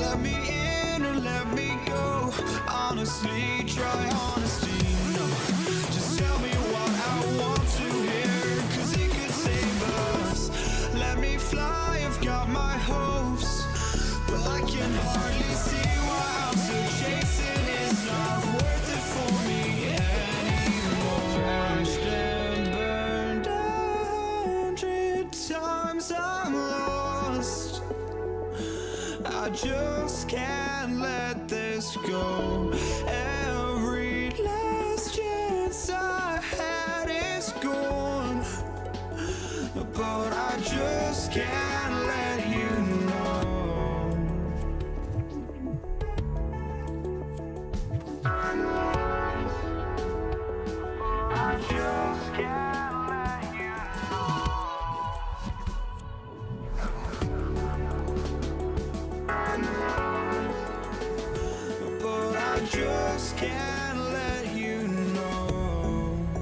Let me in or let me go. Honestly, try honesty. No, just tell me what I want to hear, 'cause it could save us. Let me fly, I've got my hopes, but I can hardly see why I'm still chasing. It's not worth it for me anymore. Crashed and burned 100 times, I'm lost. I just can't let this go. Every last chance I had is gone, but I just can't let you know. I just can't let you know. But I just can't let you know.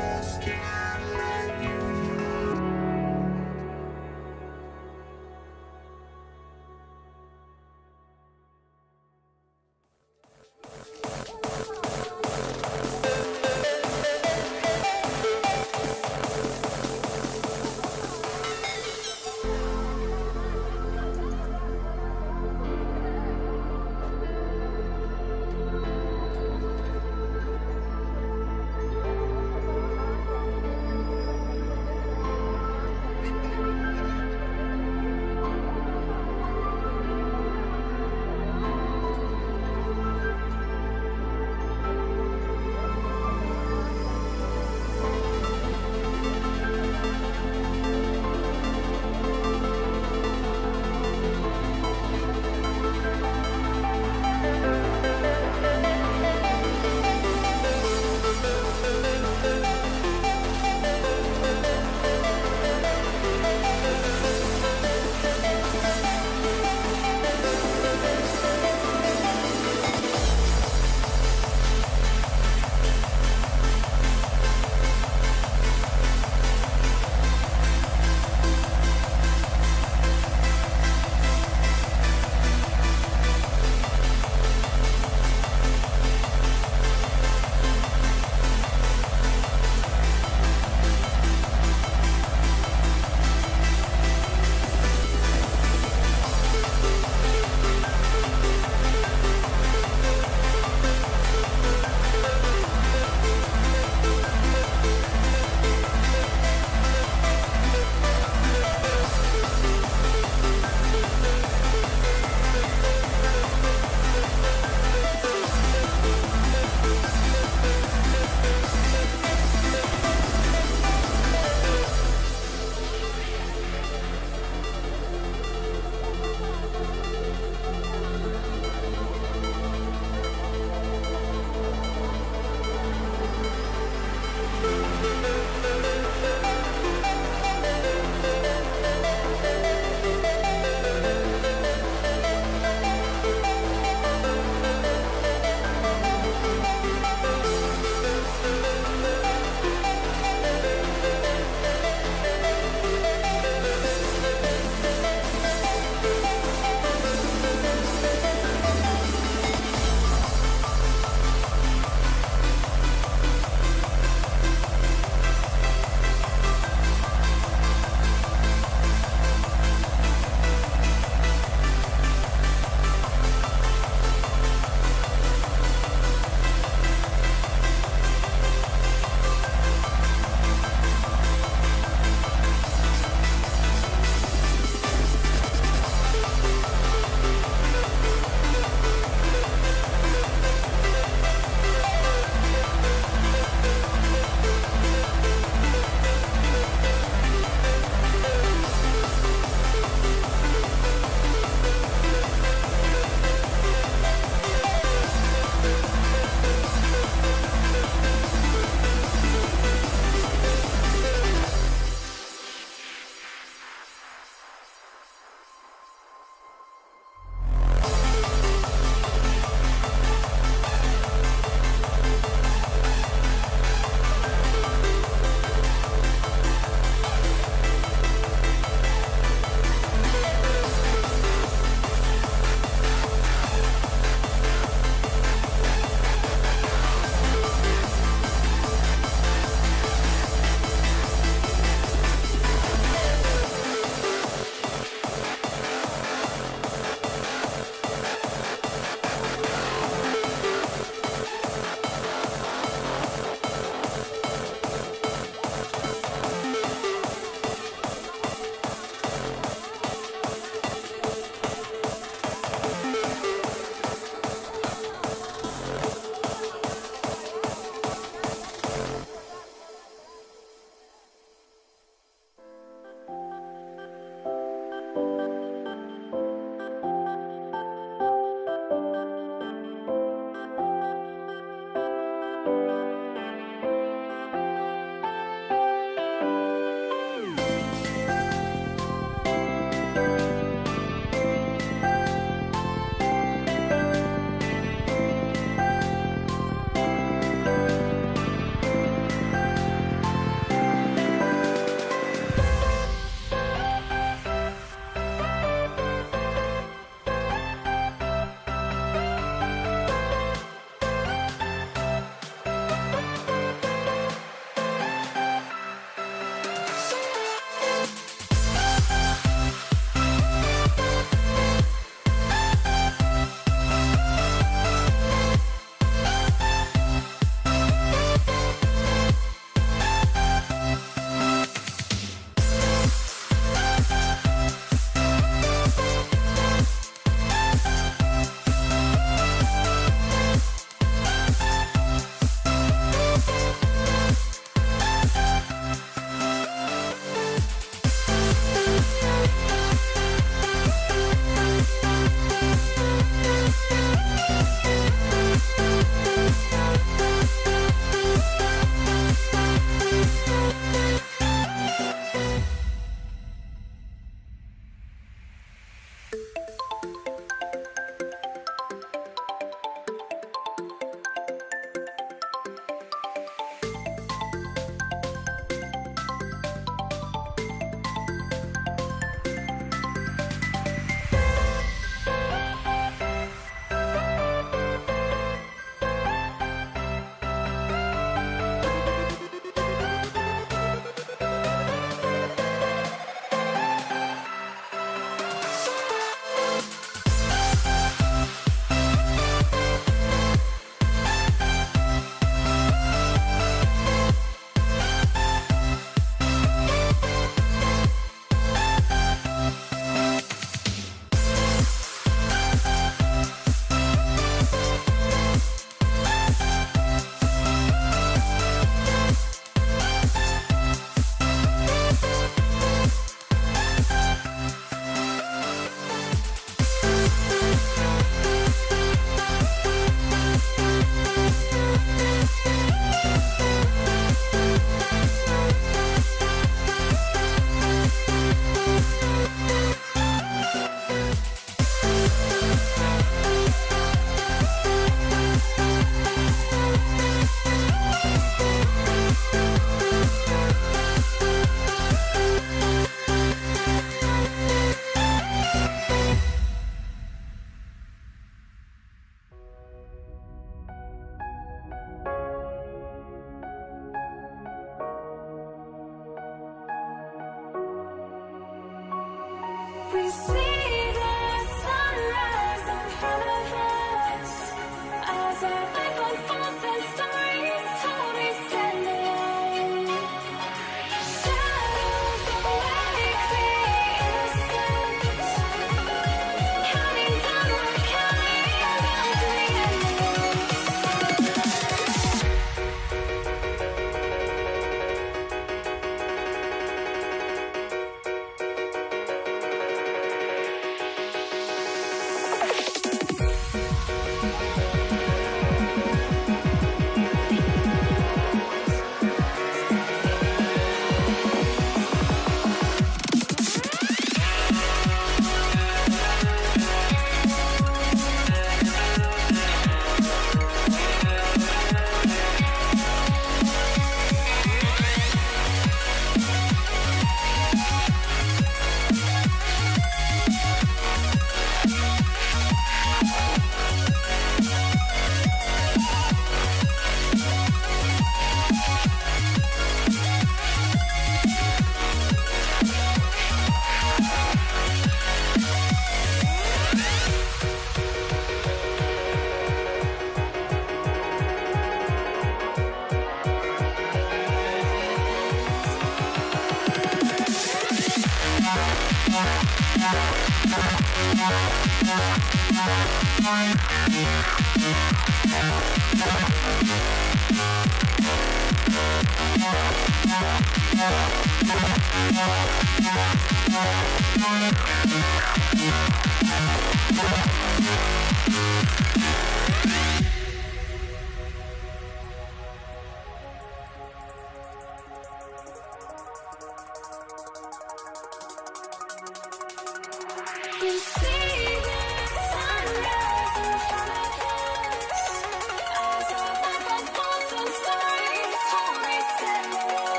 just can't let you know.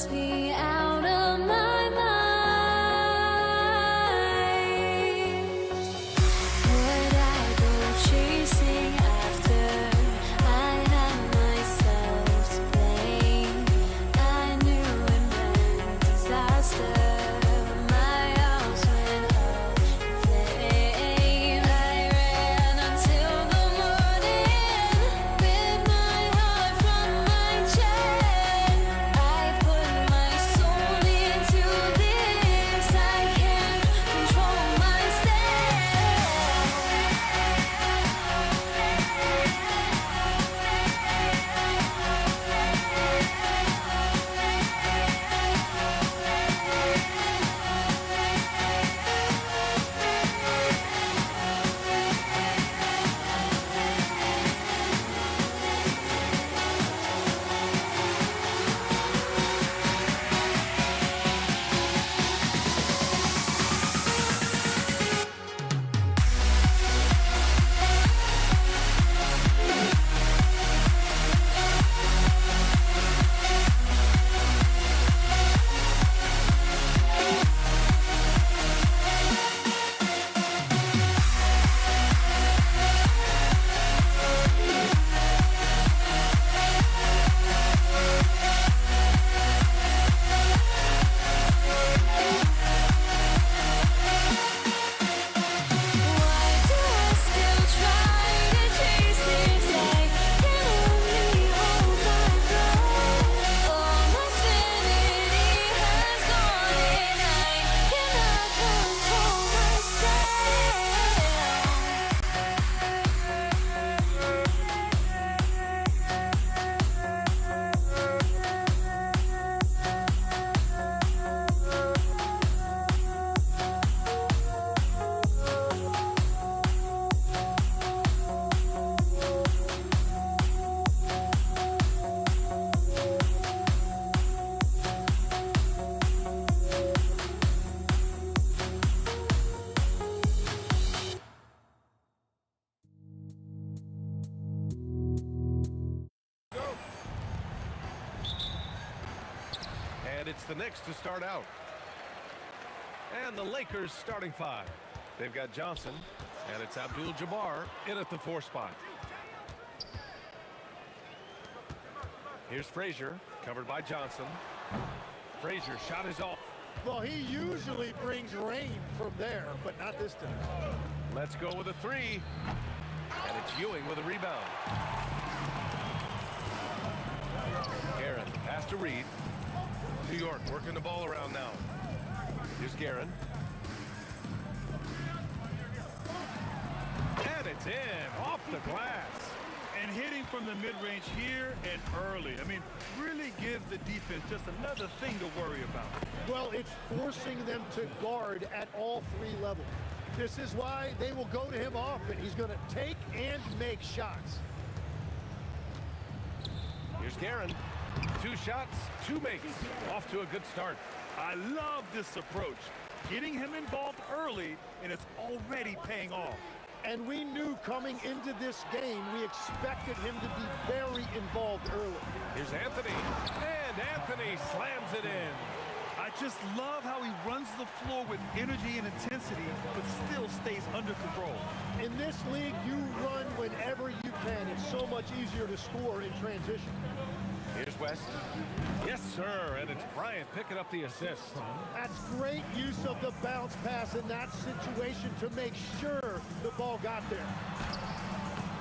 must be out of my mind. Would I go chasing after? I had myself to blame. I knew it meant disaster. My house went up in flames. I ran until the morning with my heart from my chest. I put my soul into this. I can't control And it's the Knicks to start out. And the Lakers starting five. They've got Johnson, and it's Abdul-Jabbar in at the 4 spot. Here's Frazier, covered by Johnson. Frazier shot is off. Well, he usually brings rain from there, but not this time. Let's go with a 3. And it's Ewing with a rebound. Guerin, pass to Reed. New York working the ball around now. Here's Guerin. And it's in, off the glass. And hitting from the mid-range here and early. I mean, really gives the defense just another thing to worry about. Well, it's forcing them to guard at all 3 levels. This is why they will go to him often. He's going to take and make shots. Here's Guerin. 2 shots, 2 makes. Off to a good start. I love this approach. Getting him involved early, and it's already paying off. And we knew coming into this game, we expected him to be very involved early. Here's Anthony. And Anthony slams it in. I just love how he runs the floor with energy and intensity, but still stays under control. In this league, you run whenever you can. It's so much easier to score in transition. Here's West. Yes, sir. And it's Bryant picking up the assist. That's great use of the bounce pass in that situation to make sure the ball got there.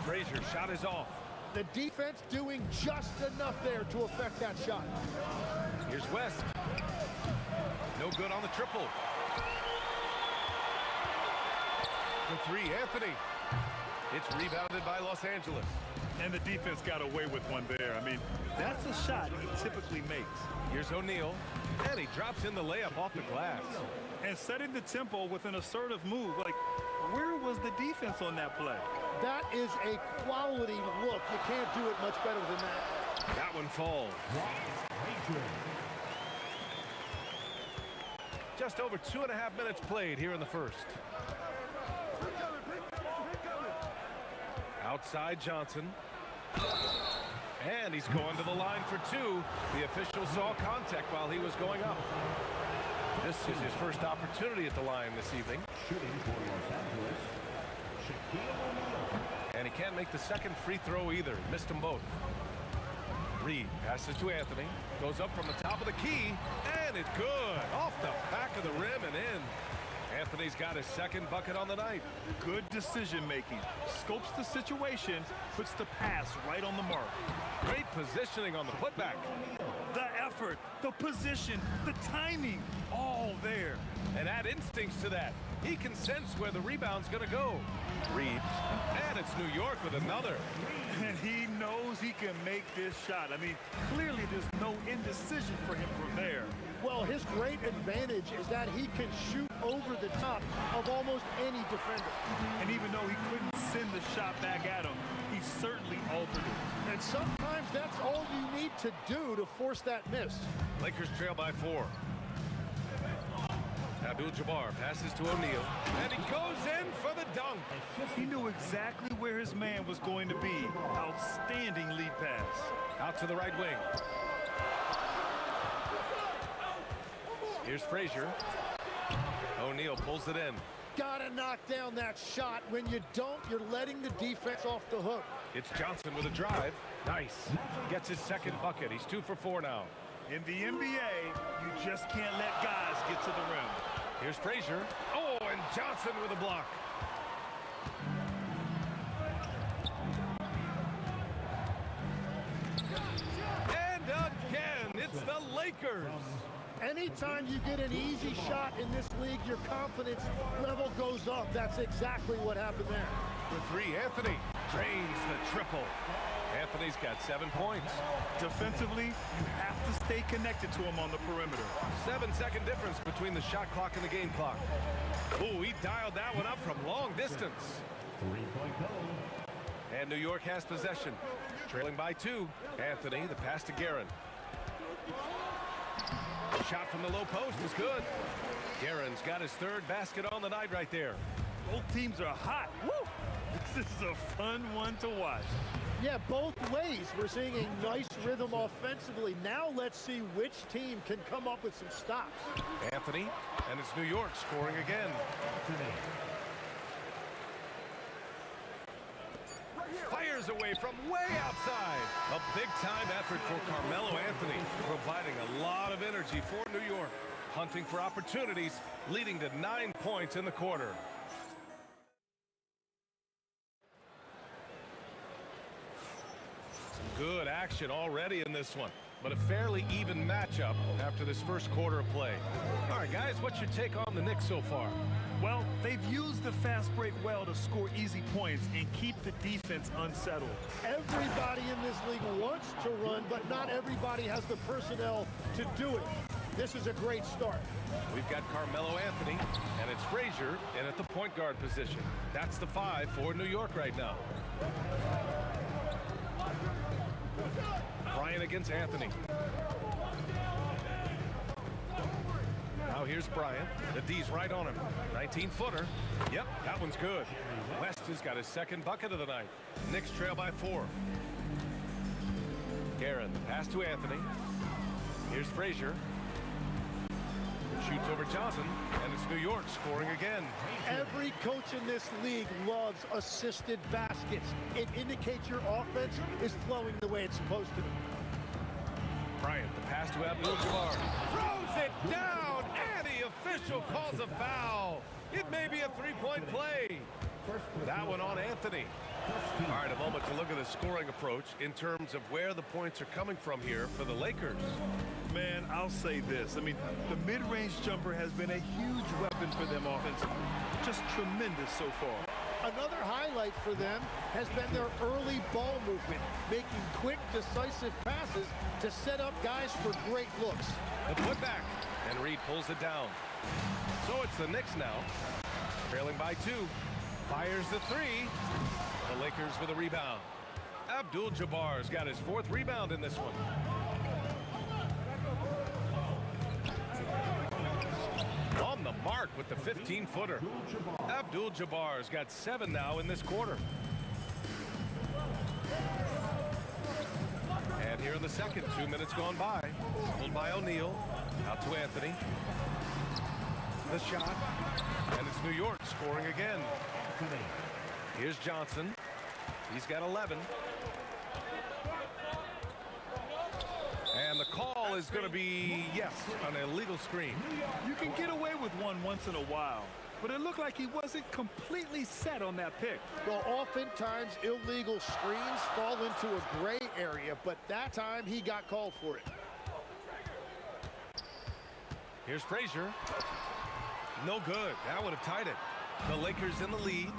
Frazier shot is off. The defense doing just enough there to affect that shot. Here's West. No good on the triple. The 3, Anthony. It's rebounded by Los Angeles. And the defense got away with one there. I mean, that's a shot he typically makes. Here's O'Neal. And he drops in the layup off the glass. And setting the tempo with an assertive move. Like, where was the defense on that play? That is a quality look. You can't do it much better than that. That one falls. Just over 2.5 minutes played here in the first. Outside Johnson. And he's going to the line for two. The official saw contact while he was going up. This is his first opportunity at the line this evening. And he can't make the second free throw either. Missed them both. Reed passes to Anthony. Goes up from the top of the key. And it's good. Off the back of the rim and in. Anthony's got his second bucket on the night. Good decision making. Scopes the situation, puts the pass right on the mark. Great positioning on the putback. The effort, the position, the timing, all there. And add instincts to that. He can sense where the rebound's going to go. Reed. And it's New York with another. And he knows he can make this shot. I mean, clearly there's no indecision for him from there. Well, his great advantage is that he can shoot over the top of almost any defender. And even though he couldn't send the shot back at him, he certainly altered it. And sometimes that's all you need to do to force that miss. Lakers trail by 4. Abdul-Jabbar passes to O'Neal, and he goes in for the dunk. He knew exactly where his man was going to be. Outstanding lead pass. Out to the right wing. Here's Frazier. O'Neal pulls it in. Gotta knock down that shot. When you don't, you're letting the defense off the hook. It's Johnson with a drive. Nice. Gets his second bucket. He's 2 for 4 now. In the NBA, you just can't let guys get to the rim. Here's Frazier. Oh, and Johnson with a block. And again, it's the Lakers. Anytime you get an easy shot in this league, your confidence level goes up. That's exactly what happened there. For 3, Anthony drains the triple. Anthony's got 7 points. Defensively, you have to stay connected to him on the perimeter. 7-second difference between the shot clock and the game clock. Oh, he dialed that one up from long distance. And New York has possession. Trailing by 2. Anthony, the pass to Guerin. Shot from the low post is good. Guerin's got his 3rd basket on the night right there. Both teams are hot. Woo! This is a fun one to watch. Yeah, both ways. We're seeing a nice rhythm offensively. Now let's see which team can come up with some stops. Anthony, and it's New York scoring again. Fires away from way outside. A big-time effort for Carmelo Anthony, providing a lot of energy for New York. Hunting for opportunities, leading to 9 points in the quarter. Good action already in this one, but a fairly even matchup after this first quarter of play. All right, guys, what's your take on the Knicks so far? Well, they've used the fast break well to score easy points and keep the defense unsettled. Everybody in this league wants to run, but not everybody has the personnel to do it. This is a great start. We've got Carmelo Anthony, and it's Frazier in at the point guard position. That's the 5 for New York right now. Bryant against Anthony. Now here's Bryant. The D's right on him. 19-footer. Yep, that one's good. West has got his 2nd bucket of the night. Knicks trail by 4. Guerin, the pass to Anthony. Here's Frazier. Shoots over Johnson, and it's New York scoring again. Every coach in this league loves assisted baskets. It indicates your offense is flowing the way it's supposed to. Bryant, the pass to Abdul-Jabbar. Throws it down, and the official calls a foul. It may be a 3-point play. That one on Anthony. All right, a moment to look at the scoring approach in terms of where the points are coming from here for the Lakers. Man, I'll say this. I mean, the mid-range jumper has been a huge weapon for them offensively. Just tremendous so far. Another highlight for them has been their early ball movement, making quick, decisive passes to set up guys for great looks. The putback, and Reed pulls it down. So it's the Knicks now, trailing by 2. Fires the 3. The Lakers with a rebound. Abdul-Jabbar's got his 4th rebound in this one. On the mark with the 15-footer. Abdul-Jabbar's got 7 now in this quarter. here in the second. 2 minutes gone by. Pulled by O'Neal. Out to Anthony. The shot. And it's New York scoring again. Here's Johnson. He's got 11. And the call is going to be, yes, an illegal screen. You can get away with one once in a while, but it looked like he wasn't completely set on that pick. Well, oftentimes illegal screens fall into a gray area, but that time he got called for it. Here's Frazier. No good. That would have tied it. The Lakers in the lead.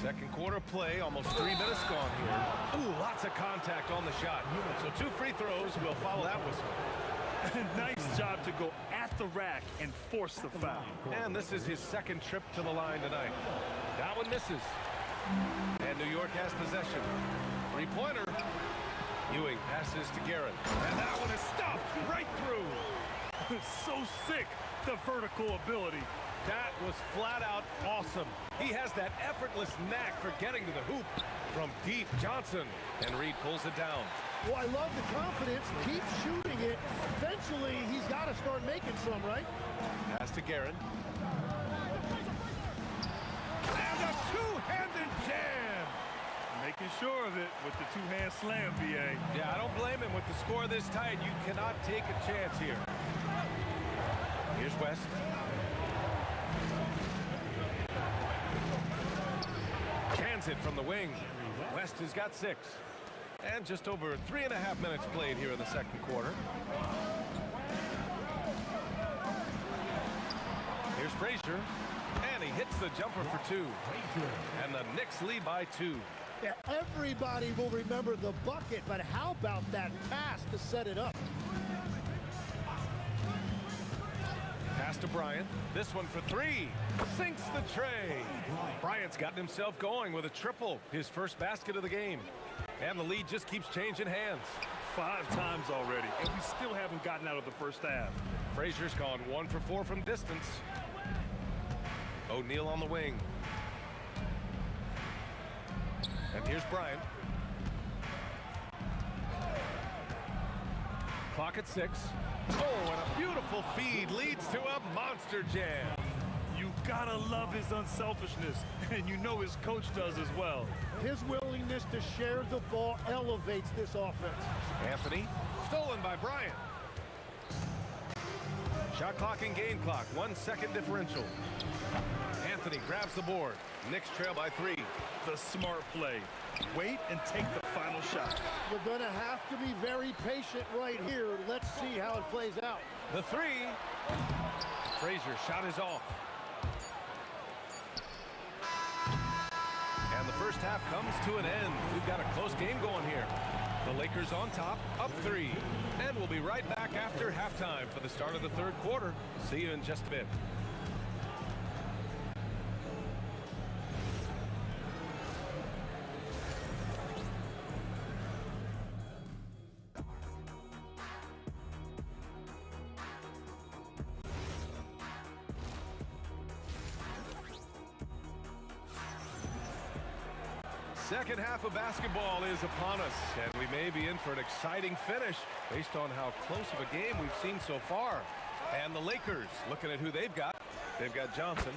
Second quarter play, almost 3 minutes gone here. Ooh, lots of contact on the shot. So 2 free throws will follow that whistle. Nice job to go at the rack and force the foul. And this is his second trip to the line tonight. That one misses. And New York has possession. Three-pointer. Ewing passes to Garrett. And that one is stuffed right through. So sick, the vertical ability. That was flat out awesome. He has that effortless knack for getting to the hoop from deep. Johnson, and Reed pulls it down. Well, I love the confidence. Keep shooting it. Eventually, he's got to start making some, right? Pass to Garrett. And a two-handed jam. Making sure of it with the two-hand slam, B.A. Yeah, I don't blame him. With the score this tight, you cannot take a chance here. Here's West. Cans it from the wing. West has got 6. And just over 3.5 minutes played here in the second quarter. Here's Frazier. And he hits the jumper for 2. And the Knicks lead by 2. Yeah, everybody will remember the bucket, but how about that pass to set it up? Pass to Bryant. This one for 3. Sinks the tray. Bryant's gotten himself going with a triple. His first basket of the game. And the lead just keeps changing hands. 5 times already, and we still haven't gotten out of the first half. Frazier's gone 1 for 4 from distance. O'Neal on the wing. And here's Bryant. Clock at 6. Oh, and a beautiful feed leads to a monster jam. You gotta love his unselfishness, and you know his coach does as well. His willingness to share the ball elevates this offense. Anthony, stolen by Bryant. Shot clock and game clock, 1 second differential. Anthony grabs the board. Knicks trail by 3. The smart play. Wait and take the final shot. You're going to have to be very patient right here. Let's see how it plays out. The 3. Frazier shot is off. And the first half comes to an end. We've got a close game going here. The Lakers on top, up 3. And we'll be right back after halftime for the start of the third quarter. See you in just a bit. Second half of basketball is upon us, and we may be in for an exciting finish based on how close of a game we've seen so far. And the Lakers, looking at who they've got Johnson,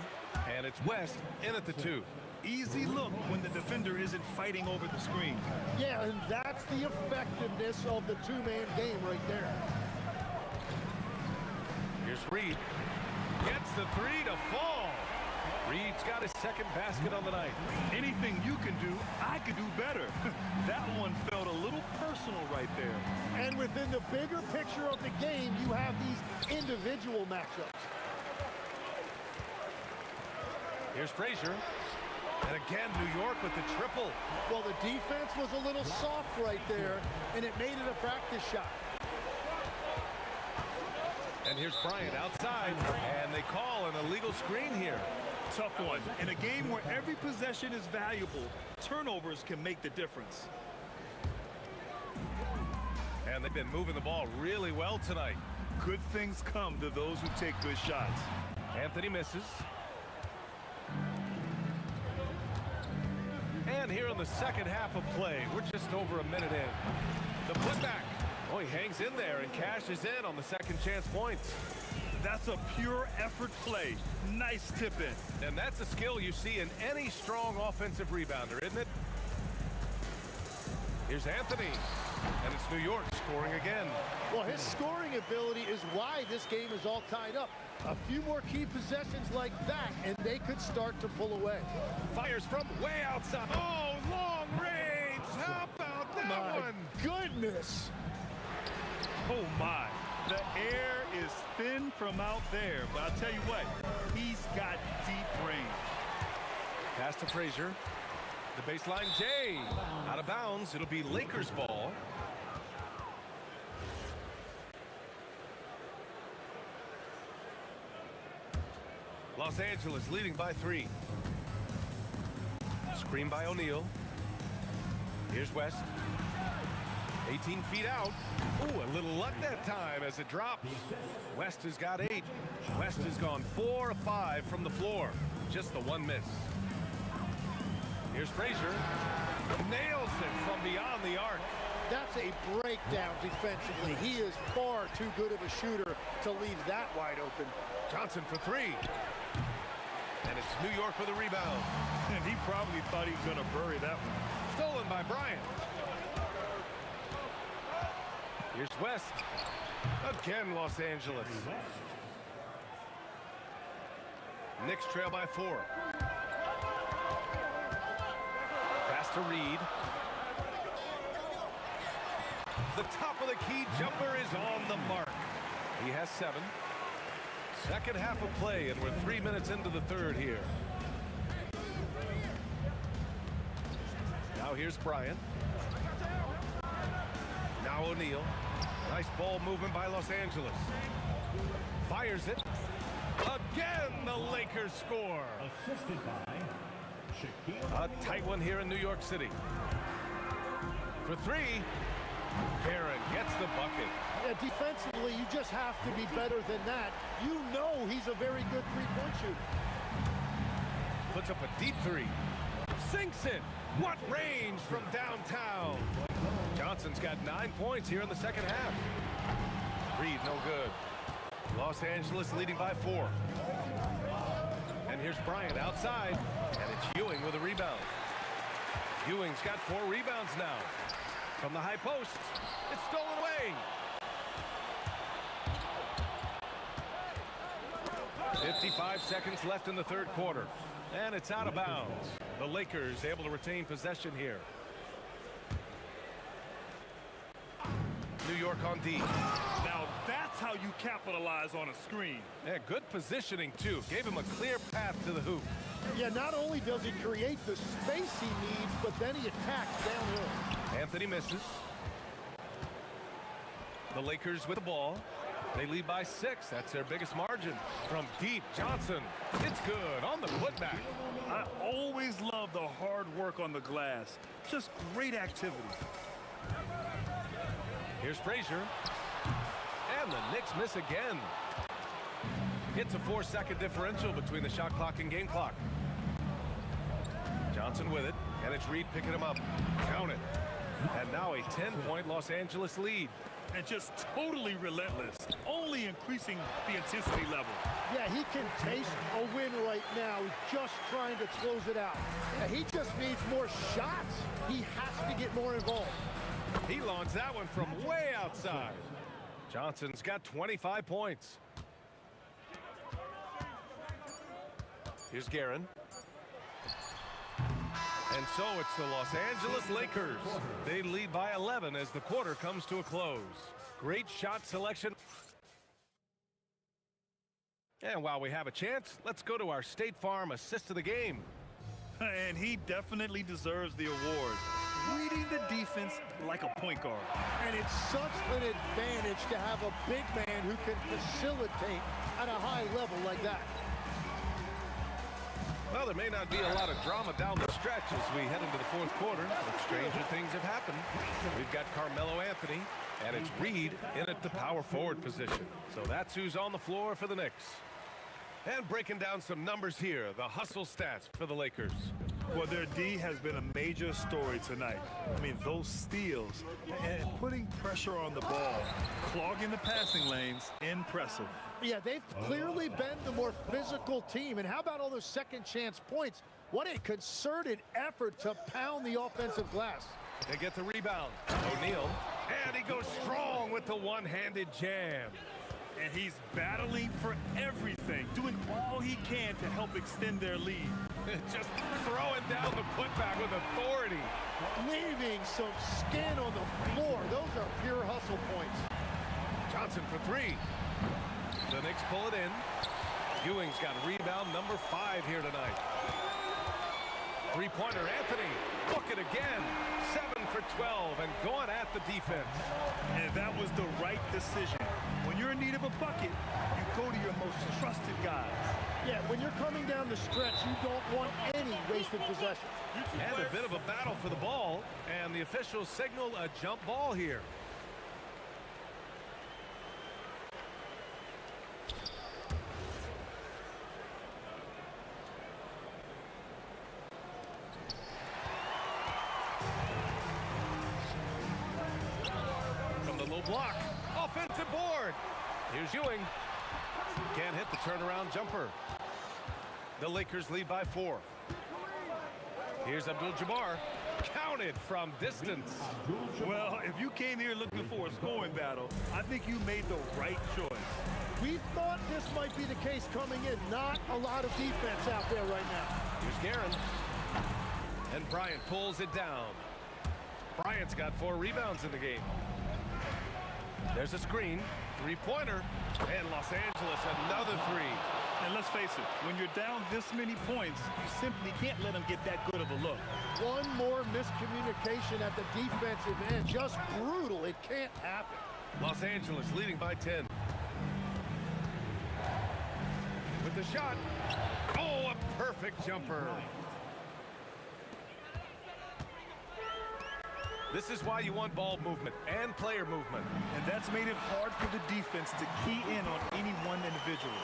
and it's West in at the 2. Easy look when the defender isn't fighting over the screen. Yeah, and that's the effectiveness of the two-man game right there. Here's Reed. Gets the 3 to fall. Reed's got his second basket on the night. Anything you can do, I could do better. That one felt a little personal right there. And within the bigger picture of the game, you have these individual matchups. Here's Frazier. And again, New York with the triple. Well, the defense was a little soft right there, and it made it a practice shot. And here's Bryant outside, and they call an illegal screen here. Tough one. In a game where every possession is valuable, turnovers can make the difference. And they've been moving the ball really well tonight. Good things come to those who take good shots. Anthony misses. And here in the second half of play. We're just over a minute in. The putback. Oh, he hangs in there and cashes in on the second chance points. That's a pure effort play. Nice tip in. And that's a skill you see in any strong offensive rebounder, isn't it? Here's Anthony. And it's New York scoring again. Well, his scoring ability is why this game is all tied up. A few more key possessions like that, and they could start to pull away. Fires from way outside. Oh, long range. How about that My one? goodness. Oh, my. The air is thin from out there, but I'll tell you what, he's got deep range. Pass to Frazier. The baseline, Jay. Out of bounds. It'll be Lakers ball. Los Angeles leading by 3. Screen by O'Neal. Here's West. 18 feet out. Ooh, a little luck that time as it drops. West has got 8. West has gone 4 of 5 from the floor. Just the one miss. Here's Frazier. Nails it from beyond the arc. That's a breakdown defensively. He is far too good of a shooter to leave that wide open. Johnson for 3. And it's New York with a rebound. And he probably thought he was going to bury that one. Stolen by Bryant. Here's West. Again, Los Angeles. Knicks trail by 4. Pass to Reed. The top of the key jumper is on the mark. He has 7. Second half of play, and we're 3 minutes into the third here. Now here's Bryant. Now O'Neal. Nice ball movement by Los Angeles. Fires it. Again, the Lakers score. Assisted by A tight one here in New York City. For 3, Barron gets the bucket. Yeah, defensively, you just have to be better than that. You know he's a very good three-point shooter. Puts up a deep 3. Sinks it. What range from downtown. Johnson's got 9 points here in the second half. Reed, no good. Los Angeles leading by 4. And here's Bryant outside. And it's Ewing with a rebound. Ewing's got 4 rebounds now. From the high post. It's stolen away. 55 seconds left in the third quarter. And it's out of bounds. The Lakers able to retain possession here. New York on D. Now that's how you capitalize on a screen. Yeah, good positioning, too. Gave him a clear path to the hoop. Yeah, not only does he create the space he needs, but then he attacks downhill. Anthony misses. The Lakers with the ball. They lead by 6. That's their biggest margin. From deep, Johnson. It's good on the putback. I always love the hard work on the glass. Just great activity. Here's Frazier. And the Knicks miss again. It's a 4-second differential between the shot clock and game clock. Johnson with it, and it's Reed picking him up. Count it. And now a 10-point Los Angeles lead. And just totally relentless, only increasing the intensity level. Yeah, he can taste a win right now, just trying to close it out. Yeah, he just needs more shots. He has to get more involved. He launched that one from way outside. Johnson's got 25 points. Here's Guerin. And so it's the Los Angeles Lakers. They lead by 11 as the quarter comes to a close. Great shot selection. And while we have a chance, let's go to our State Farm assist of the game. And he definitely deserves the award. Reading the defense like a point guard. And it's such an advantage to have a big man who can facilitate at a high level like that. Well, there may not be a lot of drama down the stretch as we head into the fourth quarter, but stranger things have happened. We've got Carmelo Anthony, and it's Reed in at the power forward position. So that's who's on the floor for the Knicks. And breaking down some numbers here, the hustle stats for the Lakers. Well, their D has been a major story tonight. I mean, those steals and putting pressure on the ball, clogging the passing lanes, impressive. Yeah, they've clearly been the more physical team. And how about all those second chance points? What a concerted effort to pound the offensive glass. They get the rebound. O'Neal. And he goes strong with the one-handed jam. And he's battling for everything, doing all he can to help extend their lead. Just throwing down the putback with authority. Leaving some skin on the floor. Those are pure hustle points. Johnson for three. The Knicks pull it in. Ewing's got rebound number 5 here tonight. Three-pointer, Anthony. Look it again. 7 for 12 and going at the defense. And that was the right decision. When you're in need of a bucket, you go to your most trusted guys. Yeah, when you're coming down the stretch, you don't want any wasted possession. And a bit of a battle for the ball. And the officials signal a jump ball here. From the low block. Offensive board. Here's Ewing. Can't hit the turnaround jumper. The Lakers lead by 4. Here's Abdul-Jabbar. Counted from distance. Well, if you came here looking for a scoring battle, I think you made the right choice. We thought this might be the case coming in. Not a lot of defense out there right now. Here's Guerin. And Bryant pulls it down. Bryant's got 4 rebounds in the game. There's a screen. Three-pointer. And Los Angeles, another 3. And let's face it, when you're down this many points, you simply can't let them get that good of a look. One more miscommunication at the defensive end. Just brutal. It can't happen. Los Angeles leading by 10. With the shot. Oh, a perfect jumper. This is why you want ball movement and player movement. And that's made it hard for the defense to key in on any one individual.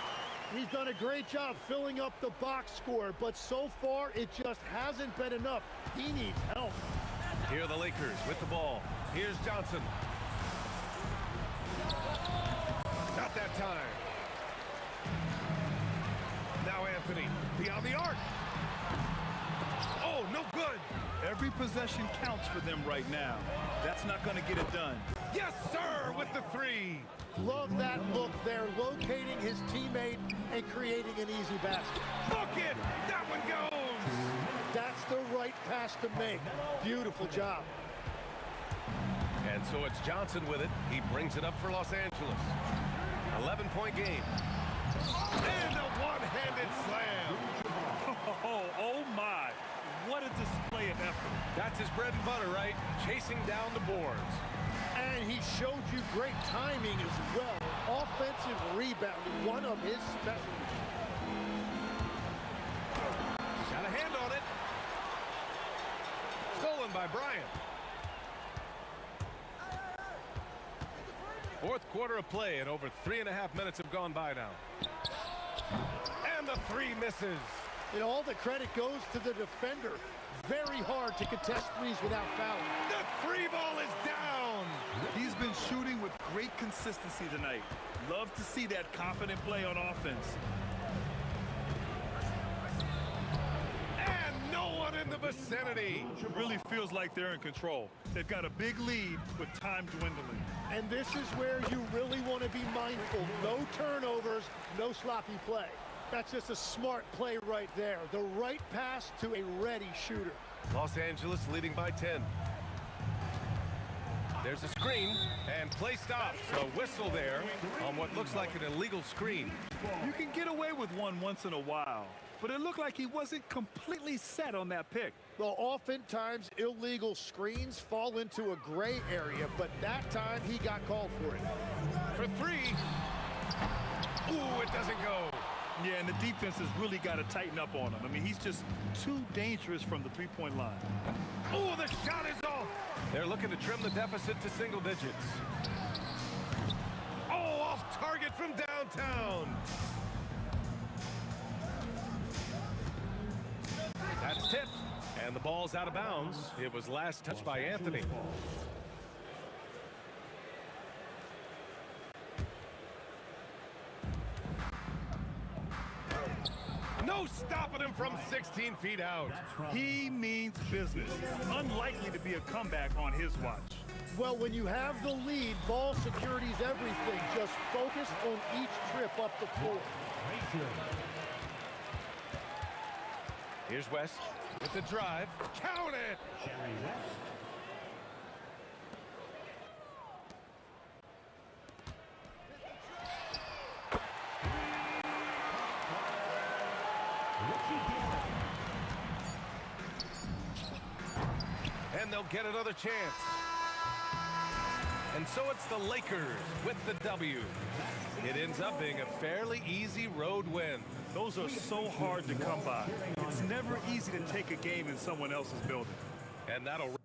He's done a great job filling up the box score, but so far it just hasn't been enough. He needs help. Here are the Lakers with the ball. Here's Johnson. Not that time. Now Anthony beyond the arc. Oh, no good. Every possession counts for them right now. That's not going to get it done. Yes, sir, with the 3. Love that look there, locating his teammate and creating an easy basket. Look it! That one goes! That's the right pass to make. Beautiful job. And so it's Johnson with it. He brings it up for Los Angeles. 11-point game. And a one-handed slam. Oh my. What a display of effort. That's his bread and butter, right? Chasing down the boards. And he showed you great timing as well. Offensive rebounding, one of his specialties. Got a hand on it. Stolen by Bryant. Fourth quarter of play, and over 3.5 minutes have gone by now. And the 3 misses. And all the credit goes to the defender. Very hard to contest threes without fouling. The 3 ball is down. He's been shooting with great consistency tonight. Love to see that confident play on offense. And no one in the vicinity. Really feels like they're in control. They've got a big lead with time dwindling. And this is where you really want to be mindful. No turnovers, no sloppy play. That's just a smart play right there. The right pass to a ready shooter. Los Angeles leading by 10. There's a screen, and play stops. A whistle there on what looks like an illegal screen. You can get away with one once in a while, but it looked like he wasn't completely set on that pick. Well, oftentimes illegal screens fall into a gray area, but that time he got called for it. For 3. Ooh, it doesn't go. Yeah, and the defense has really got to tighten up on him. I mean, he's just too dangerous from the three-point line. Ooh, the shot is off. They're looking to trim the deficit to single digits. Oh, off target from downtown. That's tipped. And the ball's out of bounds. It was last touched by Anthony. No stopping him from 16 feet out. He means business. Unlikely to be a comeback on his watch. Well, when you have the lead, ball security's everything. Just focus on each trip up the floor. Here's West with the drive. Count it! And they'll get another chance. And so it's the Lakers with the W. It ends up being a fairly easy road win. Those are so hard to come by. It's never easy to take a game in someone else's building. And that'll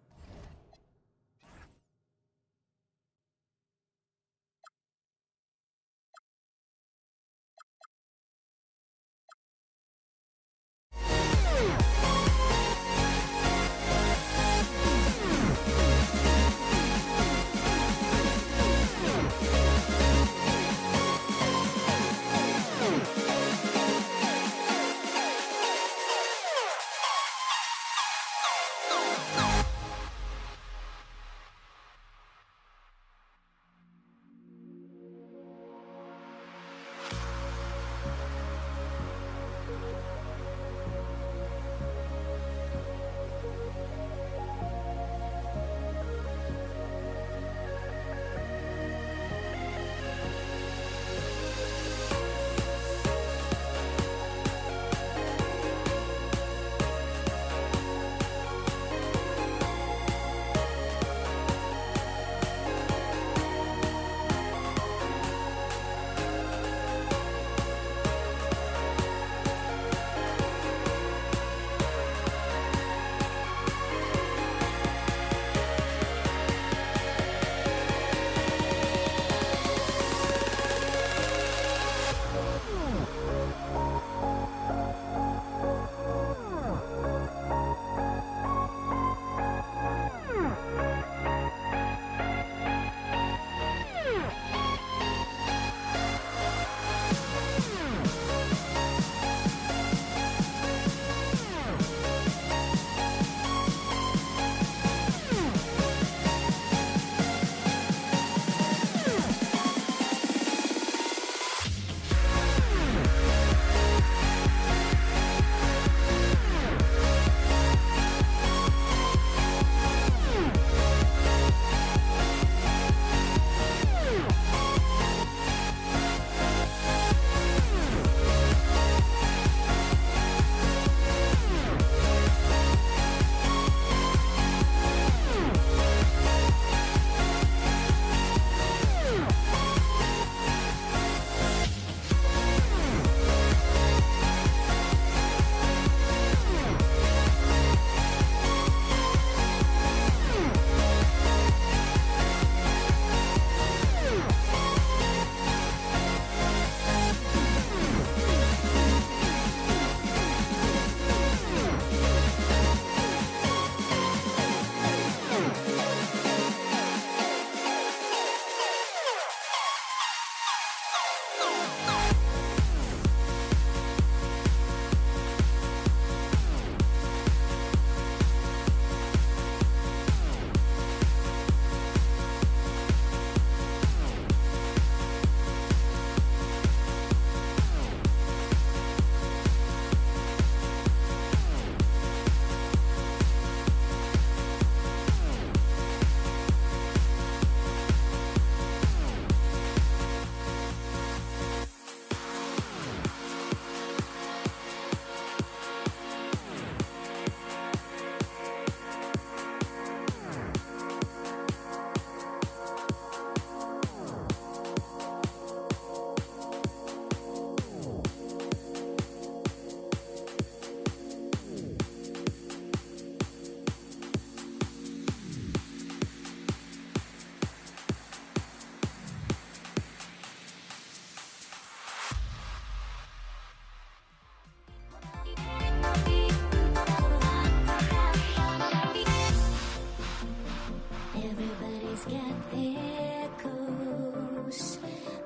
Everybody's got their ghosts,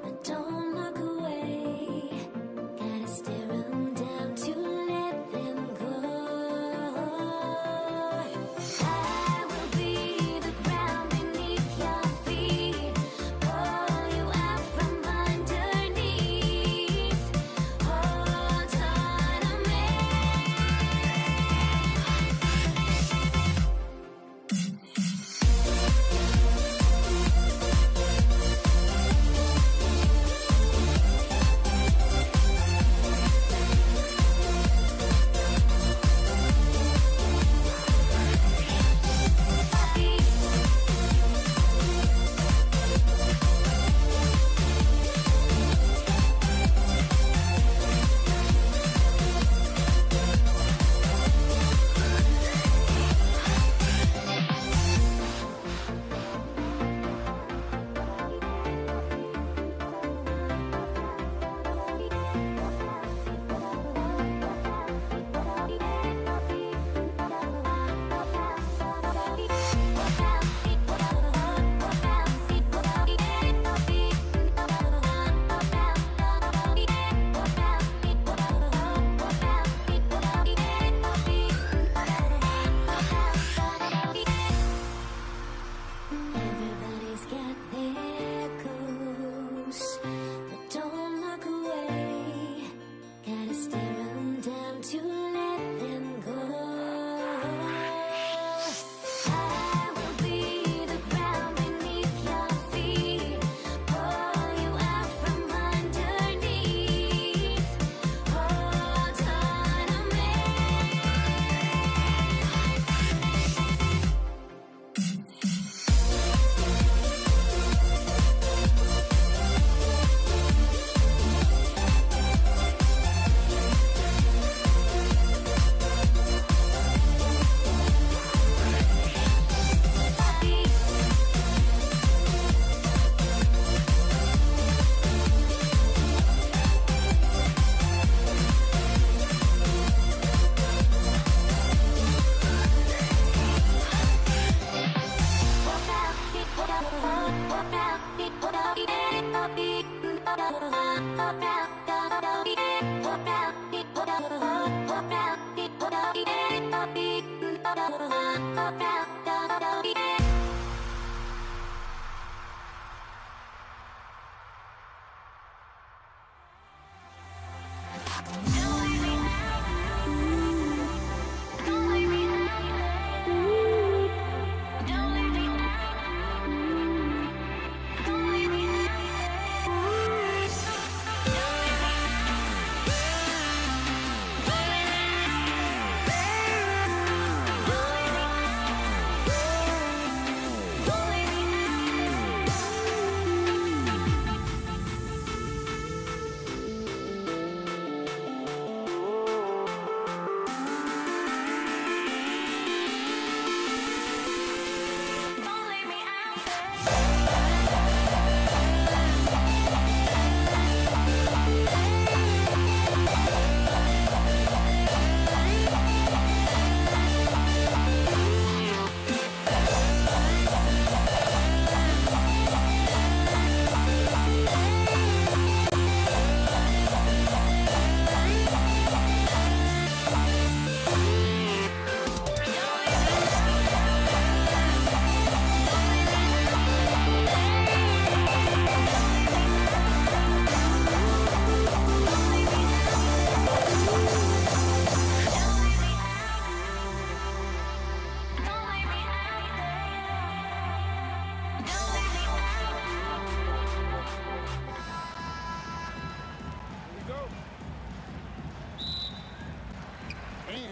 but don't look away. Gotta stare 'em down to let them go. I will be the ground beneath your feet, pull you out from underneath. Hold on to me. Everybody's got their ghosts, but don't look away. Gotta stare 'em down to let them go. I will be the ground beneath your feet, pull you out from underneath. Hold on to me.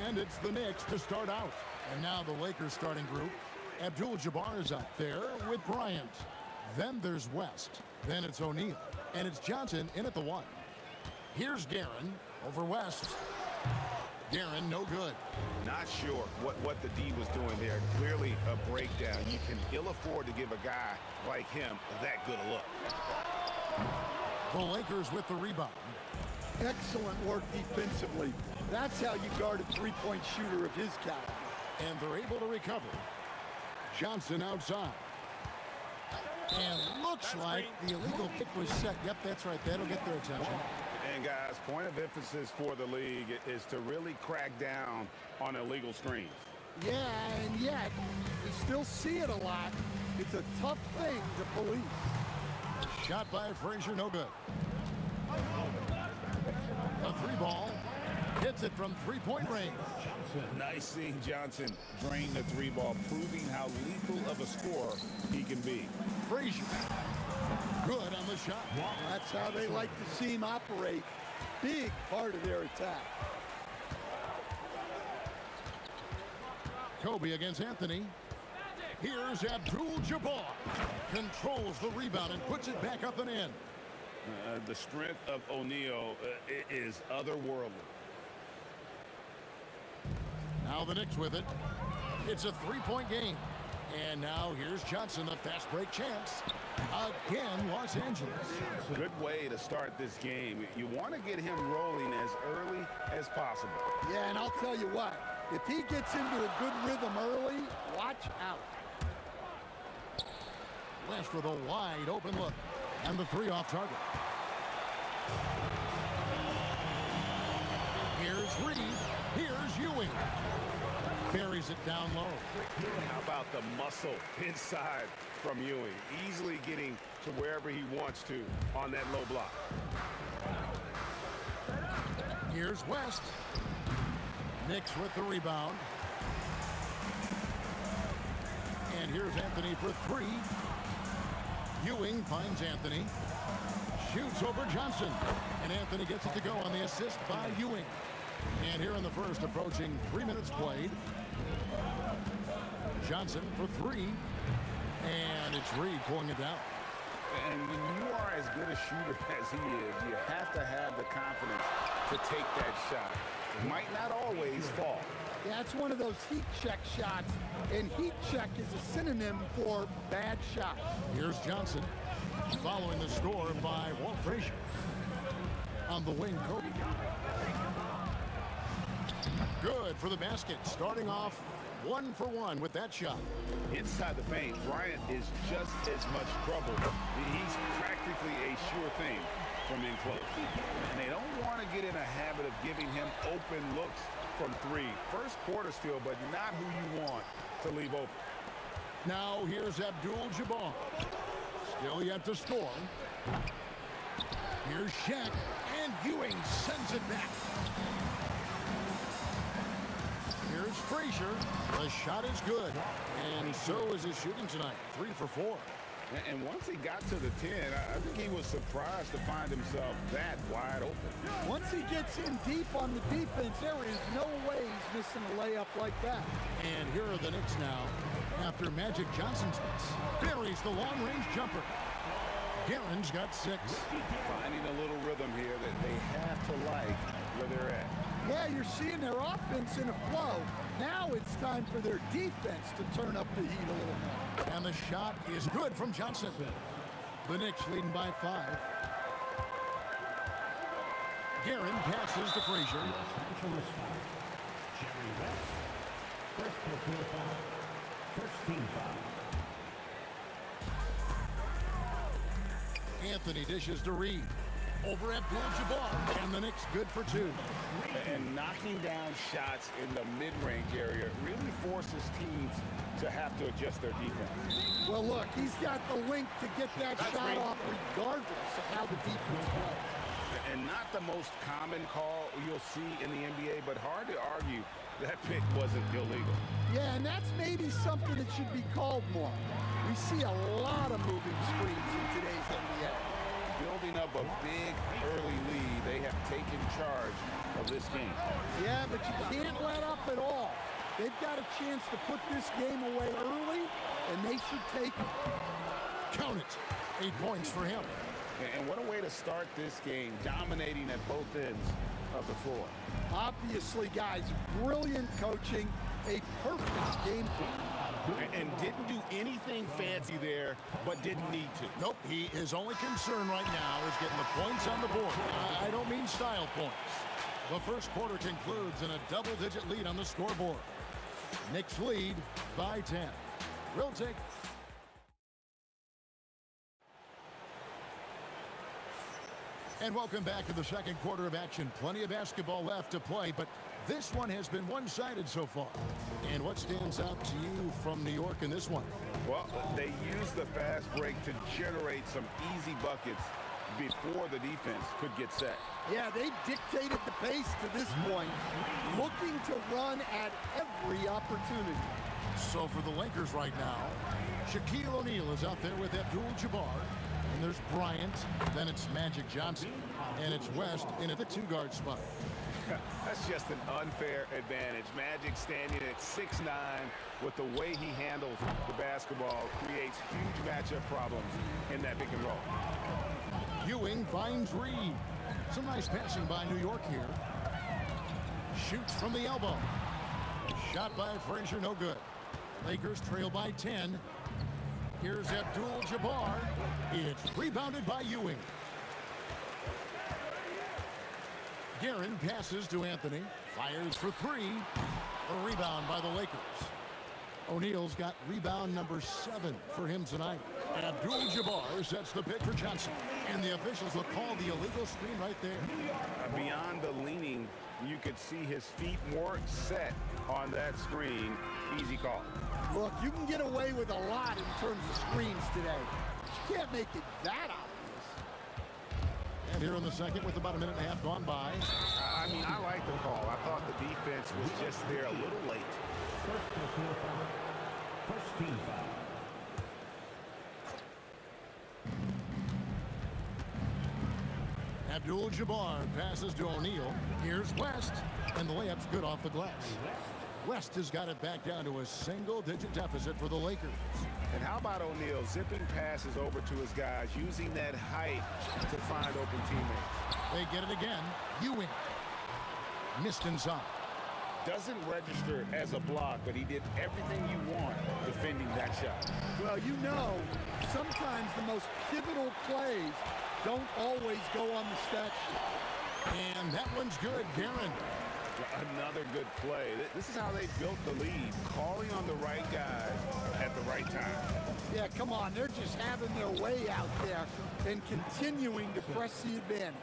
And it's the Knicks to start out. And now the Lakers starting group. Abdul-Jabbar is out there with Bryant. Then there's West. Then it's O'Neal. And it's Johnson in at the 1. Here's Guerin over West. Guerin, no good. Not sure what the D was doing there. Clearly a breakdown. You can ill afford to give a guy like him that good a look. The Lakers with the rebound. Excellent work defensively. That's how you guard a three-point shooter of his caliber. And they're able to recover. Johnson outside. And looks like the illegal kick was set. Yep, that's right. That'll get their attention. And guys, point of emphasis for the league is to really crack down on illegal screens. Yeah, and yet we still see it a lot. It's a tough thing to police. Shot by Frazier, no good. A three ball. Hits it from three-point range. Nice seeing Johnson drain the three ball, proving how lethal of a scorer he can be. Frazier. Good on the shot. That's how they like to see him operate. Big part of their attack. Kobe against Anthony. Here's Abdul-Jabbar. Controls the rebound and puts it back up and in. The strength of O'Neal is otherworldly. Now the Knicks with it. It's a three-point game. And now here's Johnson, the fast break chance. Again, Los Angeles. Good way to start this game. You want to get him rolling as early as possible. Yeah, and I'll tell you what, if he gets into a good rhythm early, watch out. West with a wide open look. And the three off target. Here's Reed. Here's Ewing. Buries it down low. How about the muscle inside from Ewing? Easily getting to wherever he wants to on that low block. Here's West. Knicks with the rebound. And here's Anthony for three. Ewing finds Anthony. Shoots over Johnson. And Anthony gets it to go on the assist by Ewing. And here in the first, approaching 3 minutes played. Johnson for three. And it's Reed pulling it down. And when you are as good a shooter as he is, you have to have the confidence to take that shot. It might not always fall. Yeah, it's one of those heat check shots, and heat check is a synonym for bad shot. Here's Johnson following the score by Walt Frazier. On the wing, Kobe. Good for the basket, starting off 1 for 1 with that shot. Inside the paint, Bryant is just as much trouble. He's practically a sure thing from in close. And they don't want to get in a habit of giving him open looks from three. First quarter still, but not who you want to leave open. Now here's Abdul-Jabbar. Still yet to score. Here's Shaq, and Ewing sends it back. Here's Frazier. The shot is good. And so is his shooting tonight. 3 for 4. And once he got to the 10, I think he was surprised to find himself that wide open. Once he gets in deep on the defense, there is no way he's missing a layup like that. And here are the Knicks now. After Magic Johnson's miss, buries the long-range jumper. Guerin's got 6. Finding a little rhythm here that they have to like where they're at. Yeah, you're seeing their offense in a flow. Now it's time for their defense to turn up the heat a little more. And the shot is good from Johnson. The Knicks leading by 5. Guerin passes to Frazier. Anthony dishes to Reed. Over Abdul-Jabbar, and the Knicks good for 2. And knocking down shots in the mid-range area really forces teams to have to adjust their defense. Well, look, he's got the link to get that shot off regardless of how the defense plays. And not the most common call you'll see in the NBA, but hard to argue that pick wasn't illegal. Yeah, and that's maybe something that should be called more. We see a lot of moving screens in today's NBA. Building up a big early lead, they have taken charge of this game. Yeah, but you can't let up at all. They've got a chance to put this game away early, and they should take it. Count it. 8 points for him. And what a way to start this game, dominating at both ends of the floor. Obviously, guys, brilliant coaching, a perfect game plan. And didn't do anything fancy there, but didn't need to. Nope, his only concern right now is getting the points on the board. I don't mean style points. The first quarter concludes in a double-digit lead on the scoreboard. Knicks lead by 10. We'll take And welcome back to the second quarter of action. Plenty of basketball left to play, but this one has been one-sided so far. And what stands out to you from New York in this one? Well, they used the fast break to generate some easy buckets before the defense could get set. Yeah, they dictated the pace to this point, looking to run at every opportunity. So for the Lakers right now, Shaquille O'Neal is out there with Abdul-Jabbar. And there's Bryant, then it's Magic Johnson, and it's West in at the two-guard spot. That's just an unfair advantage. Magic standing at 6'9", with the way he handles the basketball, creates huge matchup problems in that pick and roll. Ewing finds Reed. Some nice passing by New York here. Shoots from the elbow. Shot by Frazier, no good. Lakers trail by 10. Here's Abdul-Jabbar. It's rebounded by Ewing. Guerin passes to Anthony. Fires for three. A rebound by the Lakers. O'Neal's got rebound number 7 for him tonight. Abdul-Jabbar sets the pick for Johnson. And the officials will call the illegal screen right there. Beyond the leaning, you could see his feet more set on that screen. Easy call. Look, you can get away with a lot in terms of screens today. You can't make it that obvious. And here in the second with about a minute and a half gone by. I mean, I like the call. I thought the defense was just there a little late. First team foul. Abdul-Jabbar passes to O'Neal. Here's West, and the layup's good off the glass. West has got it back down to a single-digit deficit for the Lakers. And how about O'Neal zipping passes over to his guys, using that height to find open teammates? They get it again. Ewing missed inside. Doesn't register as a block, but he did everything you want defending that shot. Well, you know, sometimes the most pivotal plays don't always go on the stat sheet. And that one's good, Guerin. Another good play. This is how they built the lead, calling on the right guys at the right time. Yeah, come on, they're just having their way out there and continuing to press the advantage.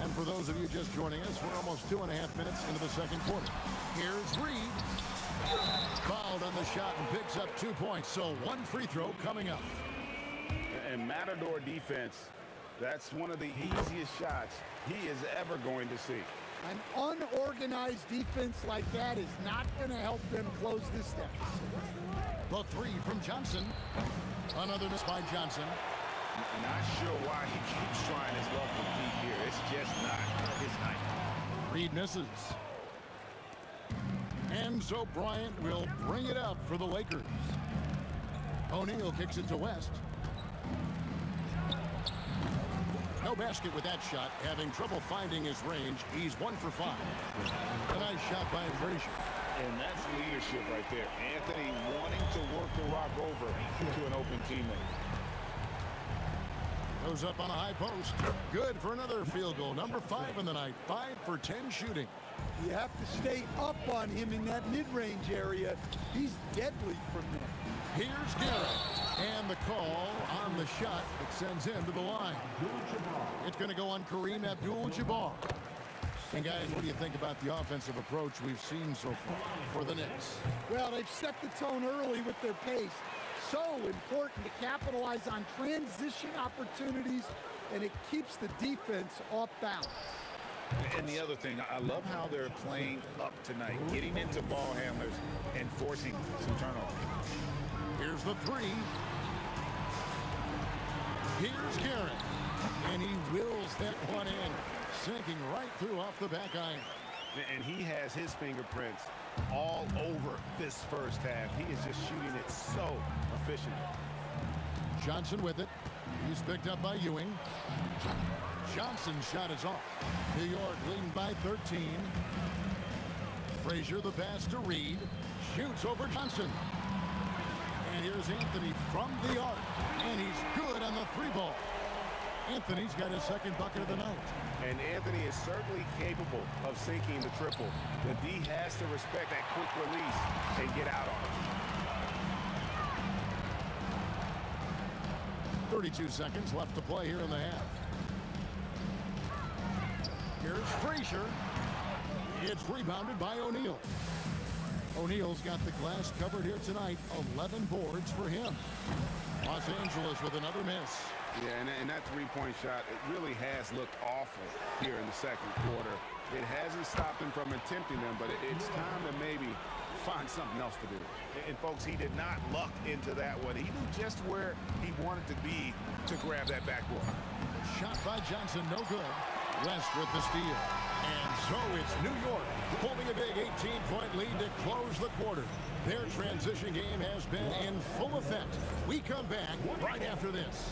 And for those of you just joining us, we're almost 2.5 minutes into the second quarter. Here's Reed. Fouled on the shot and picks up 2 points. So one free throw coming up. And Matador defense, that's one of the easiest shots he is ever going to see. An unorganized defense like that is not going to help them close this deficit. The three from Johnson. Another miss by Johnson. Not sure why he keeps trying his luck with Pete here. It's just not his night. Reed misses. And so Bryant will bring it up for the Lakers. O'Neal kicks it to West. No basket with that shot, having trouble finding his range. He's 1 for 5. A nice shot by Frazier. And that's leadership right there. Anthony wanting to work the rock over to an open teammate. Goes up on a high post. Good for another field goal. Number 5 in the night. 5 for 10 shooting. You have to stay up on him in that mid-range area. He's deadly from there. Here's Garrett. And the call on the shot that sends him to the line. It's going to go on Kareem Abdul-Jabbar. And guys, what do you think about the offensive approach we've seen so far for the Knicks? Well, they've set the tone early with their pace. So important to capitalize on transition opportunities, and it keeps the defense off balance. And the other thing, I love how they're playing up tonight, getting into ball handlers and forcing some turnovers. Here's the three. Here's Garrett. And he wills that one in, sinking right through off the back iron. And he has his fingerprints all over this first half. He is just shooting it so efficient. Johnson with it. He's picked up by Ewing. Johnson's shot is off. New York leading by 13. Frazier the pass to Reed. Shoots over Johnson. And here's Anthony from the arc. And he's good on the 3-ball. Anthony's got his second bucket of the night. And Anthony is certainly capable of sinking the triple. The D has to respect that quick release and get out on it. 32 seconds left to play here in the half. Here's Frazier. It's rebounded by O'Neal. O'Neal's got the glass covered here tonight. 11 boards for him. Los Angeles with another miss. Yeah, and that three-point shot, it really has looked awful here in the second quarter. It hasn't stopped him from attempting them, but it's time to maybe find something else to do. And folks, he did not luck into that one. He knew just where he wanted to be to grab that backboard. Shot by Johnson, no good. West with the steal. And so it's New York holding a big 18-point lead to close the quarter. Their transition game has been in full effect. We come back right after this.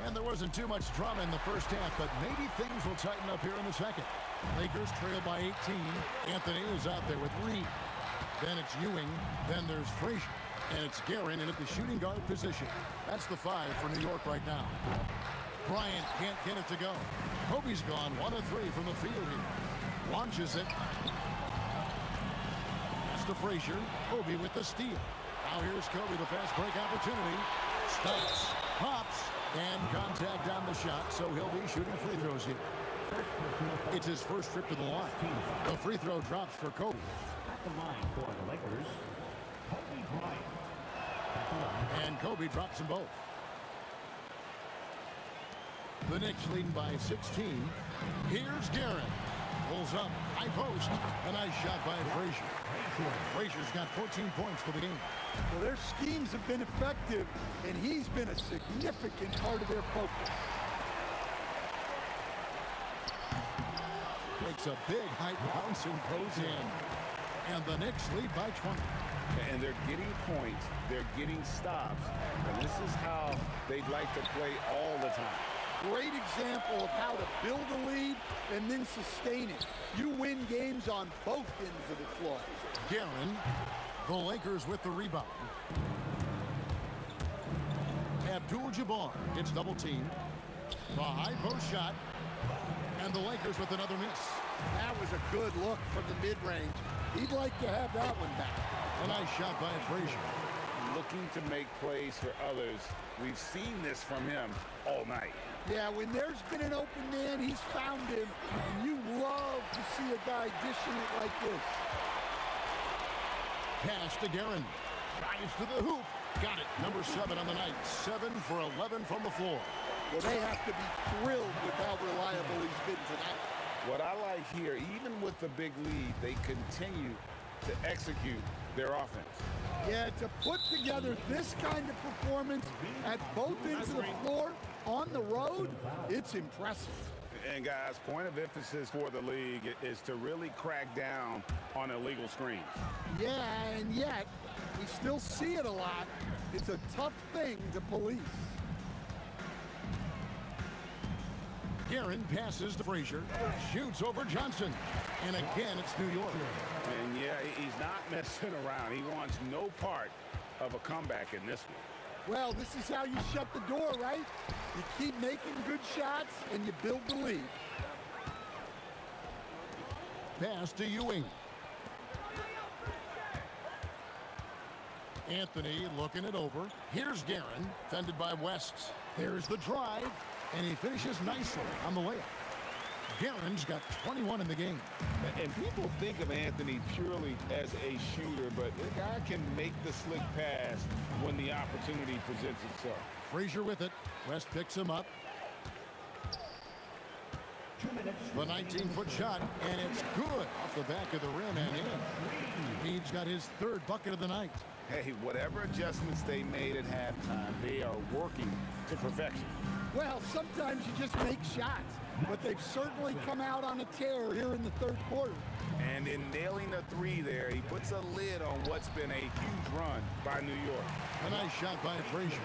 And there wasn't too much drama in the first half, but maybe things will tighten up here in the second. Lakers trail by 18. Anthony is out there with Reed. Then it's Ewing. Then there's Frazier. And it's Guerin in at the shooting guard position. That's the 5 for New York right now. Bryant can't get it to go. Kobe's gone 1 of 3 from the field here. Launches it. That's to Frazier. Kobe with the steal. Now here's Kobe, the fast break opportunity. Stops. Pops. And contact on the shot, so he'll be shooting free throws here. It's his first trip to the line. The free throw drops for Kobe. At the line for the Lakers, Kobe Bryant. And Kobe drops them both. The Knicks leading by 16. Here's Guerin. Pulls up, high post. A nice shot by Frazier. Frazier's got 14 points for the game. Well, their schemes have been effective, and he's been a significant part of their focus. Takes a big high bounce and goes in. And the Knicks lead by 20. And they're getting points, they're getting stops, and this is how they'd like to play all the time. Great example of how to build a lead and then sustain it. You win games on both ends of the floor. Guerin, the Lakers with the rebound. Abdul-Jabbar gets double teamed. The high post shot. And the Lakers with another miss. That was a good look from the mid-range. He'd like to have that one back. A nice shot by Frazier. Looking to make plays for others. We've seen this from him all night. Yeah, when there's been an open man, he's found him. And you love to see a guy dishing it like this. Pass to Guerin. Drives to the hoop. Got it. Number 7 on the night. 7 for 11 from the floor. Well, they have to be thrilled with how reliable he's been tonight. What I like here, even with the big lead, they continue to execute their offense. Yeah, to put together this kind of performance at both ends of the floor on the road, it's impressive. And guys, point of emphasis for the league is to really crack down on illegal screens. Yeah, and yet, we still see it a lot. It's a tough thing to police. Guerin passes to Frazier. Shoots over Johnson. And again, it's New York. And yeah, he's not messing around. He wants no part of a comeback in this one. Well, this is how you shut the door, right? You keep making good shots, and you build the lead. Pass to Ewing. Anthony looking it over. Here's Guerin, fended by West. There's the drive, and he finishes nicely on the layup. Guerin's got 21 in the game. And people think of Anthony purely as a shooter, but the guy can make the slick pass when the opportunity presents itself. Frazier with it. West picks him up. The 19-foot shot, and it's good off the back of the rim and in. He's got his 3rd bucket of the night. Hey, whatever adjustments they made at halftime, they are working to perfection. Well, sometimes you just make shots, but they've certainly come out on a tear here in the 3rd quarter. And in nailing the 3 there, he puts a lid on what's been a huge run by New York. A nice shot by Frazier.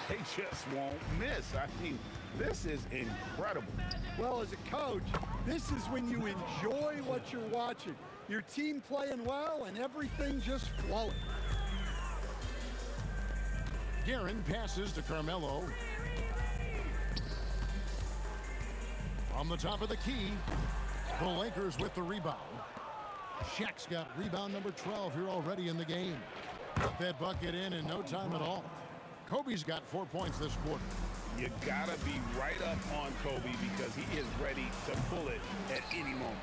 They just won't miss. I mean, this is incredible. Well, as a coach, this is when you enjoy what you're watching. Your team playing well and everything just flowing. Guerin passes to Carmelo. From the top of the key, the Lakers with the rebound. Shaq's got rebound number 12 here already in the game. Got that bucket in no time at all. Kobe's got 4 points this quarter. You gotta be right up on Kobe because he is ready to pull it at any moment.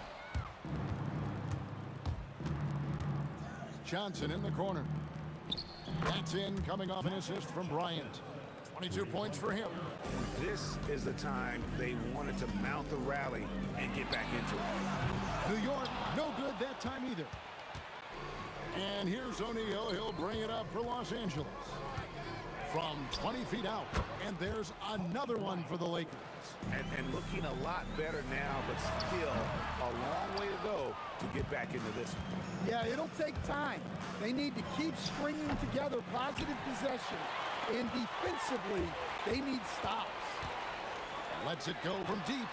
Johnson in the corner. That's in, coming off an assist from Bryant. 22 points for him. This is the time they wanted to mount the rally and get back into it. New York, no good that time either. And here's O'Neal. He'll bring it up for Los Angeles. From 20 feet out. And there's another one for the Lakers. And looking a lot better now, but still a long way to go to get back into this one. Yeah, it'll take time. They need to keep stringing together positive possessions. And defensively, they need stops. Lets it go from deep.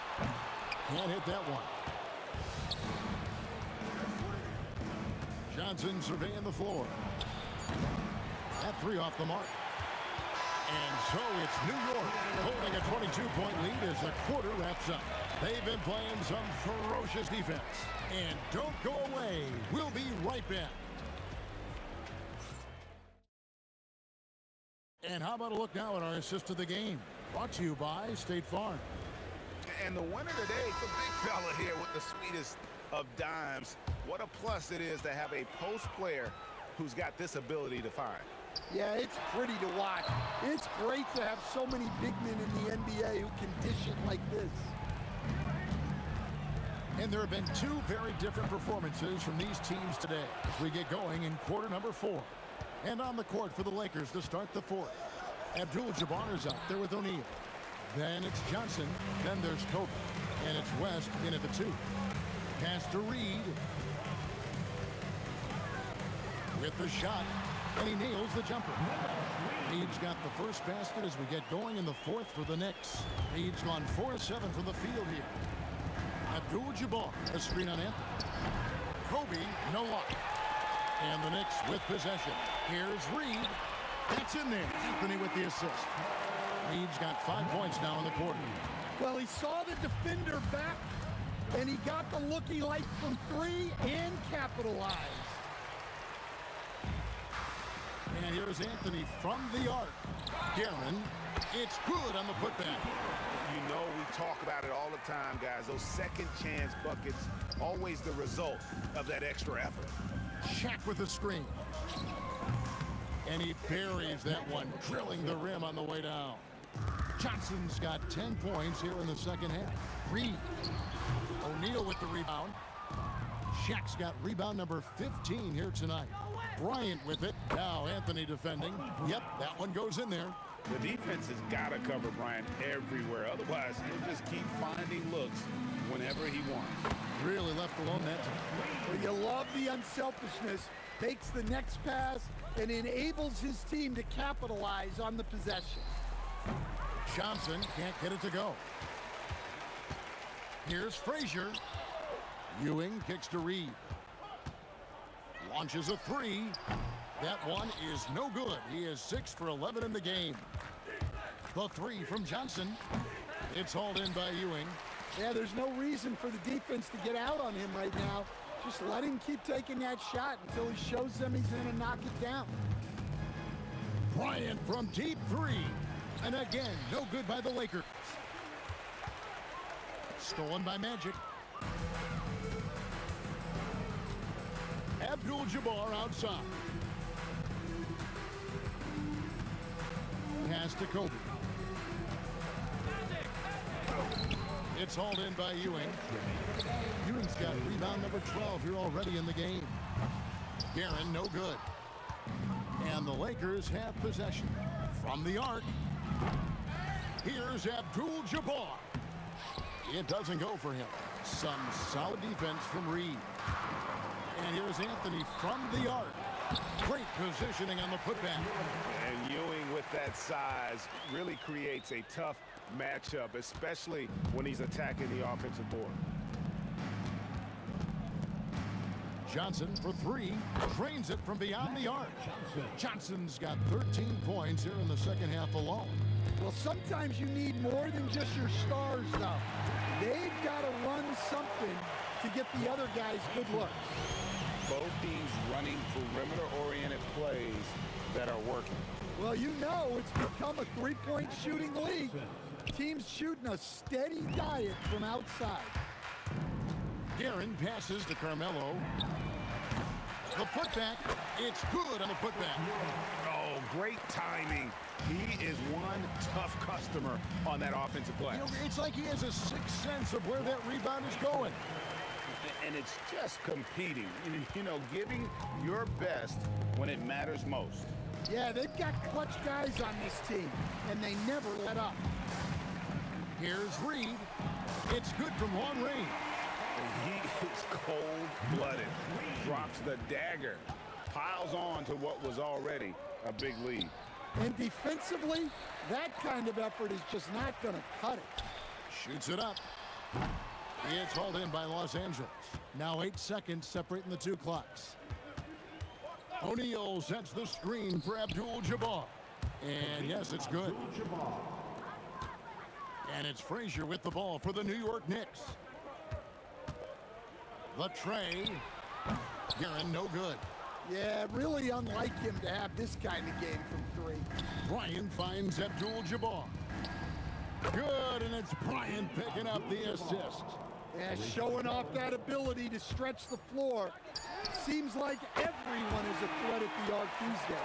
Can't hit that one. Johnson surveying the floor. That three off the mark. And so it's New York holding a 22-point lead as the quarter wraps up. They've been playing some ferocious defense. And don't go away. We'll be right back. And how about a look now at our assist of the game? Brought to you by State Farm. And the winner today, the big fella here with the sweetest of dimes. What a plus it is to have a post player who's got this ability to find. Yeah, it's pretty to watch. It's great to have so many big men in the NBA who can dish it like this. And there have been two very different performances from these teams today as we get going in quarter number 4. And on the court for the Lakers to start the fourth. Abdul-Jabbar is out there with O'Neal. Then it's Johnson. Then there's Kobe. And it's West in at the 2. Pass to Reed. With the shot. And he nails the jumper. Reed's got the first basket as we get going in the fourth for the Knicks. Reed's gone 4-7 from the field here. Abdul-Jabbar, a screen on Anthony. Kobe, no luck. And the Knicks with possession. Here's Reed. That's in there. Anthony with the assist. Reed's got 5 points now in the quarter. Well, he saw the defender back, and he got the look he liked from 3 and capitalized. And here's Anthony from the arc. Guerin, it's good on the putback. You know, we talk about it all the time, guys. Those second chance buckets, always the result of that extra effort. Shaq with the screen. And he buries that one, drilling the rim on the way down. Johnson's got 10 points here in the second half. Reed. O'Neal with the rebound. Shaq's got rebound number 15 here tonight. Bryant with it. Now Anthony defending. Yep, that one goes in there. The defense has got to cover Bryant everywhere. Otherwise, he'll just keep finding looks whenever he wants. Really left alone that time. Well, you love the unselfishness. Takes the next pass and enables his team to capitalize on the possession. Johnson can't get it to go. Here's Frazier. Ewing kicks to Reed. Launches a 3. That one is no good. He is 6 for 11 in the game. The 3 from Johnson. It's hauled in by Ewing. Yeah, there's no reason for the defense to get out on him right now. Just let him keep taking that shot until he shows them he's going to knock it down. Bryant from deep 3. And again, no good by the Lakers. Stolen by Magic. Abdul-Jabbar outside. Pass to Kobe. It's hauled in by Ewing. Ewing's got rebound number 12 here already in the game. Guerin, no good. And the Lakers have possession. From the arc, here's Abdul-Jabbar. It doesn't go for him. Some solid defense from Reed. And here's Anthony from the arc. Great positioning on the putback. And Ewing with that size really creates a tough matchup, especially when he's attacking the offensive board. Johnson for three. Drains it from beyond the arc. Johnson's got 13 points here in the second half alone. Well, sometimes you need more than just your stars, though. They've got to run something to get the other guys good looks. Both teams running perimeter-oriented plays that are working. Well, you know it's become a three-point shooting league. Teams shooting a steady diet from outside. Guerin passes to Carmelo. The putback, it's good on the putback. Oh, great timing. He is one tough customer on that offensive glass. You know, it's like he has a sixth sense of where that rebound is going. And it's just competing, you know, giving your best when it matters most. Yeah, they've got clutch guys on this team, and they never let up. Here's Reed. It's good from long range. He is cold-blooded, drops the dagger, piles on to what was already a big lead. And defensively, that kind of effort is just not going to cut it. Shoots it up. It's hauled in by Los Angeles. Now 8 seconds separating the two clocks. O'Neal sets the screen for Abdul-Jabbar. And yes, it's good. And it's Frazier with the ball for the New York Knicks. The tray. Guerin, no good. Yeah, really unlike him to have this kind of game from three. Bryant finds Abdul-Jabbar. Good, and it's Bryant picking up the assist. Yeah, showing off that ability to stretch the floor. Seems like everyone is a threat at the arc these days.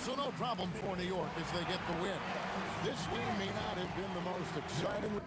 So no problem for New York as they get the win. This game may not have been the most exciting.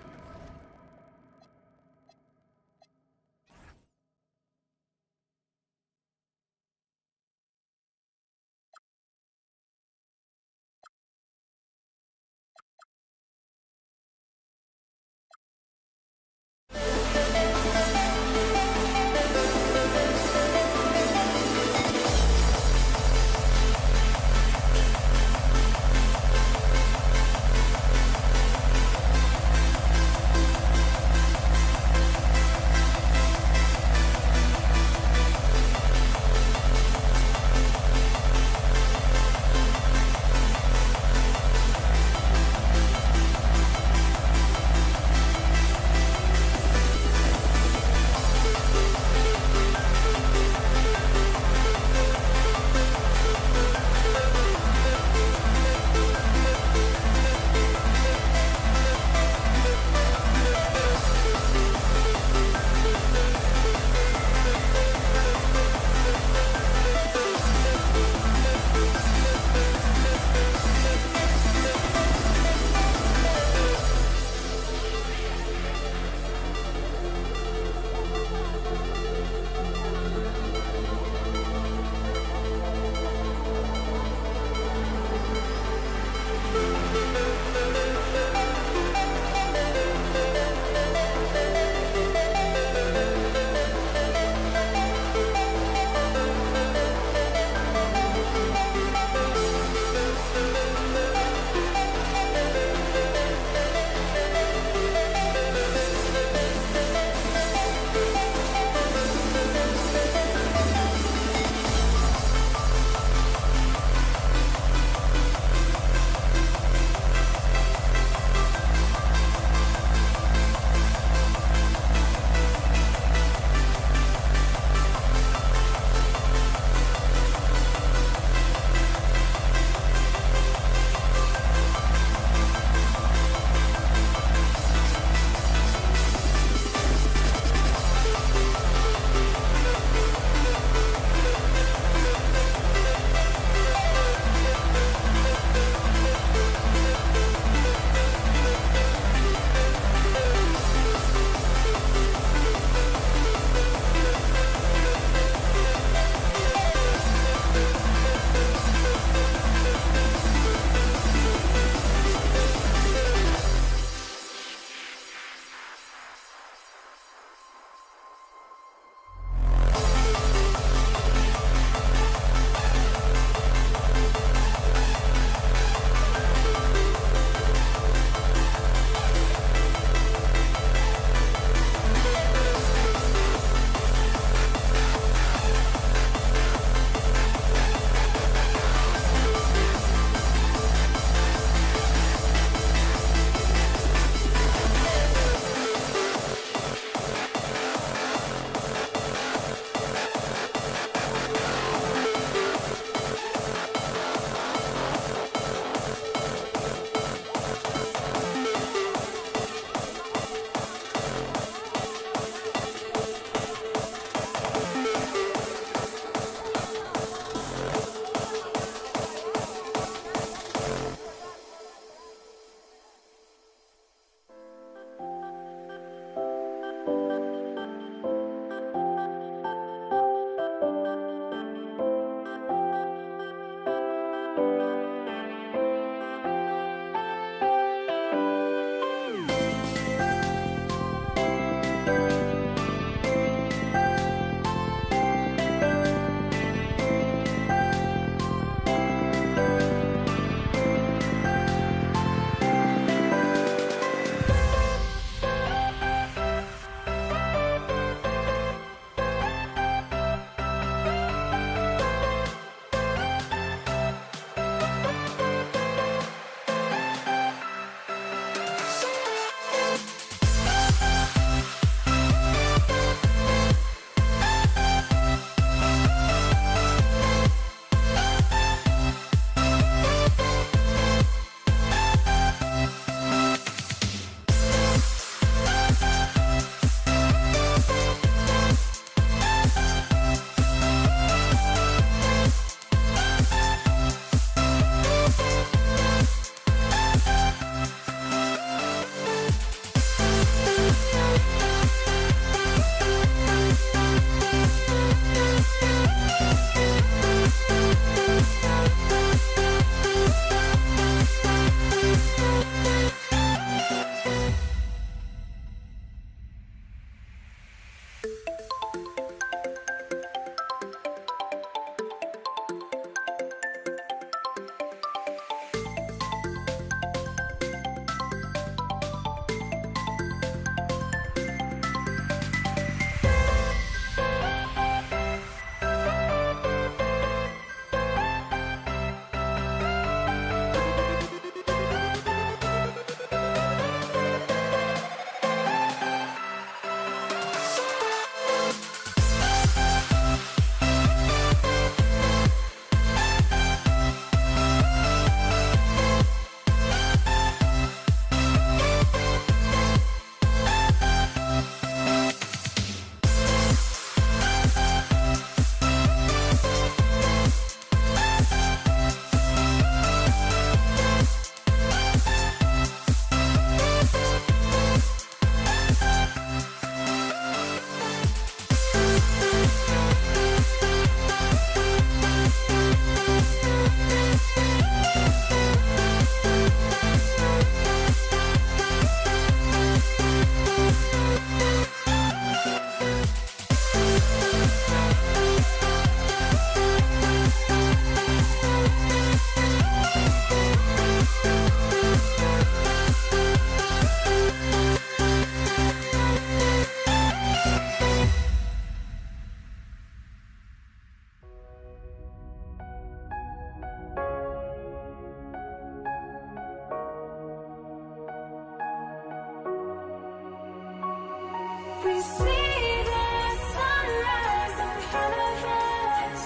We see the sunrise in front of us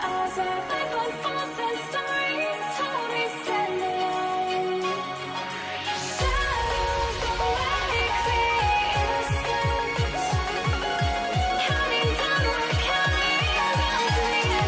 as our life unfolds and stories told we stand alone. Shadows awake the innocence, counting down, we're counting down to the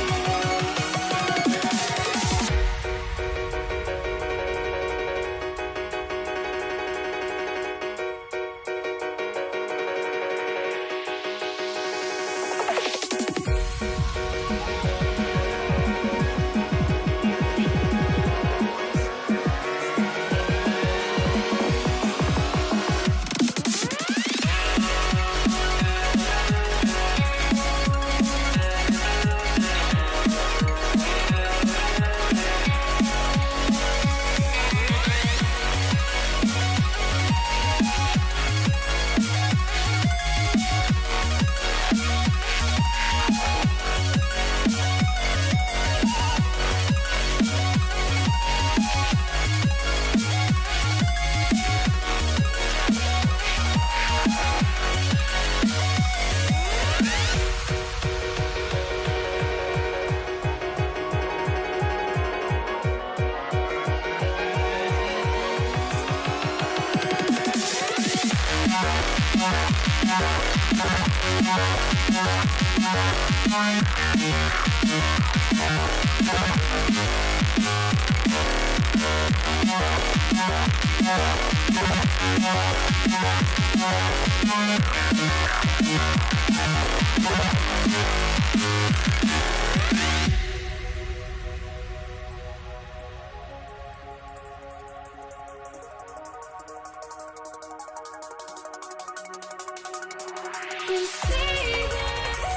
We see the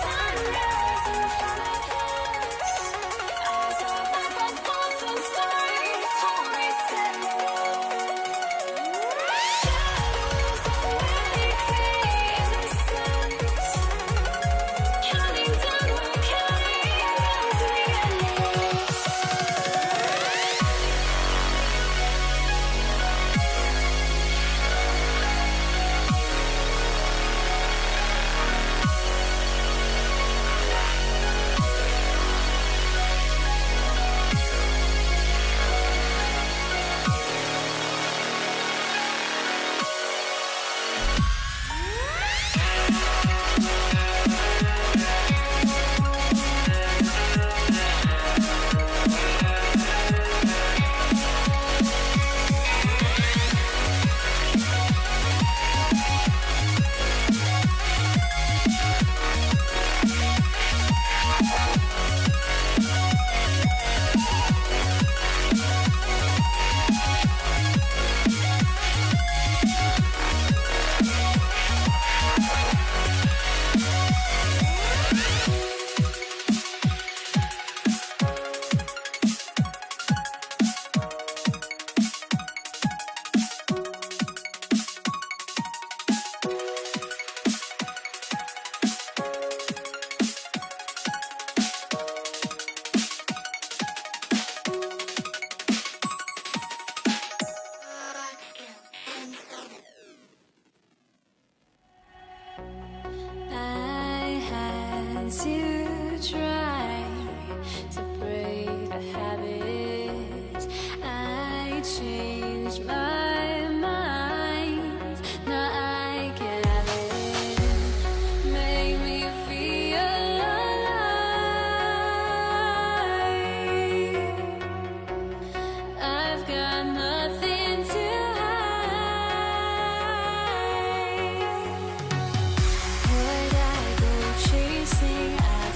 sunrise in front of us as our life unfolds and stories told we stand alone. Shadows awake the innocence, counting down, we're counting down to the endless. I had to try to break the habit. I changed my mind. Now I can have it. Make me feel alive. I've got nothing to hide. Would I go chasing after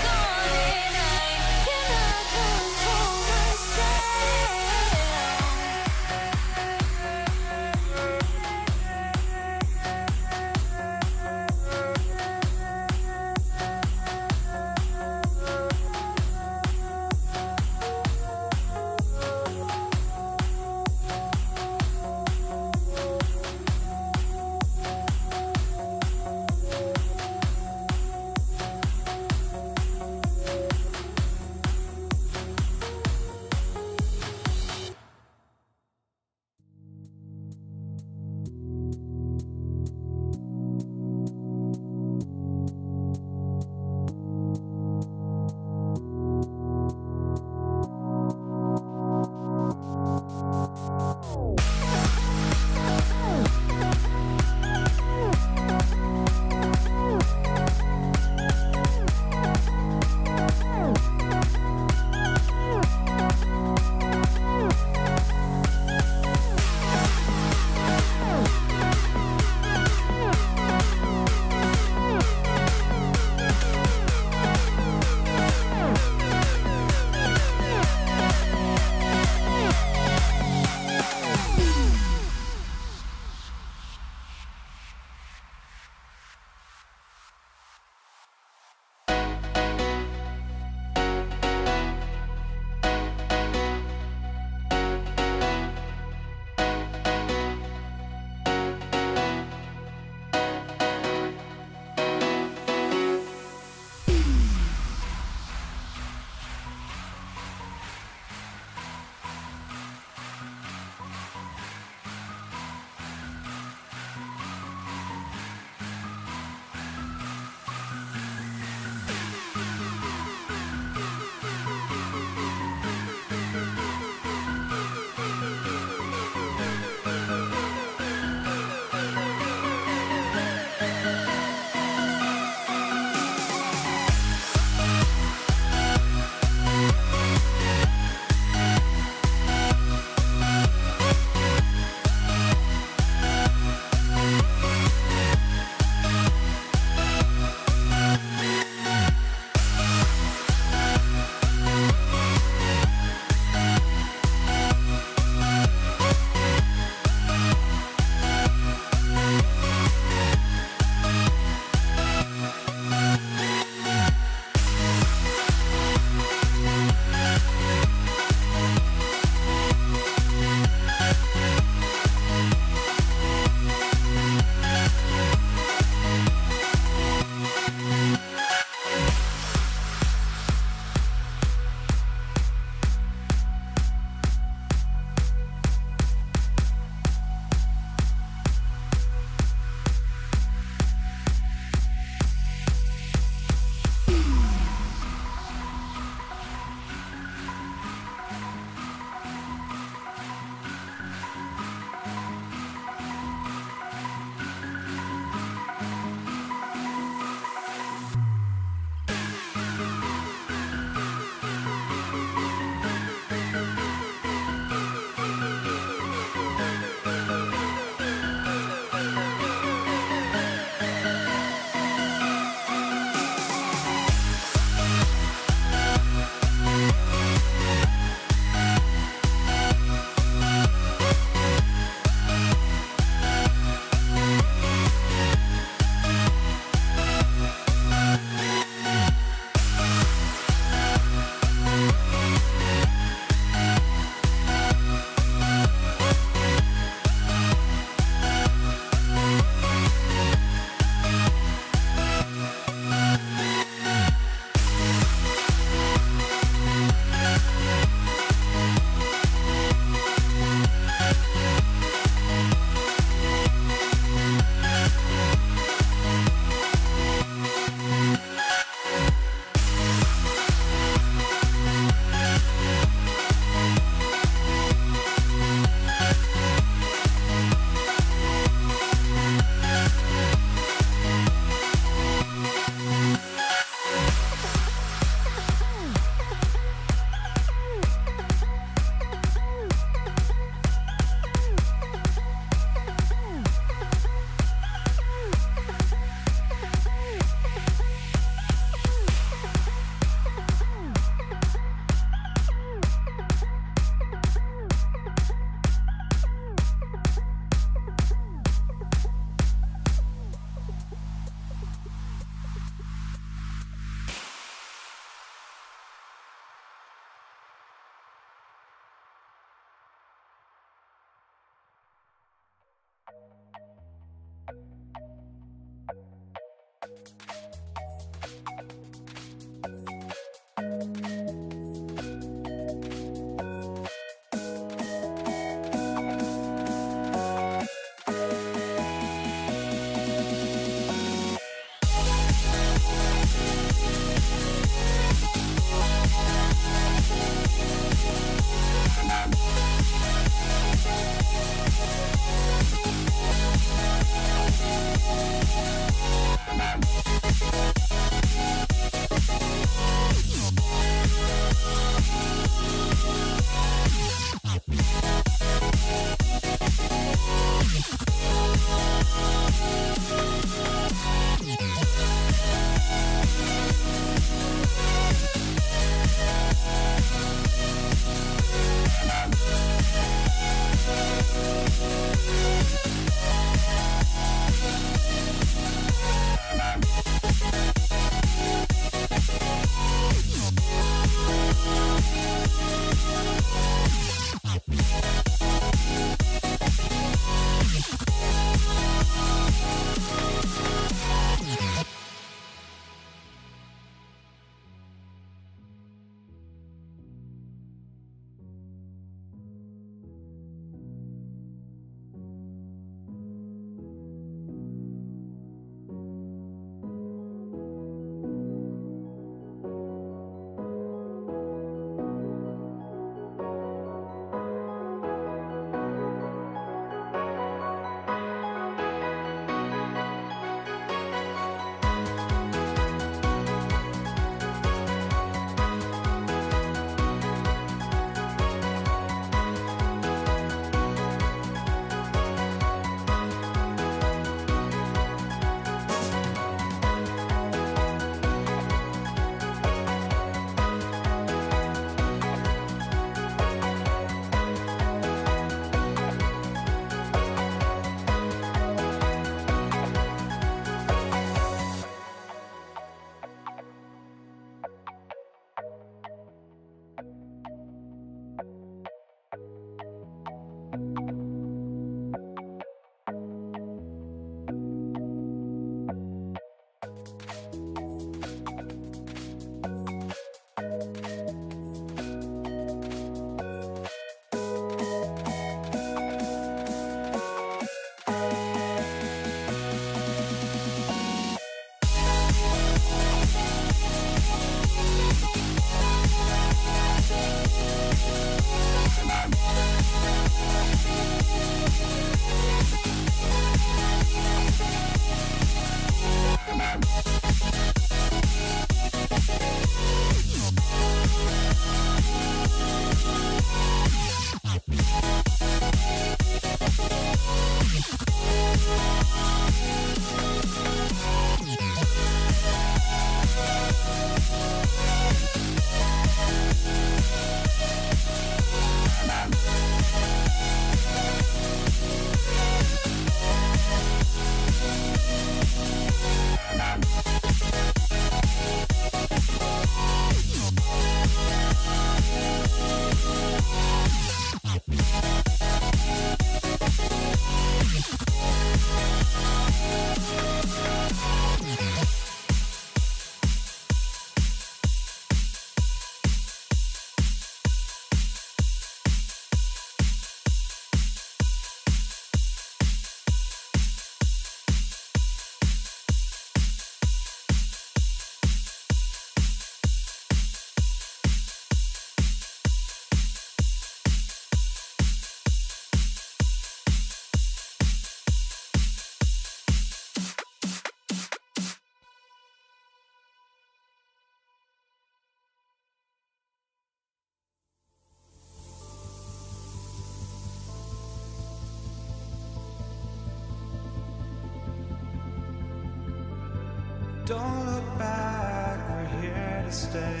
Don't look back, we're here to stay.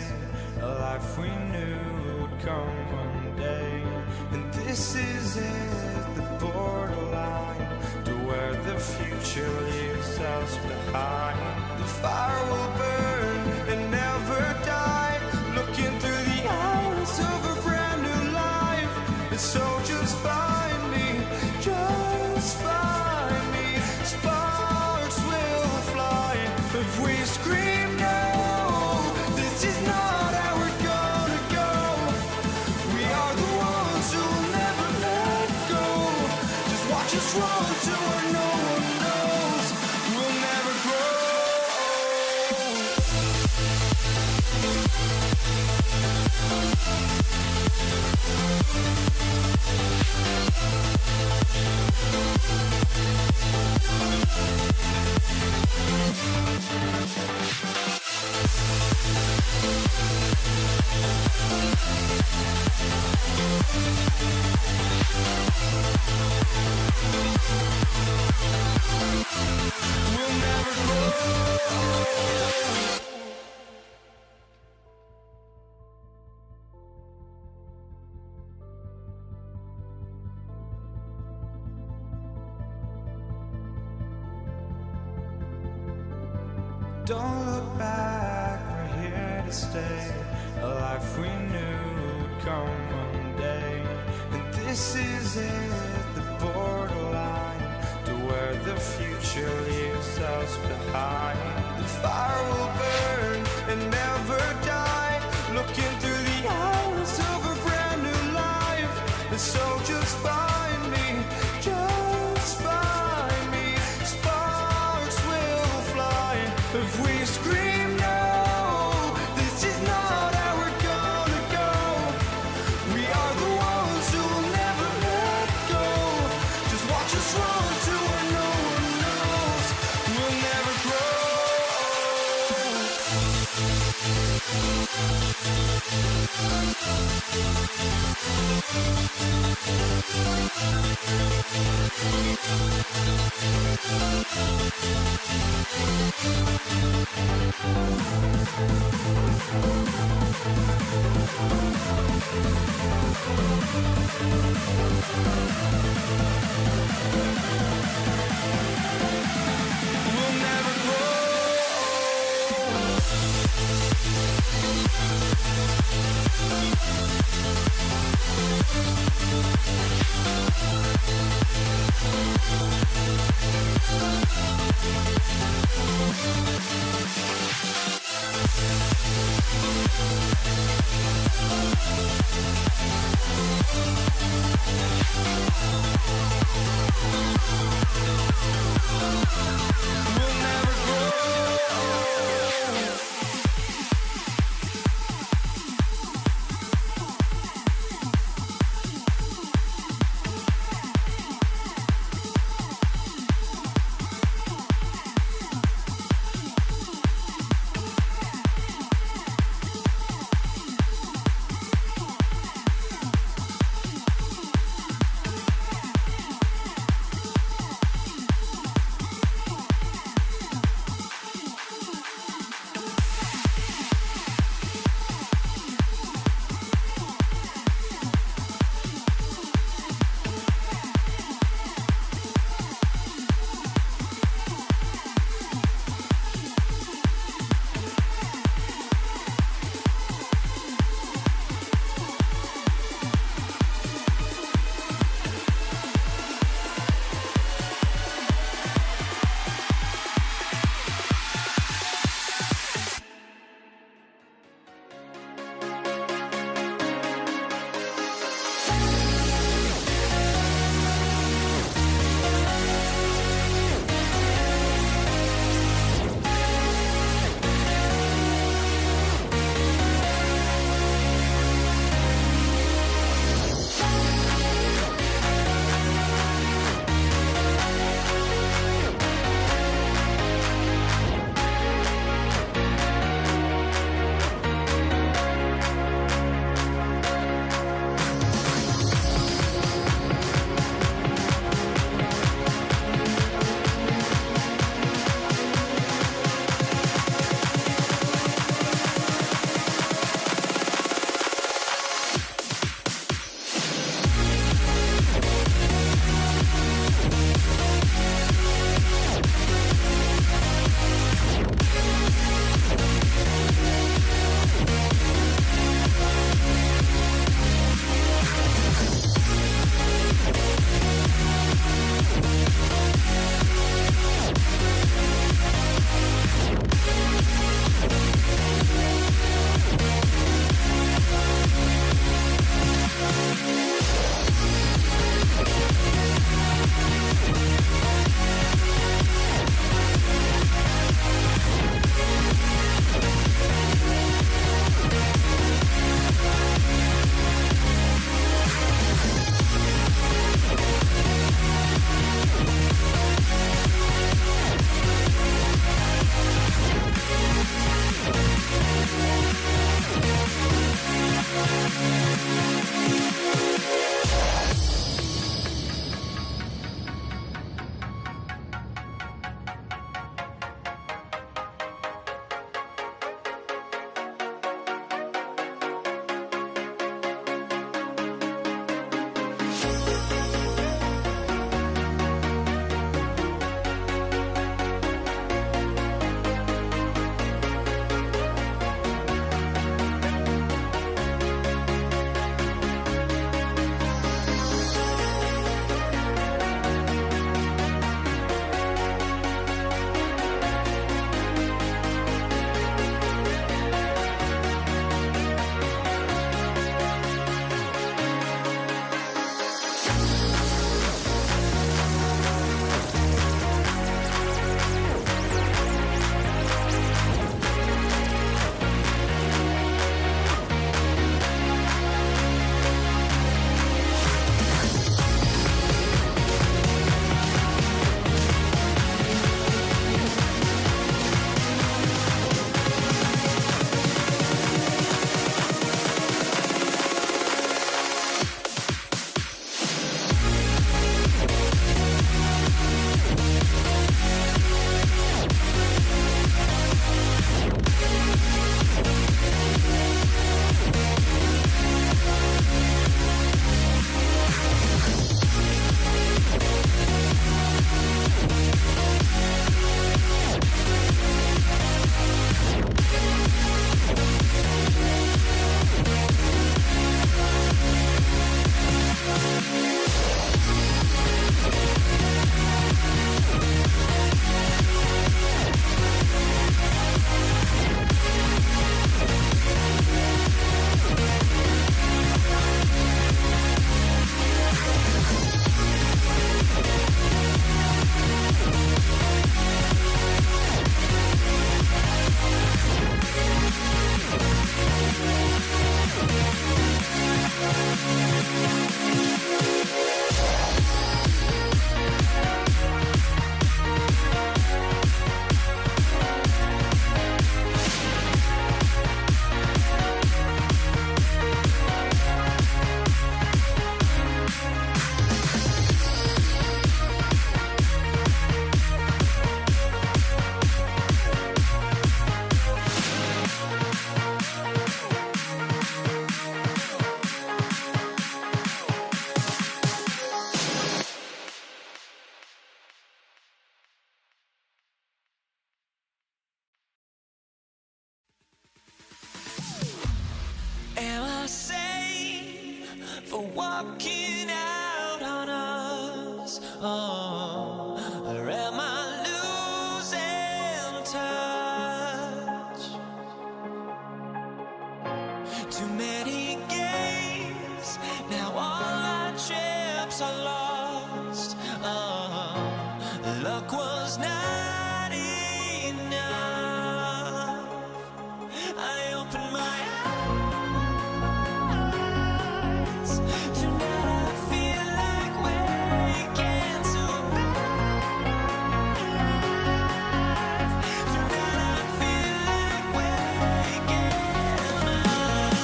A life we knew would come one day. And this is it, the borderline to where the future leaves us behind. The fire will burn and never die, looking through the eyes of a brand new life. And so just find me, just find me. Sparks will fly if we scream no. This is not how we're gonna go. We are the ones who will never let go. Just watch us run to where no one knows. We'll never grow. We'll never grow. Don't look back, we're here to stay. A life we knew would come one day. And this is it, the borderline to where the future leaves us behind. The fire will burn and never die, looking through the eyes of a brand new life. And so just find me, just find me. Sparks will fly if we scream no. This is not how we're gonna go. We are the ones who will never let go. Just watch us run to where no one knows. We'll never grow. We'll never grow. We'll never grow. for walking out on us? Oh, or am I losing touch? Too many games, now all our chips are lost. Oh, luck was not enough. I opened my eyes. Tonight I feel like waking to life. Tonight I feel like waking up.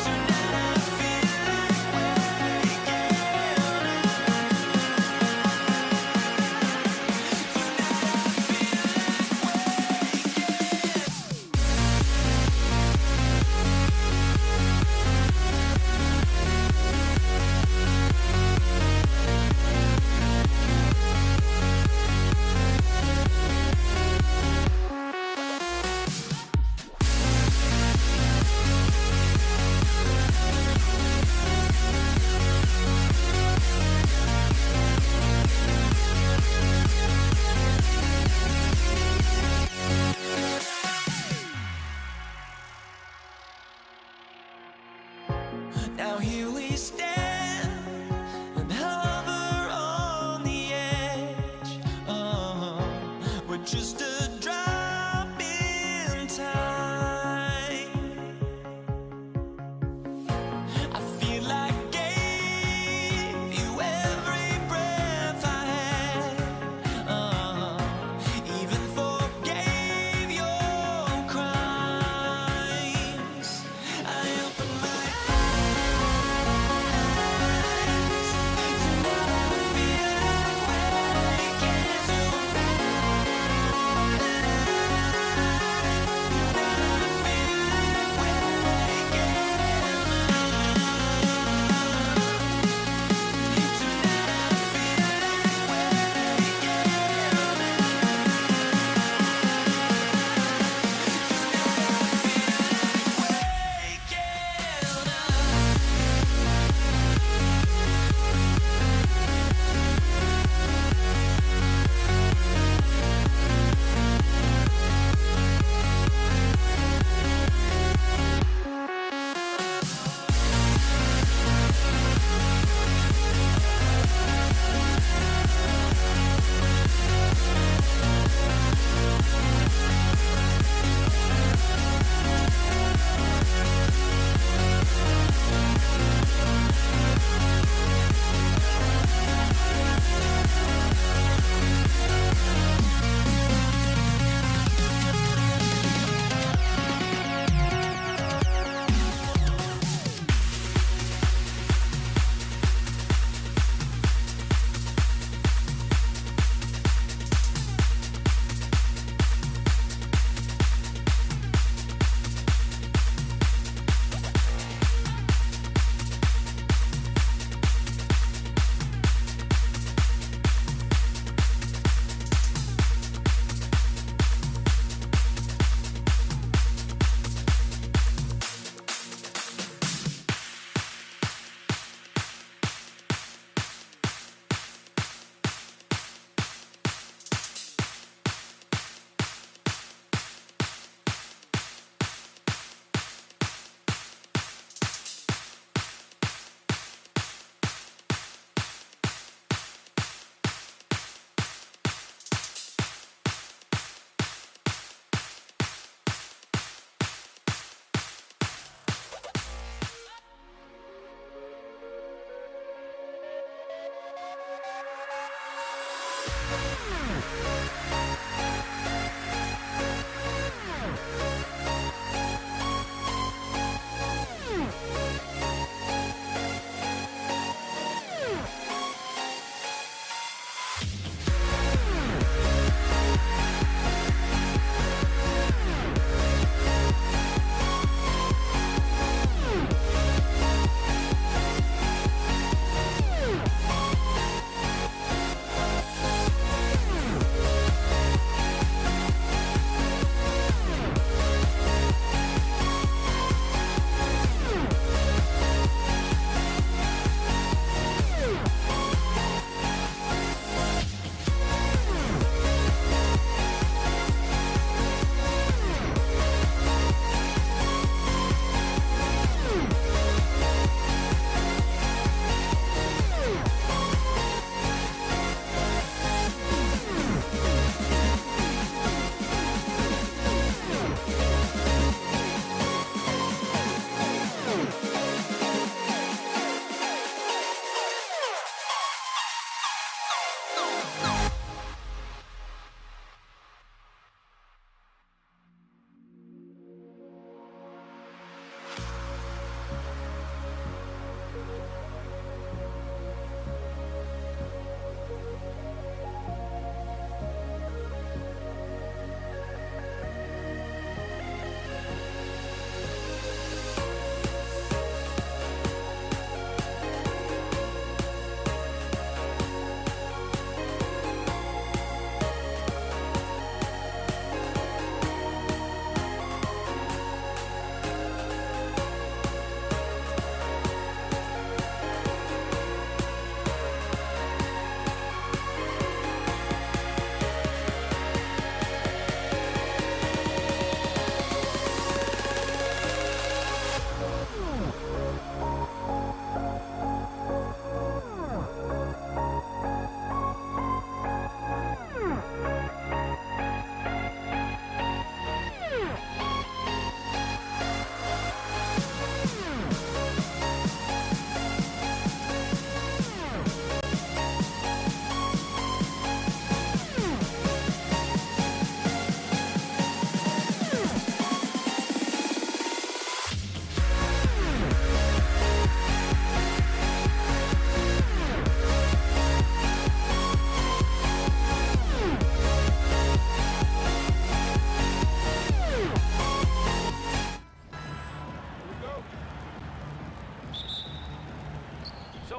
Tonight I feel like waking Now here we stand and hover on the edge. Oh, we're just a drop in time. I feel like gave you every breath I had. Even forgave your crimes. I opened my eyes.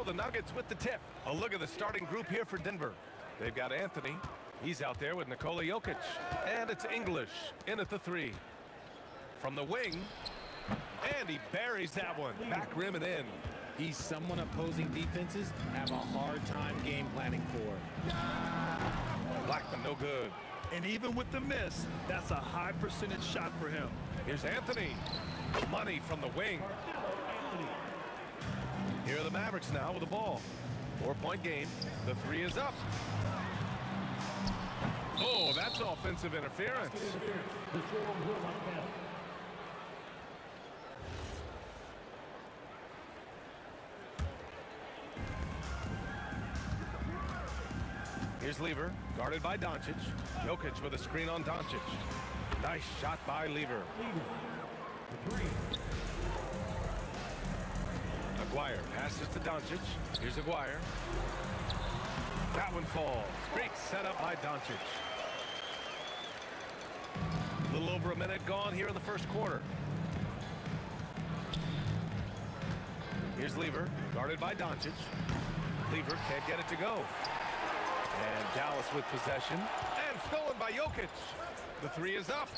So the Nuggets with the tip. A look at the starting group here for Denver. They've got Anthony. He's out there with Nikola Jokic. And it's English in at the 3. From the wing. And he buries that one. Back rim and in. He's someone opposing defenses have a hard time game planning for. Blackman no good. And even with the miss, that's a high percentage shot for him. Here's Anthony. Money from the wing. Here are the Mavericks now with the ball. 4-point game. The 3 is up. Oh, that's offensive interference. Here's Lever, guarded by Doncic. Jokic with a screen on Doncic. Nice shot by Lever. Aguirre passes to Doncic. Here's Aguirre. That one falls. Great setup by Doncic. A little over a minute gone here in the first quarter. Here's Lever, guarded by Doncic. Lever can't get it to go. And Dallas with possession. And stolen by Jokic. The 3 is up.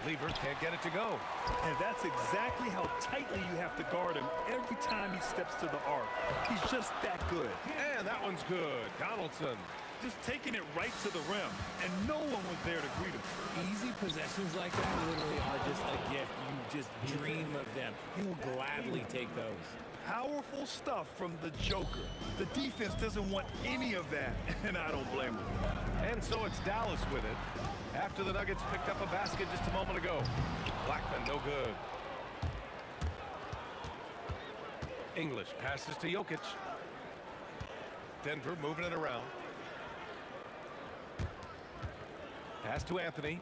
Lever can't get it to go. And that's exactly how tightly you have to guard him every time he steps to the arc. He's just that good. And that one's good. Donaldson. Just taking it right to the rim, and no one was there to greet him. Easy possessions like that literally are just a gift. You just dream of them. He'll gladly take those. Powerful stuff from the Joker. The defense doesn't want any of that, and I don't blame them. And so it's Dallas with it. After the Nuggets picked up a basket just a moment ago. Blackman no good. English passes to Jokic. Denver moving it around. Pass to Anthony.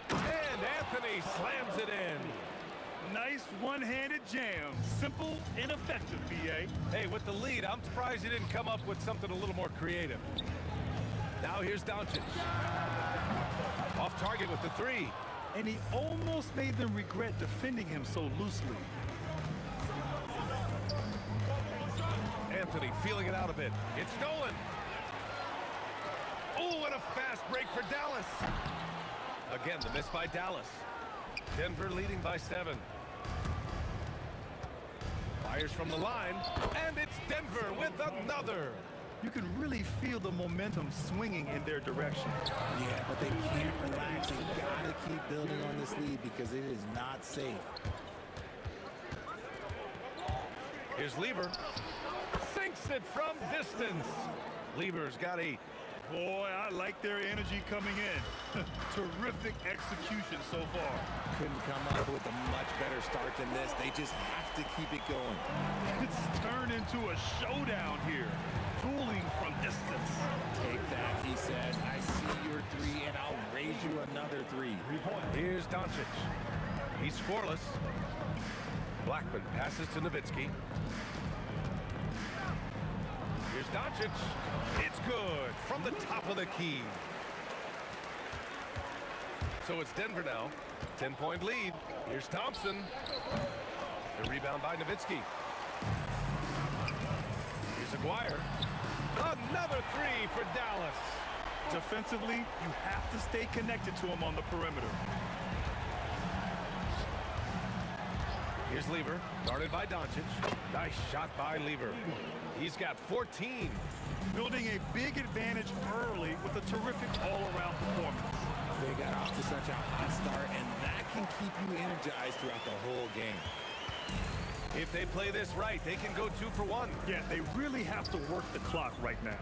And Anthony slams it in. Nice one-handed jam. Simple and effective, B.A. Hey, with the lead, I'm surprised he didn't come up with something a little more creative. Now here's Doncic. Off target with the 3. And he almost made them regret defending him so loosely. Anthony feeling it out a bit. It's stolen. Oh, and a fast break for Dallas. Again, the miss by Dallas. Denver leading by 7. Fires from the line, and it's Denver with another. You can really feel the momentum swinging in their direction. Yeah, but they can't relax. They've got to keep building on this lead because it is not safe. Here's Lever. Sinks it from distance. Lever's got 8. Boy, I like their energy coming in. Terrific execution so far. Couldn't come up with a much better start than this. They just have to keep it going. It's turned into a showdown here. Dueling from distance. Take that, he says. I see your 3, and I'll raise you another 3. Here's Doncic. He's scoreless. Blackman passes to Nowitzki. Here's Doncic. It's good from the top of the key. So it's Denver now. 10-point lead. Here's Thompson. The rebound by Nowitzki. Here's Aguirre. Another 3 for Dallas. Defensively, you have to stay connected to him on the perimeter. Here's Lever, guarded by Doncic. Nice shot by Lever. He's got 14. Building a big advantage early with a terrific all-around performance. They got off to such a hot start, and that can keep you energized throughout the whole game. If they play this right, they can go 2 for 1. Yeah, they really have to work the clock right now.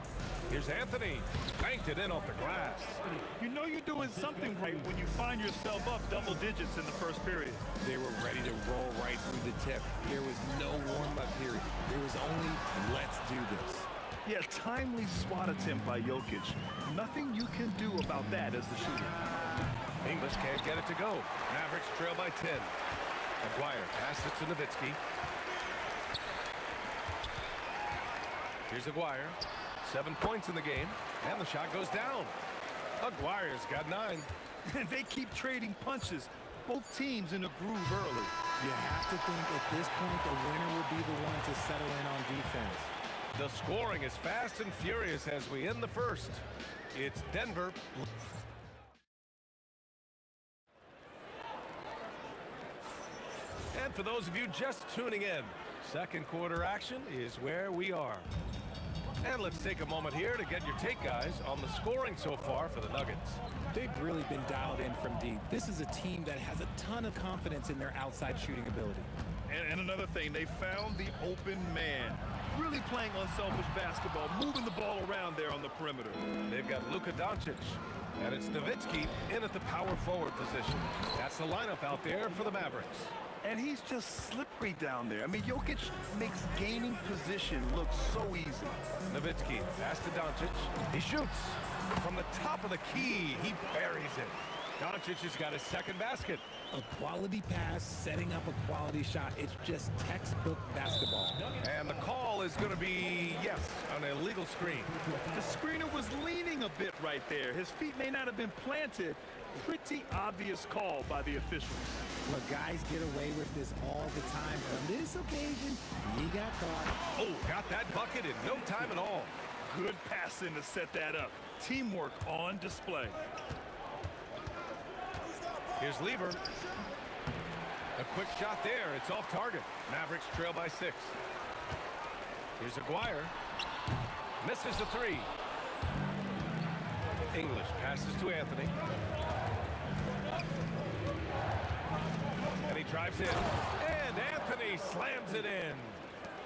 Here's Anthony. Banked it in off the glass. You know you're doing something right when you find yourself up double digits in the first period. They were ready to roll right through the tip. There was no warm-up period. There was only, let's do this. Yeah, timely swat attempt by Jokic. Nothing you can do about that as the shooter. English can't get it to go. Mavericks trail by 10. Aguirre passes to Nowitzki. Here's Aguirre. 7 points in the game, and the shot goes down. Aguirre's got 9. And they keep trading punches, both teams in a groove early. You have to think at this point the winner will be the one to settle in on defense. The scoring is fast and furious as we end the first. It's Denver. And for those of you just tuning in, second quarter action is where we are. And let's take a moment here to get your take, guys, on the scoring so far for the Nuggets. They've really been dialed in from deep. This is a team that has a ton of confidence in their outside shooting ability. And another thing, they found the open man. Really playing unselfish basketball, moving the ball around there on the perimeter. They've got Luka Doncic, and it's Nowitzki in at the power forward position. That's the lineup out there for the Mavericks. And he's just slippery down there. I mean, Jokic makes gaining position look so easy. Nowitzki, pass to Doncic. He shoots. From the top of the key, he buries it. Doncic has got his second basket. A quality pass, setting up a quality shot. It's just textbook basketball. And the call is going to be, yes, an illegal screen. The screener was leaning a bit right there. His feet may not have been planted. Pretty obvious call by the officials. Look, guys get away with this all the time. On this occasion, he got caught. Oh, got that bucket in no time at all. Good passing to set that up. Teamwork on display. Here's Lever. A quick shot there. It's off target. Mavericks trail by 6. Here's Aguirre. Misses the 3. English passes to Anthony. And he drives in. And Anthony slams it in.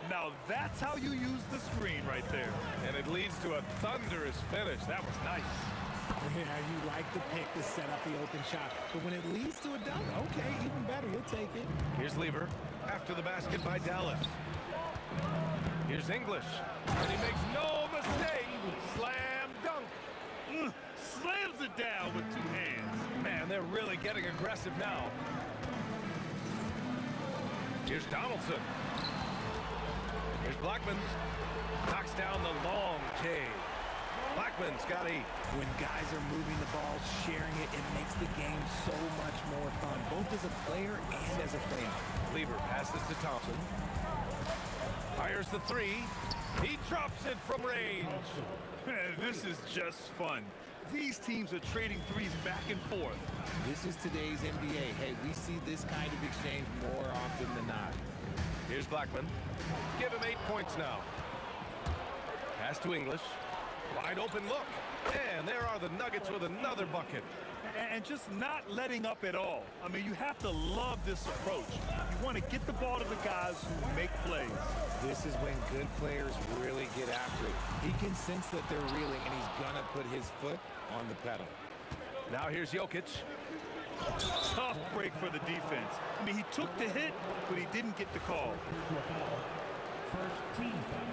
Now that's how you use the screen right there. And it leads to a thunderous finish. That was nice. Yeah, you like the pick to set up the open shot. But when it leads to a dunk, okay, even better, you'll take it. Here's Lever after the basket by Dallas. Here's English. And he makes no mistake. Slam dunk. Slams it down with 2 hands. Man, they're really getting aggressive now. Here's Donaldson. Here's Blackman. Knocks down the long K. Blackman's got 8. When guys are moving the ball, sharing it, it makes the game so much more fun, both as a player and as a fan. Lever passes to Thompson. Fires the 3. He drops it from range. This is just fun. These teams are trading threes back and forth. This is today's NBA. Hey, we see this kind of exchange more often than not. Here's Blackman. Give him 8 points now. Pass to English. Wide open look. And there are the Nuggets with another bucket. And just not letting up at all. I mean, you have to love this approach. You want to get the ball to the guys who make plays. This is when good players really get after it. He can sense that they're reeling, and he's going to put his foot on the pedal. Now here's Jokic. Tough break for the defense. I mean, he took the hit, but he didn't get the call. First team foul.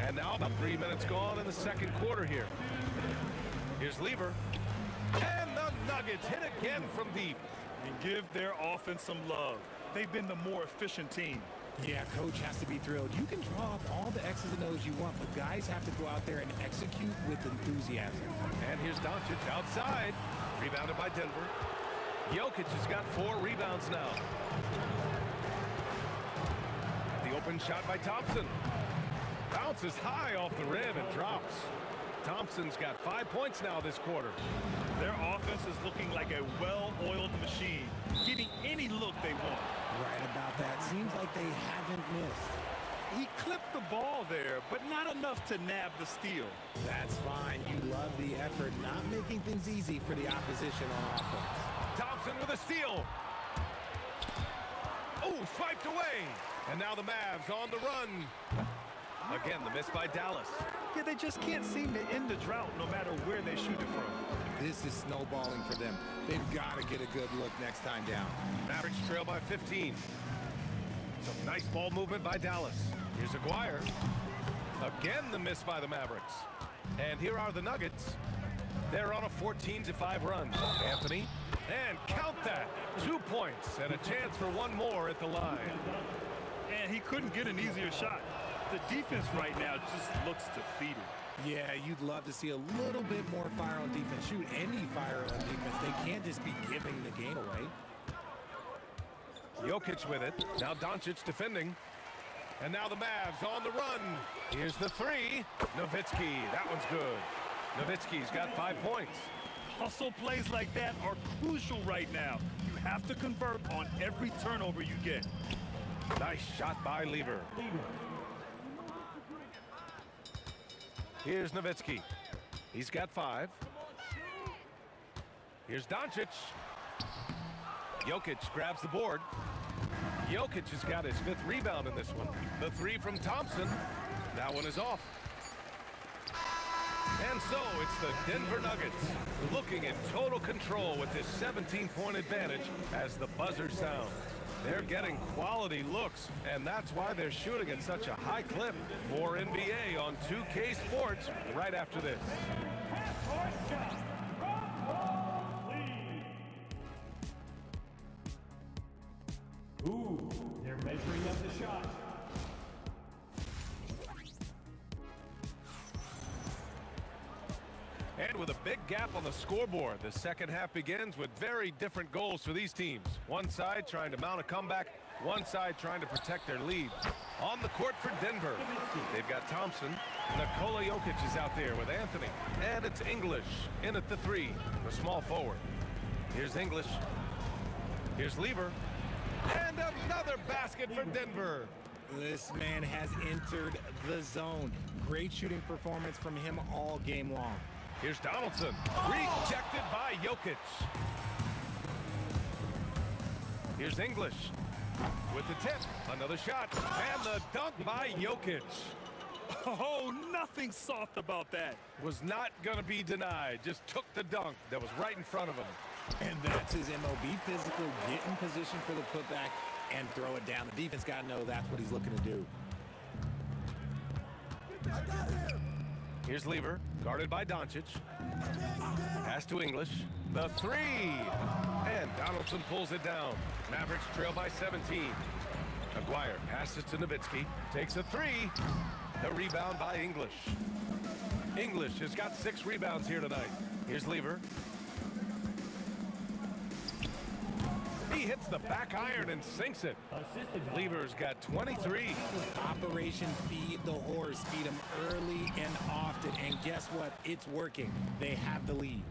And now about 3 minutes gone in the second quarter here. Here's Lever. And the Nuggets hit again from deep. And give their offense some love. They've been the more efficient team. Yeah, coach has to be thrilled. You can draw up all the X's and O's you want, but guys have to go out there and execute with enthusiasm. And here's Doncic outside. Rebounded by Denver. Jokic has got 4 rebounds now. The open shot by Thompson. Bounces high off the rim and drops. Thompson's got 5 points now this quarter. Their offense is looking like a well-oiled machine, getting any look they want. Right about that. Seems like they haven't missed. He clipped the ball there, but not enough to nab the steal. That's fine. You love the effort, not making things easy for the opposition on offense. Thompson with a steal. Oh, swiped away. And now the Mavs on the run. Again, the miss by Dallas. Yeah, they just can't seem to end the drought no matter where they shoot it from. This is snowballing for them. They've got to get a good look next time down. Mavericks trail by 15. Some nice ball movement by Dallas. Here's Aguirre. Again, the miss by the Mavericks. And here are the Nuggets. They're on a 14-5 run. Anthony. And count that. 2 points and a chance for one more at the line. And he couldn't get an easier shot. The defense right now just looks defeated. Yeah, you'd love to see a little bit more fire on defense. Shoot, any fire on defense. They can't just be giving the game away. Jokic with it. Now Doncic defending. And now the Mavs on the run. Here's the three. Nowitzki, that one's good. Nowitzki's got 5 points. Hustle plays like that are crucial right now. You have to convert on every turnover you get. Nice shot by Lever. Here's Nowitzki. He's got 5. Here's Doncic. Jokic grabs the board. Jokic has got his 5th rebound in this one. The three from Thompson. That one is off. And so it's the Denver Nuggets looking in total control with this 17-point advantage as the buzzer sounds. They're getting quality looks, and that's why they're shooting at such a high clip. More NBA on 2K Sports right after this. Ooh, they're measuring up the shot. And with a big gap on the scoreboard, the second half begins with very different goals for these teams. One side trying to mount a comeback, one side trying to protect their lead. On the court for Denver, they've got Thompson. Nikola Jokic is out there with Anthony. And it's English in at the 3, the small forward. Here's English. Here's Lever. And another basket for Denver. This man has entered the zone. Great shooting performance from him all game long. Here's Donaldson. Rejected by Jokic. Here's English with the tip. Another shot. And the dunk by Jokic. Oh, nothing soft about that. Was not going to be denied. Just took the dunk that was right in front of him. And that's his MOB, physical, get in position for the putback and throw it down. The defense got to know that's what he's looking to do. Here's Lever, guarded by Doncic. Pass to English. The 3. And Donaldson pulls it down. Mavericks trail by 17. Aguirre passes to Nowitzki. Takes a 3. The rebound by English. English has got 6 rebounds here tonight. Here's Lever. He hits the back iron and sinks it. Lever's got 23. Operation Feed the Horse. Feed him early and often. And guess what? It's working. They have the lead.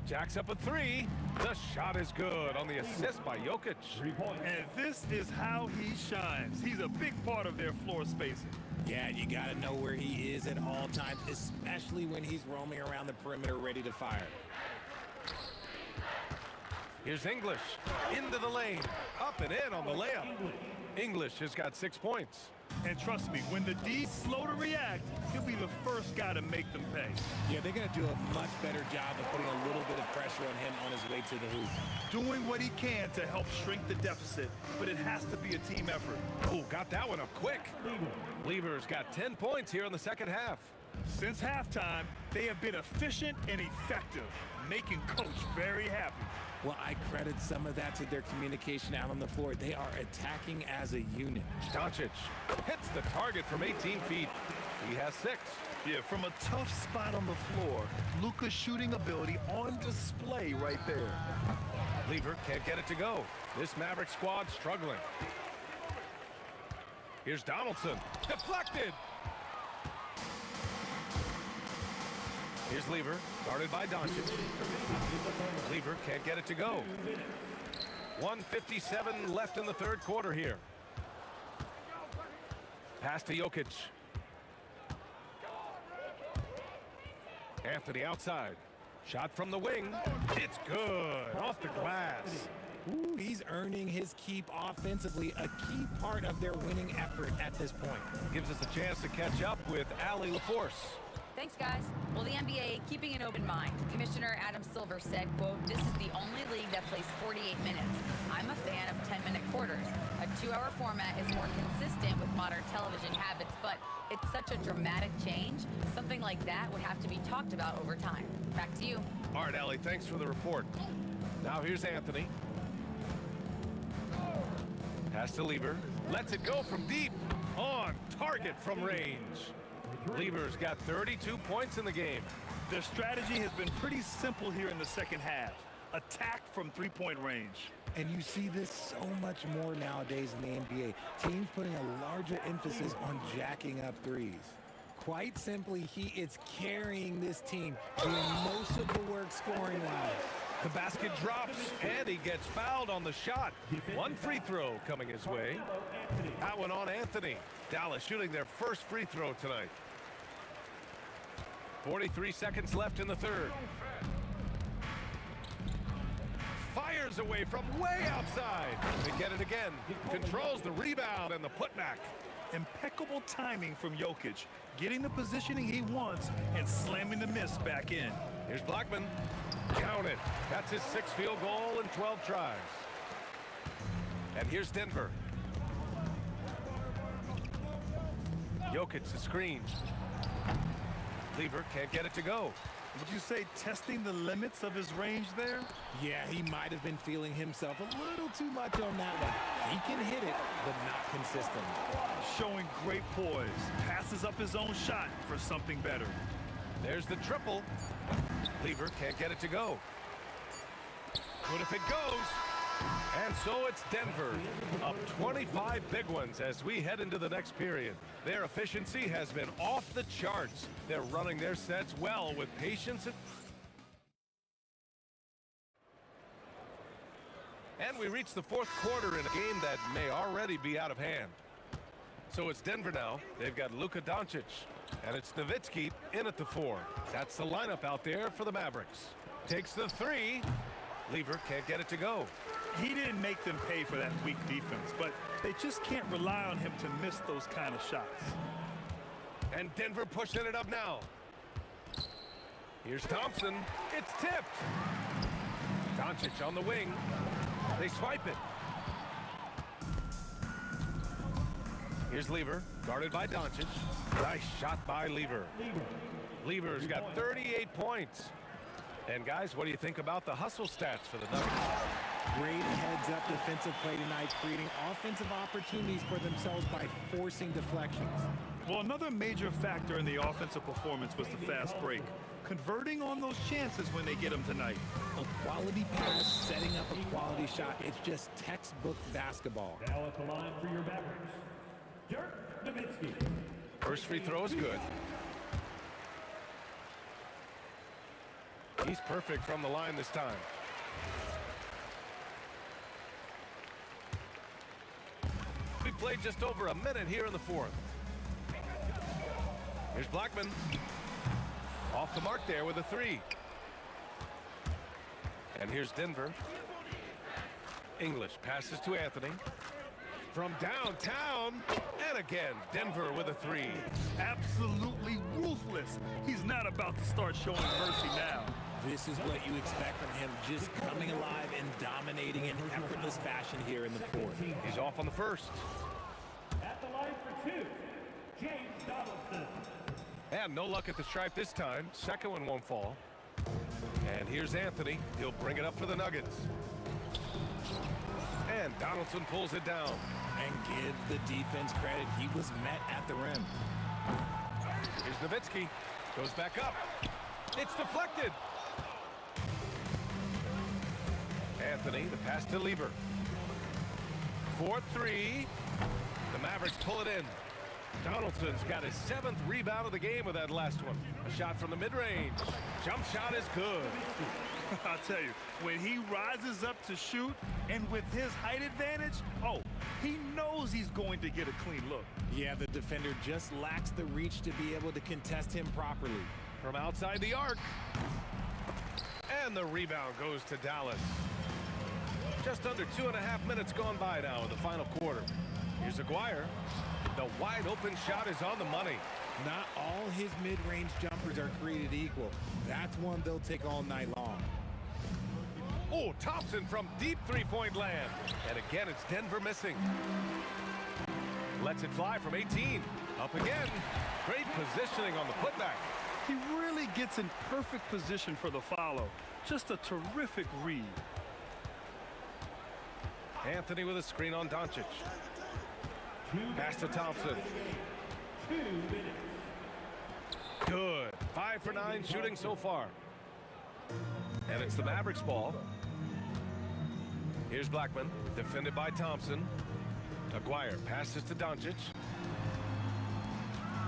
Jacks up a 3. The shot is good on the assist by Jokic. And this is how he shines. He's a big part of their floor spacing. Yeah, you got to know where he is at all times, especially when he's roaming around the perimeter ready to fire. Here's English into the lane, up and in on the layup. English has got 6 points. And trust me, when the D's slow to react, he'll be the first guy to make them pay. Yeah, they're going to do a much better job of putting a little bit of pressure on him on his way to the hoop. Doing what he can to help shrink the deficit, but it has to be a team effort. Oh, got that one up quick. Lever's got 10 points here in the second half. Since halftime, they have been efficient and effective, making Coach very happy. Well, I credit some of that to their communication out on the floor. They are attacking as a unit. Doncic hits the target from 18 feet. He has 6. Yeah, from a tough spot on the floor, Luka's shooting ability on display right there. Lever can't get it to go. This Maverick squad struggling. Here's Donaldson. Deflected. Here's Lever, guarded by Doncic. Lever can't get it to go. 1:57 left in the third quarter here. Pass to Jokic. Anthony outside. Shot from the wing. It's good. Off the glass. Ooh, he's earning his keep offensively, a key part of their winning effort at this point. Gives us a chance to catch up with Allie LaForce. Thanks, guys. Well, the NBA keeping an open mind. Commissioner Adam Silver said, quote, "This is the only league that plays 48 minutes. I'm a fan of 10-minute quarters. A 2-hour format is more consistent with modern television habits, but it's such a dramatic change. Something like that would have to be talked about over time." Back to you. All right, Allie, thanks for the report. Now here's Anthony. Pass to Lever. Lets it go from deep. On target from range. Lever's got 32 points in the game. Their strategy has been pretty simple here in the second half. Attack from three-point range. And you see this so much more nowadays in the NBA. Teams putting a larger emphasis on jacking up threes. Quite simply, he is carrying this team, doing most of the work scoring-wise. The basket drops, and he gets fouled on the shot. One free throw coming his way. That one on Anthony. Dallas shooting their first free throw tonight. 43 seconds left in the third. Fires away from way outside. They get it again. Controls the rebound and the putback. Impeccable timing from Jokic, getting the positioning he wants and slamming the miss back in. Here's Blackman. Count it. That's his 6th field goal in 12 tries. And here's Denver. Jokic the screen. Lever can't get it to go. Would you say testing the limits of his range there? Yeah, he might have been feeling himself a little too much on that one. He can hit it, but not consistent. Showing great poise. Passes up his own shot for something better. There's the triple. Lever can't get it to go. What if it goes? And so it's Denver, up 25 big ones as we head into the next period. Their efficiency has been off the charts. They're running their sets well with patience. And we reach the fourth quarter in a game that may already be out of hand. So it's Denver now. They've got Luka Doncic, and it's Nowitzki in at the 4. That's the lineup out there for the Mavericks. Takes the 3. Lever can't get it to go. He didn't make them pay for that weak defense, but they just can't rely on him to miss those kind of shots. And Denver pushing it up now. Here's Thompson. It's tipped. Doncic on the wing. They swipe it. Here's Lever, guarded by Doncic. Nice shot by Lever. Lever's got 38 points. And guys, what do you think about the hustle stats for the Nuggets? Great heads-up defensive play tonight, creating offensive opportunities for themselves by forcing deflections. Well, another major factor in the offensive performance was the fast break. Converting on those chances when they get them tonight. A quality pass, setting up a quality shot. It's just textbook basketball. Now at the line for your Mavericks, Dirk Nowitzki. First free throw is good. He's perfect from the line this time. We played just over a minute here in the fourth. Here's Blackman. Off the mark there with a 3. And here's Denver. English passes to Anthony. From downtown, and again, Denver with a 3. Absolutely ruthless. He's not about to start showing mercy now. This is what you expect from him, just coming alive and dominating in effortless fashion here in the fourth. He's off on the first. At the line for 2, James Donaldson. And no luck at the stripe this time. Second one won't fall. And here's Anthony. He'll bring it up for the Nuggets. And Donaldson pulls it down. And give the defense credit. He was met at the rim. Here's Nowitzki. Goes back up. It's deflected. Anthony, the pass to Lever. 4-3. The Mavericks pull it in. Donaldson's got his 7th rebound of the game with that last one. A shot from the mid-range. Jump shot is good. I'll tell you, when he rises up to shoot, and with his height advantage, he knows he's going to get a clean look. Yeah, the defender just lacks the reach to be able to contest him properly. From outside the arc. And the rebound goes to Dallas. Just under 2.5 minutes gone by now in the final quarter. Here's Aguirre. The wide open shot is on the money. Not all his mid-range jumpers are created equal. That's one they'll take all night long. Oh, Thompson from deep three-point land. And again, it's Denver missing. Lets it fly from 18. Up again. Great positioning on the putback. He really gets in perfect position for the follow. Just a terrific read. Anthony with a screen on Doncic. Pass to Thompson. 2 minutes. Good. 5 for 9 shooting so far. And it's the Mavericks ball. Here's Blackman, defended by Thompson. Aguirre passes to Doncic.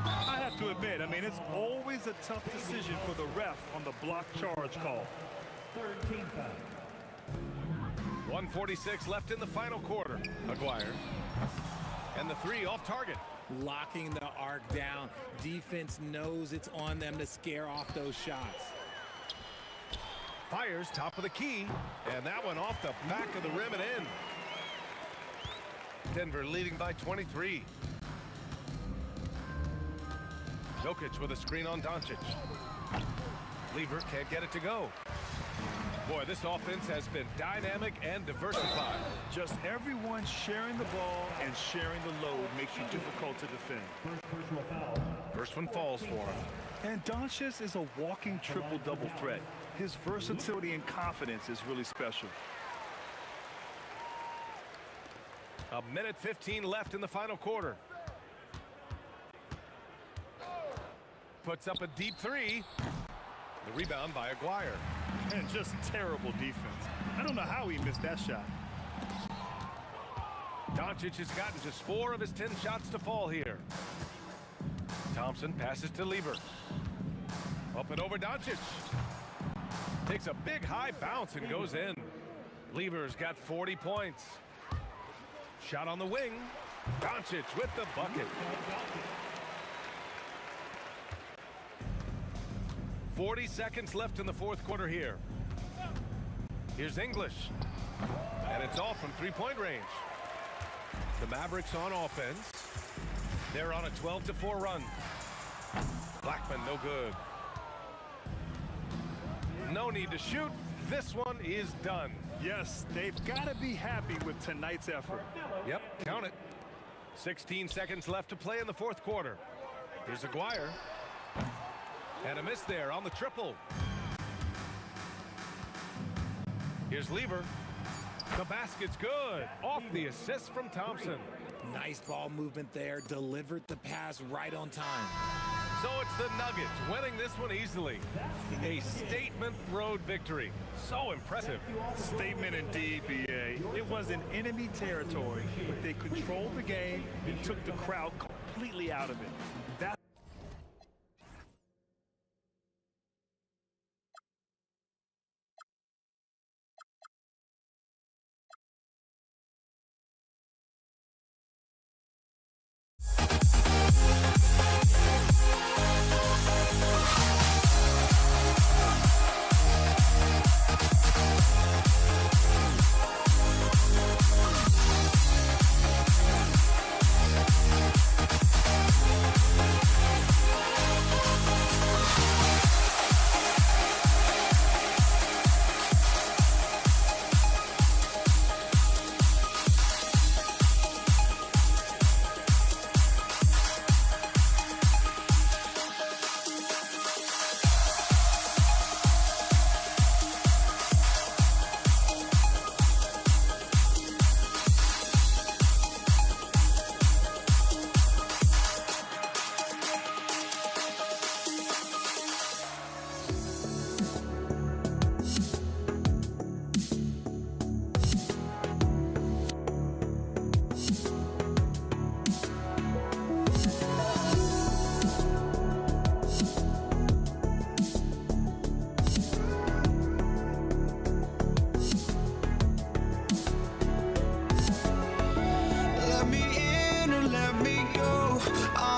I have to admit, I mean, it's always a tough decision for the ref on the block charge call. 13 foul. 1:46 left in the final quarter. Aguirre. And the three off target. Locking the arc down. Defense knows it's on them to scare off those shots. Fires top of the key. And that one off the back of the rim and in. Denver leading by 23. Jokic with a screen on Doncic. Lever can't get it to go. Boy, this offense has been dynamic and diversified. Just everyone sharing the ball and sharing the load makes you difficult to defend. First personal foul. First one falls for him. And Doncic is a walking triple-double threat. His versatility and confidence is really special. 1:15 left in the final quarter. Puts up a deep three. The rebound by Aguirre. And just terrible defense. I don't know how he missed that shot. Doncic has gotten just 4 of his 10 shots to fall here. Thompson passes to Lever. Up and over Doncic. Takes a big high bounce and goes in. Lever's got 40 points. Shot on the wing. Doncic with the bucket. 40 seconds left in the fourth quarter here. Here's English. And it's off from three-point range. The Mavericks on offense. They're on a 12-4 run. Blackman no good. No need to shoot. This one is done. Yes, they've got to be happy with tonight's effort. Yep, count it. 16 seconds left to play in the fourth quarter. Here's Aguirre. And a miss there on the triple. Here's Lever. The basket's good. Off the assist from Thompson. Nice ball movement there. Delivered the pass right on time. So it's the Nuggets winning this one easily. A statement road victory. So impressive. Statement indeed, BA. It was in enemy territory, but they controlled the game and took the crowd completely out of it. That's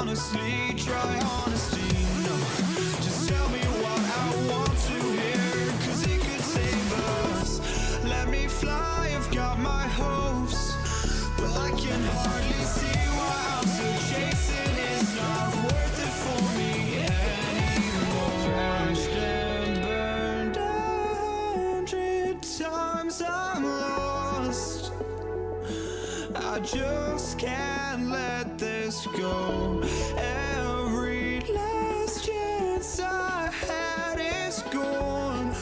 honestly, try honesty, no. Just tell me what I want to hear, 'cause it could save us. Let me fly, I've got my hopes, but I can hardly see why I'm still chasing. It's not worth it for me anymore. Crashed and burned 100 times, I'm lost. I just can't let this go. Every last chance I had is gone,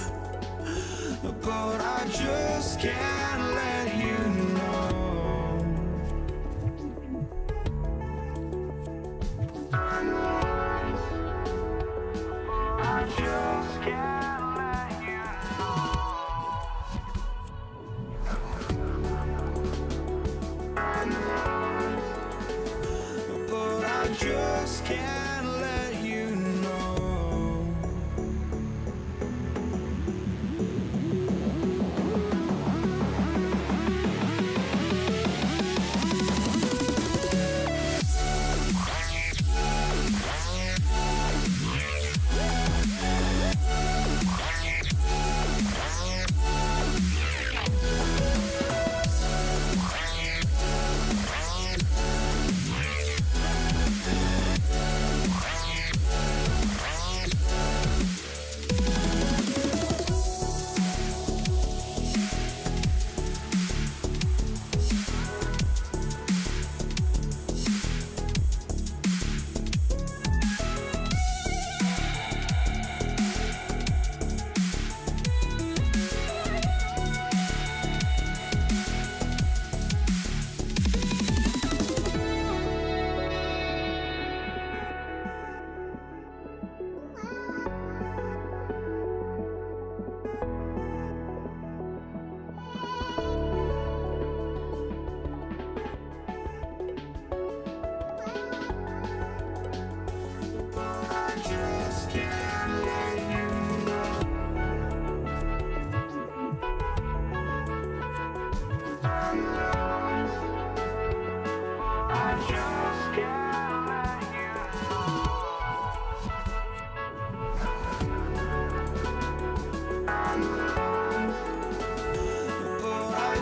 but I just can't let you know.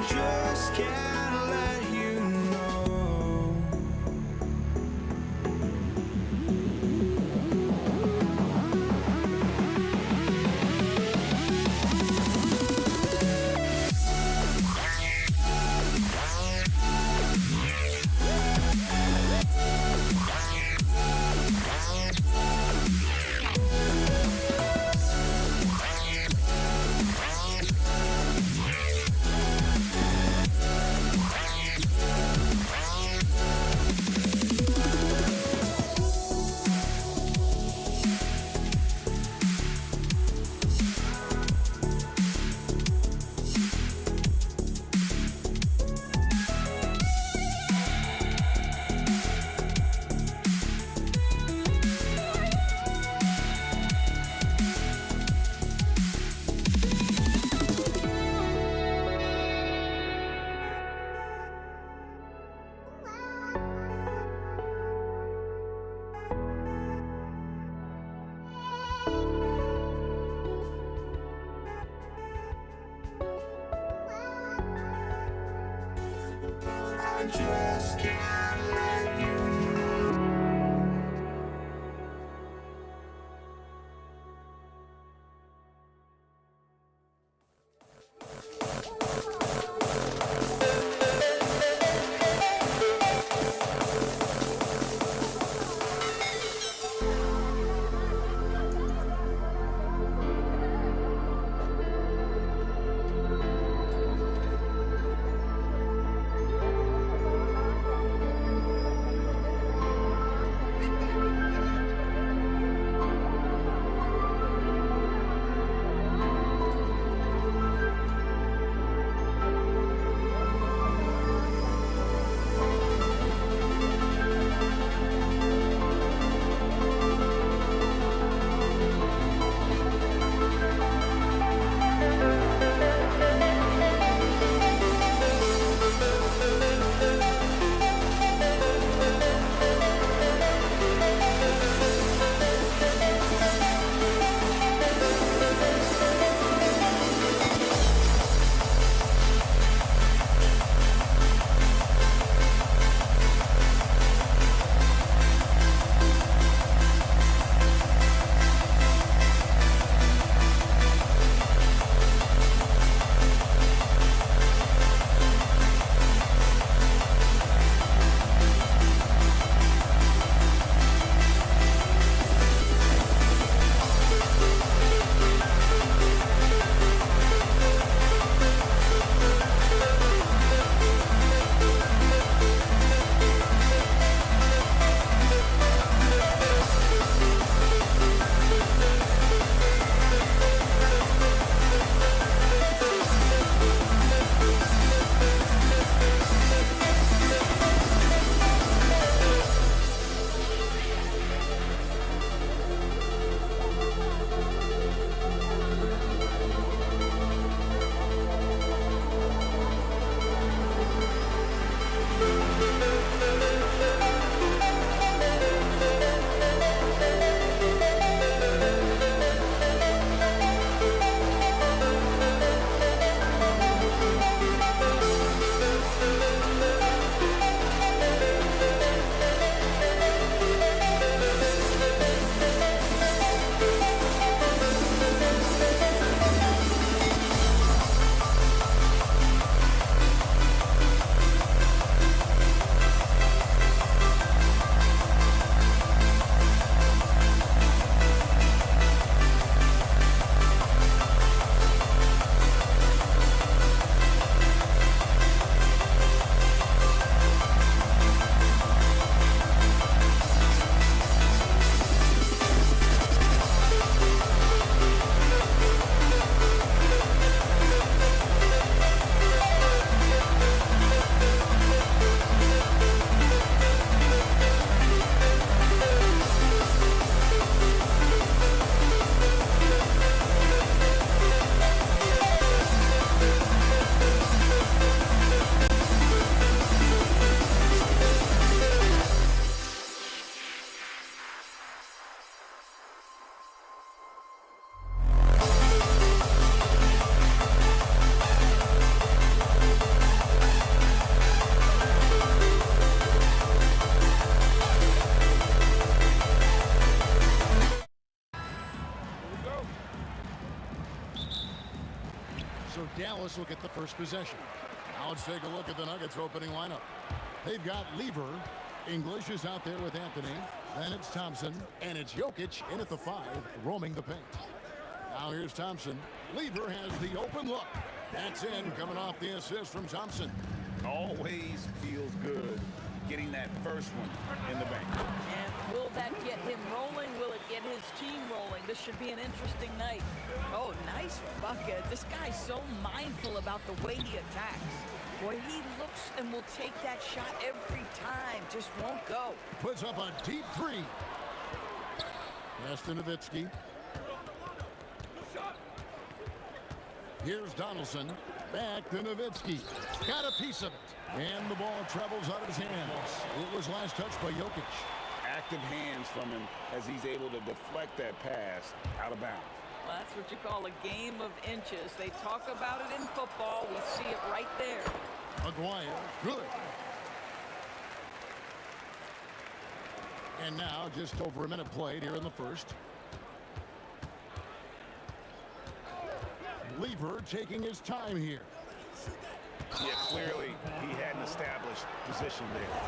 just can't let you know. I just can't let you know. So Dallas will get the first possession. Now let's take a look at the Nuggets opening lineup. They've got Lever. English is out there with Anthony. Then it's Thompson. And it's Jokic in at the 5, roaming the paint. Now here's Thompson. Lever has the open look. That's in, coming off the assist from Thompson. Always feels good getting that first one in the bank. And will that get him rolling? Will it get his team rolling? This should be an interesting night. Oh, nice bucket. This guy's so mindful about the way he attacks. Boy, he looks and will take that shot every time. Just won't go. Puts up a deep 3. Pass to Nowitzki. Here's Donaldson. Back to Nowitzki. Got a piece of it. And the ball travels out of his hands. It was last touched by Jokic. Active hands from him as he's able to deflect that pass out of bounds. Well, that's what you call a game of inches. They talk about it in football. We see it right there. Maguire, good. And now just over a minute played here in the first. Lever taking his time here. Yeah, clearly he had an established position there.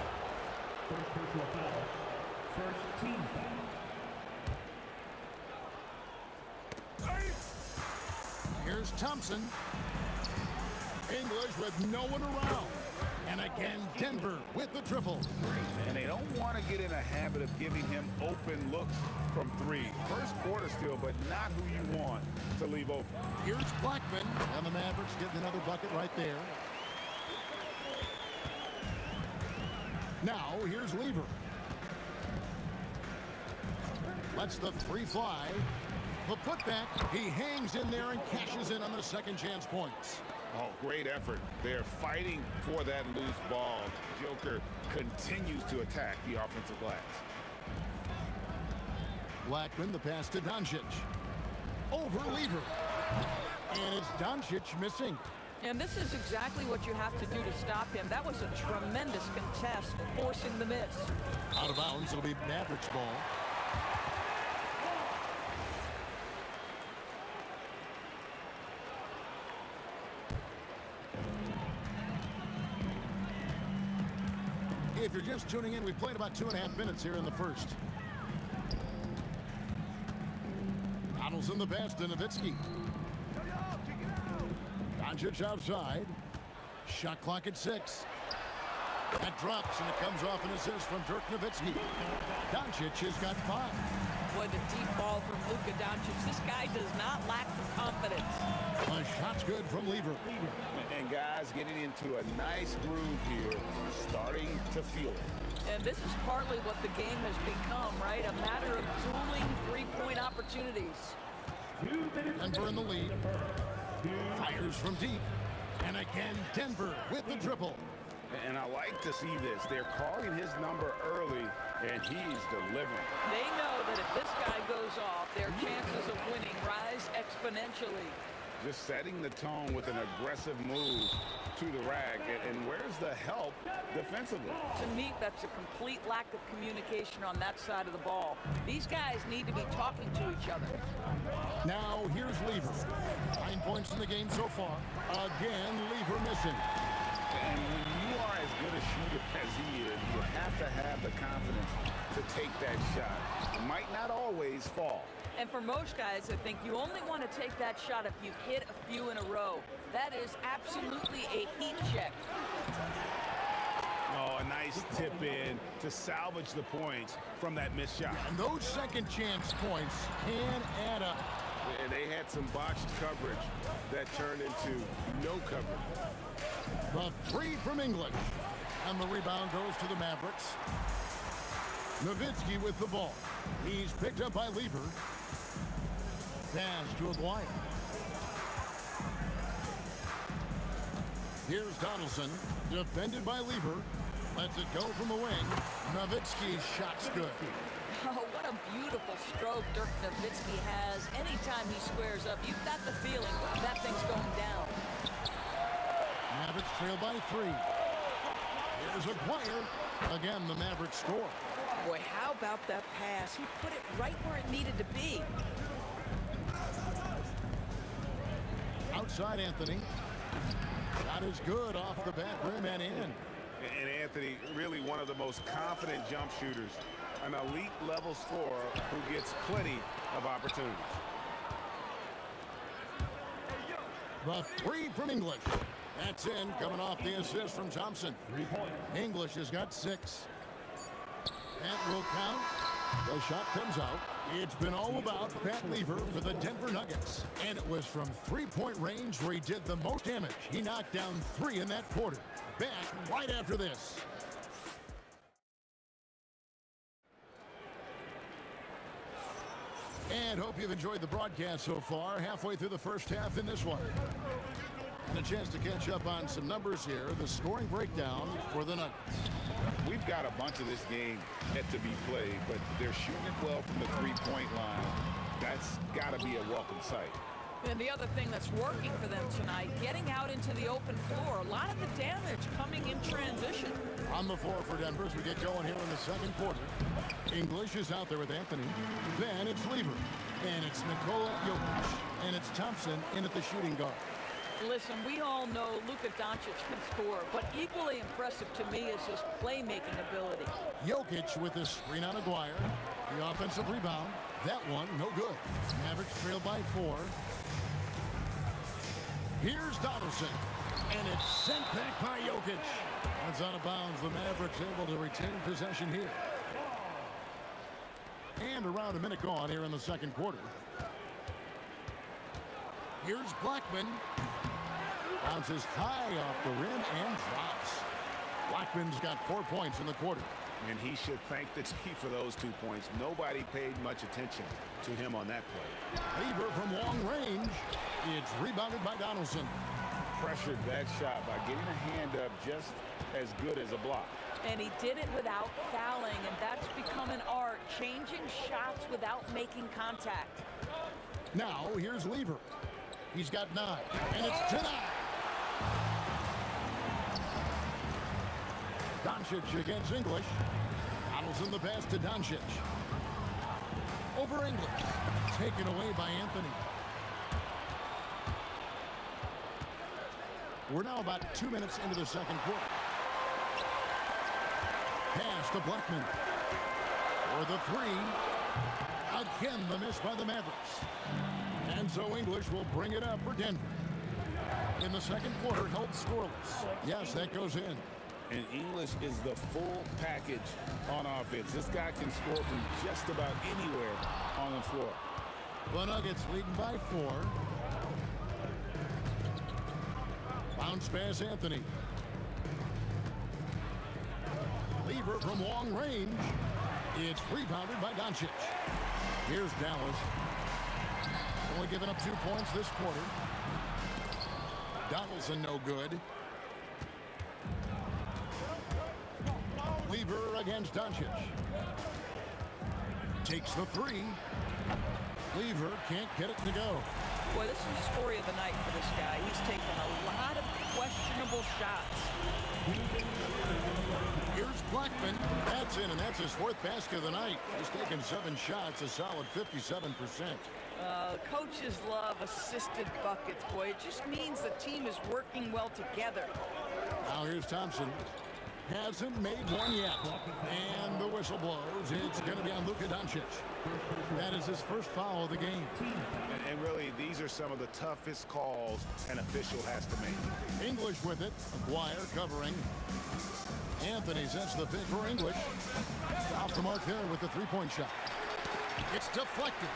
First personal foul. First team foul. Here's Thompson. English with no one around. And again, Denver with the triple. And they don't want to get in a habit of giving him open looks from 3. First quarter still, but not who you want to leave open. Here's Blackman. And the Mavericks getting another bucket right there. Now, here's Lever. Lets the 3 fly. The putback. He hangs in there and cashes in on the second chance points. Oh, great effort. They're fighting for that loose ball. Joker continues to attack the offensive glass. Blackman, the pass to Doncic. Over Lever. And it's Doncic missing. And this is exactly what you have to do to stop him. That was a tremendous contest, forcing the miss. Out of bounds, it'll be Mavericks ball. If you're just tuning in, we've played about 2.5 minutes here in the first. Donaldson the pass to Nowitzki. Doncic outside. Shot clock at 6. That drops, and it comes off an assist from Dirk Nowitzki. Doncic has got 5. Boy, the deep ball from Luka Doncic. This guy does not lack the confidence. A shot's good from Lever. And guys getting into a nice groove here, starting to feel it. And this is partly what the game has become, right? A matter of dueling three-point opportunities. Denver in the lead. Fires from deep. And again, Denver with the triple. And I like to see this. They're calling his number early, and he's delivering. They know that if this guy goes off, their chances of winning rise exponentially. Just setting the tone with an aggressive move to the rack. And where's the help defensively? To me, that's a complete lack of communication on that side of the ball. These guys need to be talking to each other. Now, here's Lever. 9 points in the game so far. Again, Lever missing. And when you are as good a shooter as he is, you have to have the confidence to take that shot. It might not always fall. And for most guys, I think you only want to take that shot if you've hit a few in a row. That is absolutely a heat check. Oh, a nice tip in to salvage the points from that missed shot. And those second chance points can add up. And they had some botched coverage that turned into no coverage. The 3 from English. And the rebound goes to the Mavericks. Nowitzki with the ball. He's picked up by Lever. Pass to Aguirre. Here's Donaldson. Defended by Lever. Lets it go from the wing. Nowitzki's shot's good. Oh, what a beautiful stroke Dirk Nowitzki has. Anytime he squares up, you've got the feeling that thing's going down. Mavericks trail by 3. Here's Aguirre. Again, the Mavericks score. Boy, how about that pass? He put it right where it needed to be. outside Anthony. Shot is good off the back rim and in. And Anthony, really one of the most confident jump shooters. An elite level scorer who gets plenty of opportunities. The three from English. That's in, coming off the assist from Thompson. English has got 6. That will count. The shot comes out. It's been all about Pat Lever for the Denver Nuggets. And it was from three-point range where he did the most damage. He knocked down 3 in that quarter. Back right after this. And hope you've enjoyed the broadcast so far. Halfway through the first half in this one. And a chance to catch up on some numbers here. The scoring breakdown for the Nuggets. We've got a bunch of this game yet to be played, but they're shooting it well from the three-point line. That's got to be a welcome sight. And the other thing that's working for them tonight, getting out into the open floor. A lot of the damage coming in transition. On the floor for Denver as we get going here in the second quarter. English is out there with Anthony. Then it's Lever. And it's Nikola Jokic. And it's Thompson in at the shooting guard. Listen, we all know Luka Doncic can score, but equally impressive to me is his playmaking ability. Jokic with the screen on Aguirre. The offensive rebound. That one, no good. Mavericks trail by 4. Here's Donaldson. And it's sent back by Jokic. That's out of bounds. The Mavericks able to retain possession here. And around a minute gone here in the second quarter. Here's Blackman. Bounces high off the rim and drops. Blackman's got 4 points in the quarter. And he should thank the team for those 2 points. Nobody paid much attention to him on that play. Lever from long range. It's rebounded by Donaldson. Pressured that shot by getting a hand up just as good as a block. And he did it without fouling, and that's become an art, changing shots without making contact. Now, here's Lever. He's got 9, and it's tonight. Doncic against English. Donaldson the pass to Doncic. Over English. Taken away by Anthony. We're now about 2 minutes into the second quarter. Pass to Blackman. For the 3. Again, the miss by the Mavericks. And so English will bring it up for Denver. In the second quarter, held scoreless. Yes, that goes in. And English is the full package on offense. This guy can score from just about anywhere on the floor. The Nuggets leading by 4. Bounce pass Anthony. Lever from long range. It's rebounded by Doncic. Here's Dallas. Only giving up 2 points this quarter. Donaldson no good. Lever against Doncic. Takes the 3. Lever can't get it to go. Boy, this is the story of the night for this guy. He's taken a lot of questionable shots. Here's Blackman. That's in, and that's his 4th basket of the night. He's taken 7 shots, a solid 57%. Coaches love assisted buckets, boy. It just means the team is working well together. Now here's Thompson. Hasn't made one yet. And the whistle blows. It's going to be on Luka Doncic. That is his first foul of the game. And really, these are some of the toughest calls an official has to make. English with it. Aguirre covering. Anthony sets the pick for English. Off the mark there with the 3-point shot. It's deflected.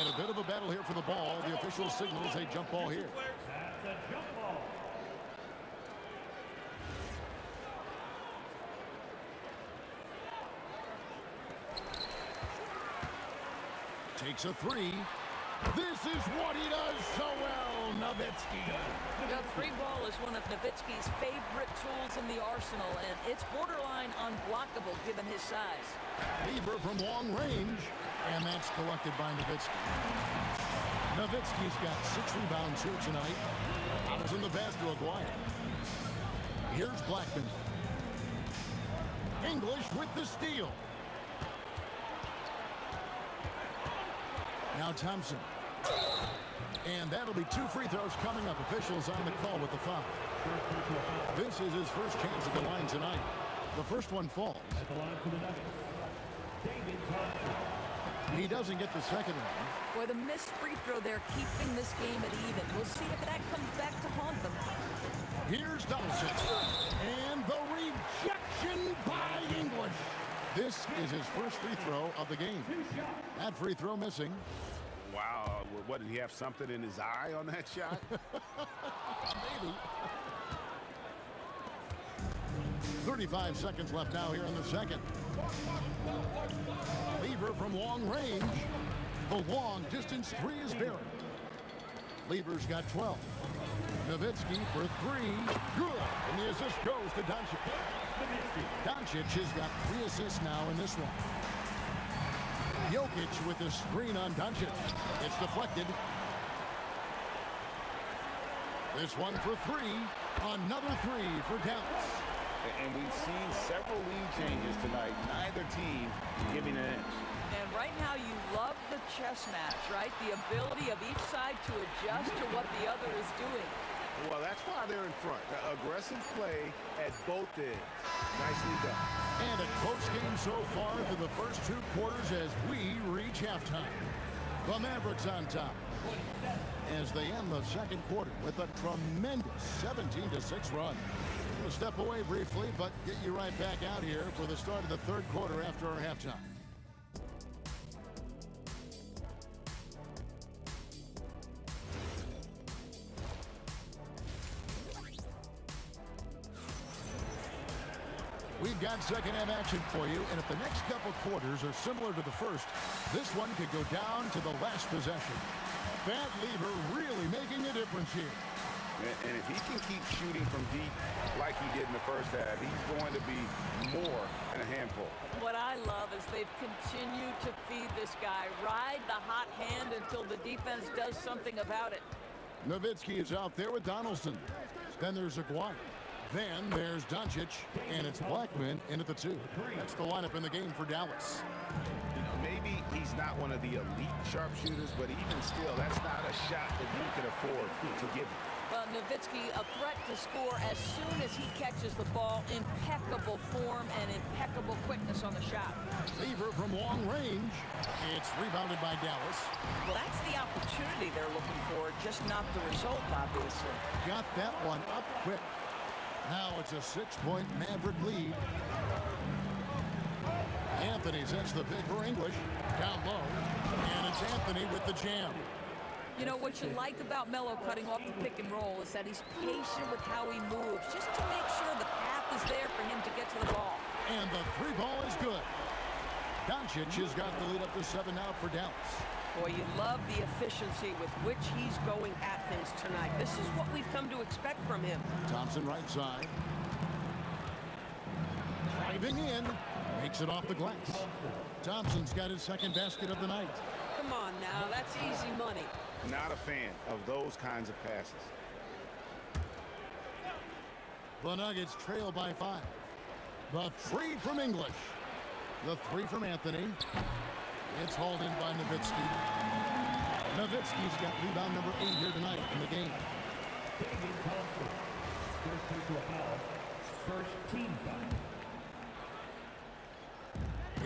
And a bit of a battle here for the ball. The official signals a jump ball here. That's a jump ball. Takes a 3. This is what he does so well, Nowitzki. The 3 ball is one of Nowitzki's favorite tools in the arsenal, and it's borderline unblockable given his size. Lever from long range, and that's collected by Nowitzki. Nowitzki's got 6 rebounds here tonight. Out in the pass to Aguirre. Here's Blackman. English with the steal. Now Now Thompson. And that'll be 2 free throws coming up. Officials on the call with the foul. This is his first chance at the line tonight. The first one falls. At the line for the Nuggets, David Thompson. He doesn't get the second one. Boy, the missed free throw there keeping this game at even. We'll see if that comes back to haunt them. Here's Donaldson. And the rejection by English. This is his first free throw of the game. That free throw missing. Wow, what, did he have something in his eye on that shot? Maybe. 35 seconds left now here in the second. Lever from long range. The long distance three is buried. Lever's got 12. Nowitzki for 3. Good. And the assist goes to Doncic. Doncic has got 3 assists now in this one. Jokic with the screen on Doncic. It's deflected. This one for 3. Another 3 for Dallas. And we've seen several lead changes tonight. Neither team giving an inch. And right now you love the chess match, right? The ability of each side to adjust to what the other is doing. Well, that's why they're in front. Aggressive play at both ends. Nicely done. And a close game so far through the first 2 quarters as we reach halftime. The Mavericks on top as they end the second quarter with a tremendous 17-6 run. We'll step away briefly, but get you right back out here for the start of the third quarter after our halftime. We've got second half action for you, and if the next couple quarters are similar to the first, this one could go down to the last possession. That lever really making a difference here. And if he can keep shooting from deep like he did in the first half, he's going to be more than a handful. What I love is they've continued to feed this guy, ride the hot hand until the defense does something about it. Nowitzki is out there with Donaldson. Then there's Aguirre. Then there's Doncic, and it's Blackman in at the 2. That's the lineup in the game for Dallas. You know, maybe he's not one of the elite sharpshooters, but even still, that's not a shot that you can afford to give him. Well, Nowitzki, a threat to score as soon as he catches the ball. Impeccable form and impeccable quickness on the shot. Lever from long range. It's rebounded by Dallas. Well, that's the opportunity they're looking for, just not the result, obviously. Got that one up quick. Now it's a 6-point Maverick lead. Anthony sets the pick for English. Down low. And it's Anthony with the jam. You know, what you like about Melo cutting off the pick and roll is that he's patient with how he moves, just to make sure the path is there for him to get to the ball. And the 3 ball is good. Doncic has got the lead up to 7 now for Dallas. Boy, you love the efficiency with which he's going at things tonight. This is what we've come to expect from him. Thompson right side. Driving in. Makes it off the glass. Thompson's got his second basket of the night. Come on now, that's easy money. Not a fan of those kinds of passes. The Nuggets trail by 5. The 3 from English. The 3 from Anthony. It's hauled in by Nowitzki. Nowitzki's got rebound number 8 here tonight in the game. David Thompson. First personal foul. First team foul.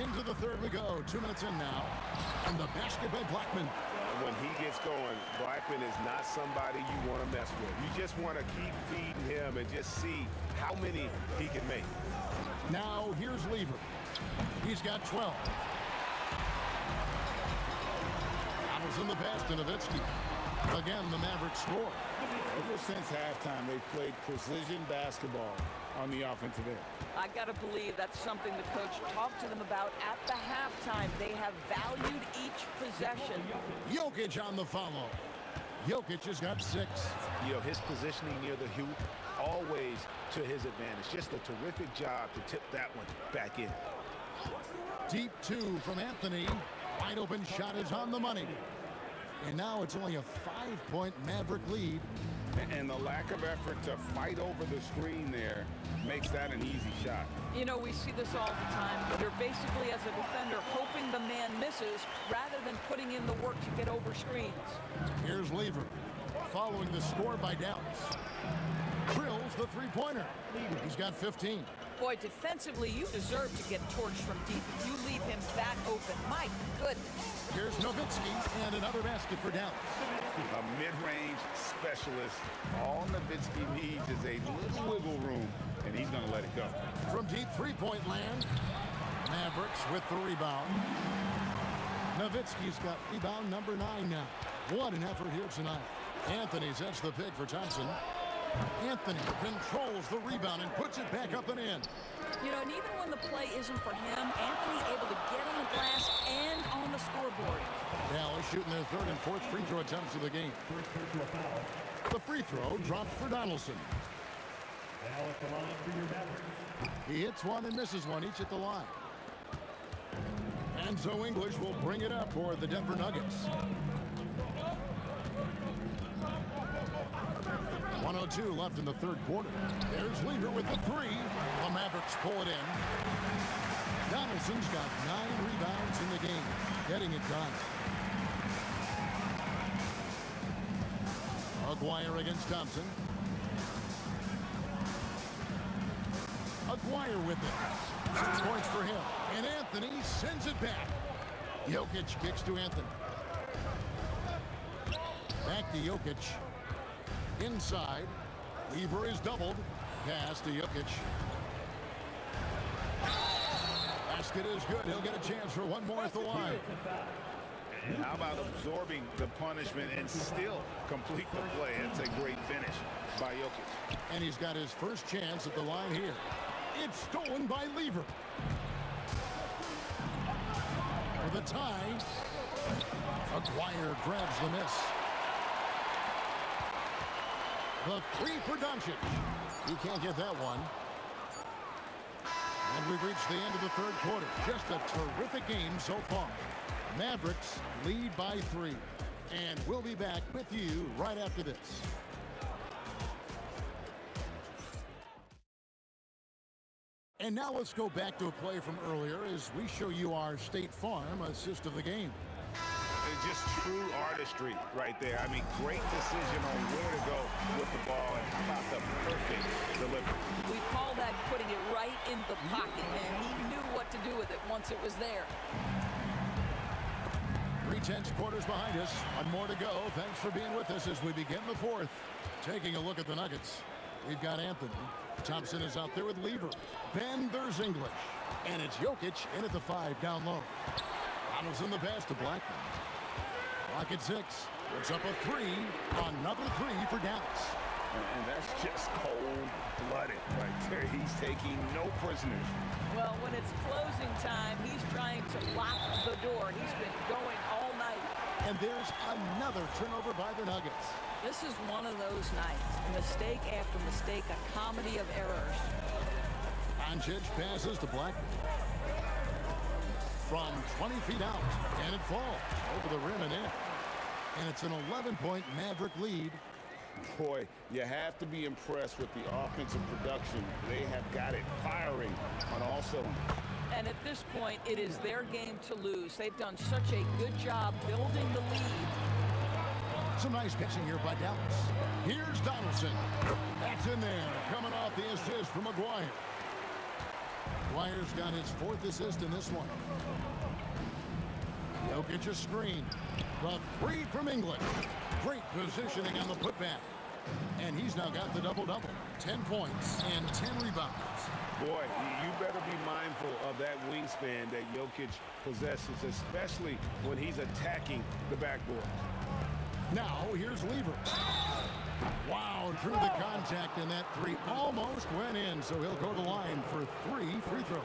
Into the third we go. 2 minutes in now. And the basket by Blackman. When he gets going, Blackman is not somebody you want to mess with. You just want to keep feeding him and just see how many he can make. Now here's Lever. He's got 12. In the pass to Nowitzki. Again, the Mavericks score. Ever since halftime, they've played precision basketball on the offensive end. I got to believe that's something the coach talked to them about at the halftime. They have valued each possession. Jokic on the follow. Jokic has got 6. You know, his positioning near the hoop, always to his advantage. Just a terrific job to tip that one back in. Deep 2 from Anthony. Wide open shot is on the money. And now it's only a 5-point Maverick lead. And the lack of effort to fight over the screen there makes that an easy shot. You know, we see this all the time. You're basically, as a defender, hoping the man misses rather than putting in the work to get over screens. Here's Lever, following the score by Dallas. Drills the three-pointer. He's got 15. Boy, defensively, you deserve to get torched from deep if you leave him that open. My goodness. Here's Nowitzki, and another basket for Dallas. A mid-range specialist. All Nowitzki needs is a little wiggle room, and he's going to let it go. From deep three-point land, Mavericks with the rebound. Nowitzki's got rebound number 9 now. What an effort here tonight. Anthony sets the pick for Thompson. Anthony controls the rebound and puts it back up and in. You know, and even when the play isn't for him, Anthony able to get on the glass and on the scoreboard. Dallas shooting their third and fourth free throw attempts of the game. The free throw drops for Donaldson. Now at the line for your Mavericks. He hits one and misses one, each at the line. And so English will bring it up for the Denver Nuggets. 1:02 left in the third quarter. There's Lever with the three. The Mavericks pull it in. Donaldson's got 9 rebounds in the game, getting it done. Aguirre against Thompson. Aguirre with it. 6 points for him. And Anthony sends it back. Jokic kicks to Anthony. Back to Jokic. Inside. Lever is doubled. Pass to Jokic. Basket is good. He'll get a chance for one more at the line. And how about absorbing the punishment and still complete the play? It's a great finish by Jokic. And he's got his first chance at the line here. It's stolen by Lever. For the tie, Aguirre grabs the miss. The three for Doncic. He can't get that one. And we've reached the end of the third quarter. Just a terrific game so far. Mavericks lead by 3. And we'll be back with you right after this. And now let's go back to a play from earlier as we show you our State Farm assist of the game. It's just true artistry right there. I mean, great decision on where to go with the ball, and how about the perfect delivery. We call that putting it right in the pocket, man. He knew what to do with it once it was there. 3/10 quarters behind us. One more to go. Thanks for being with us as we begin the fourth. Taking a look at the Nuggets. We've got Anthony. Thompson is out there with Lever. Then there's English. And it's Jokic in at the 5 down low. Donaldson the pass to Blackman. Clock at 6. Puts up a 3. Another 3 for Dallas. And that's just cold-blooded right there. He's taking no prisoners. Well, when it's closing time, he's trying to lock the door. He's been going all night. And there's another turnover by the Nuggets. This is one of those nights. Mistake after mistake, a comedy of errors. Doncic passes to Blackman. From 20 feet out, and it falls over the rim and in. And it's an 11-point Maverick lead. Boy, you have to be impressed with the offensive production. They have got it firing on all cylinders. And at this point, it is their game to lose. They've done such a good job building the lead. Some nice pitching here by Dallas. Here's Donaldson. That's in there. Coming off the assist from Aguirre. Aguirre's got his 4th assist in this one. Jokic a screen. The 3 from English. Great positioning on the putback. And he's now got the double-double. 10 points and 10 rebounds. Boy, you better be mindful of that wingspan that Jokic possesses, especially when he's attacking the backboard. Now, here's Lever. Wow, through the contact, and that 3 almost went in, so he'll go to the line for 3 free throws.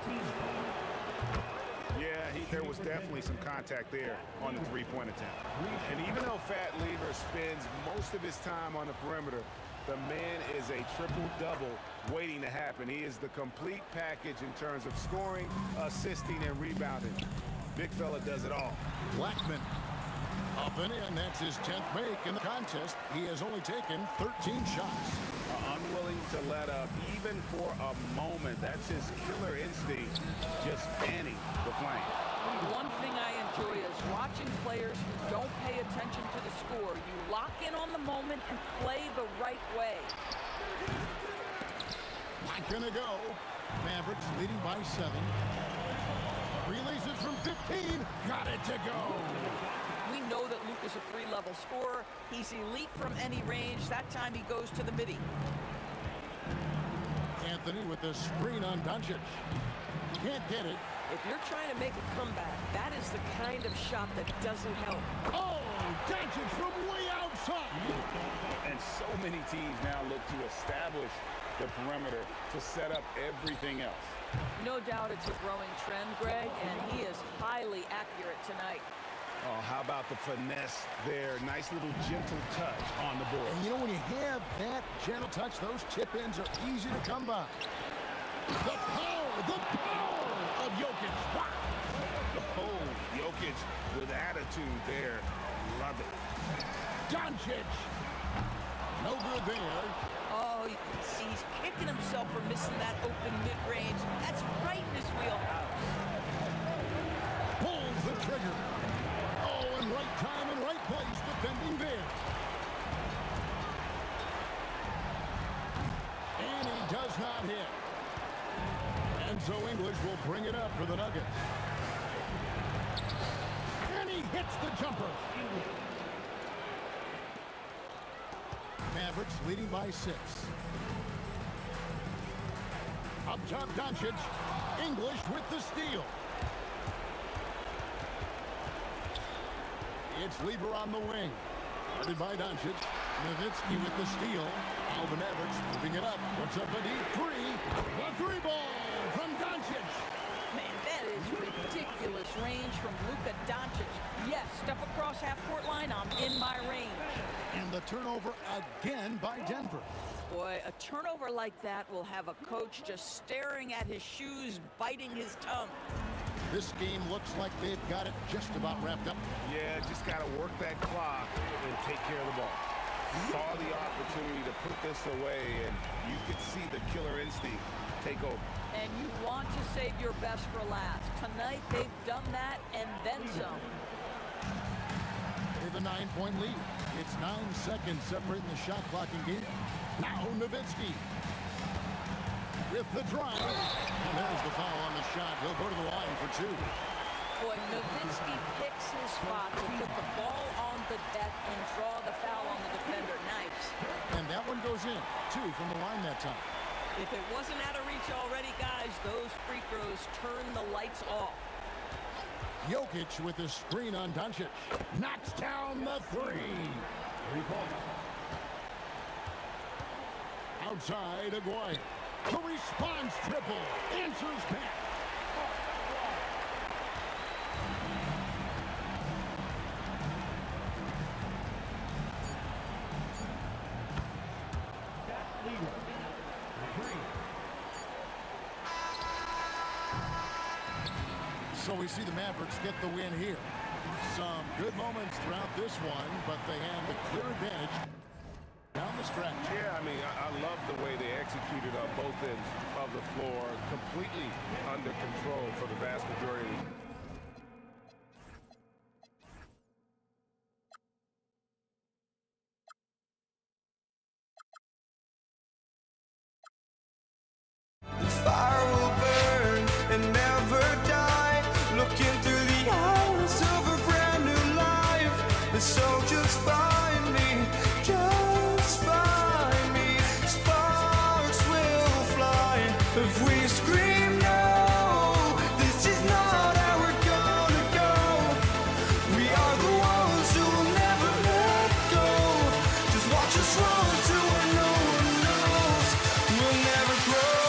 Yeah, there was definitely some contact there on the 3-point attempt. And even though Fat Lever spends most of his time on the perimeter, the man is a triple-double waiting to happen. He is the complete package in terms of scoring, assisting, and rebounding. Big fella does it all. Blackman Up and in, that's his 10th make in the contest. He has only taken 13 shots. Unwilling to let up, even for a moment. That's his killer instinct, just fanning the flame. One thing I enjoy is watching players who don't pay attention to the score. You lock in on the moment and play the right way. Not gonna go. Mavericks leading by 7. Releases from 15. Got it to go. We know that Luke is a 3-level scorer. He's elite from any range. That time he goes to the midi. Anthony with the screen on Doncic. Can't get it. If you're trying to make a comeback, that is the kind of shot that doesn't help. Oh, Doncic from way outside. And so many teams now look to establish the perimeter to set up everything else. No doubt it's a growing trend, Greg, and he is highly accurate tonight. Oh, how about the finesse there? Nice little gentle touch on the board. And you know, when you have that gentle touch, those tip-ins are easy to come by. The power of Jokic. Wow. Oh, Jokic with attitude there. Love it. Doncic. No good there. Oh, you can see he's kicking himself for missing that open mid-range. That's right in his wheelhouse. Pulls the trigger. Oh, in right time and right place, defending there. And he does not hit. And so English will bring it up for the Nuggets. And he hits the jumper. Mavericks leading by 6. Up top, Doncic. English with the steal. It's Lever on the wing. Guarded by Doncic. Nowitzki with the steal. Now the Mavericks moving it up. Puts up a deep 3. The 3 ball from Doncic. Man, that is ridiculous range from Luka Doncic. Yes, step across half-court line, I'm in my range. And the turnover again by Denver. Boy, a turnover like that will have a coach just staring at his shoes, biting his tongue. This game looks like they've got it just about wrapped up. Yeah, just got to work that clock and take care of the ball. Saw the opportunity to put this away, and you could see the killer instinct take over. And you want to save your best for last. Tonight, they've done that and then some. With a 9-point lead. It's 9 seconds separating the shot clock and game. Now Nowitzki with the drive. And there's the foul on the shot. He'll go to the line for 2. Boy, Nowitzki picks his spot to put the ball on the deck and draw the foul on the defender. Nice. And that one goes in. 2 from the line that time. If it wasn't out of reach already, guys, those free throws turn the lights off. Jokic with the screen on Doncic. Knocks down the 3. Outside, Aguirre. The response triple. Answers back. So we see the Mavericks get the win here. Some good moments throughout this one, but they have the clear advantage down the stretch. Yeah, I mean, I love the way they executed on both ends of the floor. Completely under control for the vast majority of the fire will burn and never die. Looking through the eyes of a brand new life. And so just find me, just find me. Sparks will fly if we scream no. This is not how we're gonna go. We are the ones who will never let go. Just watch us run to where no one knows. We'll never grow.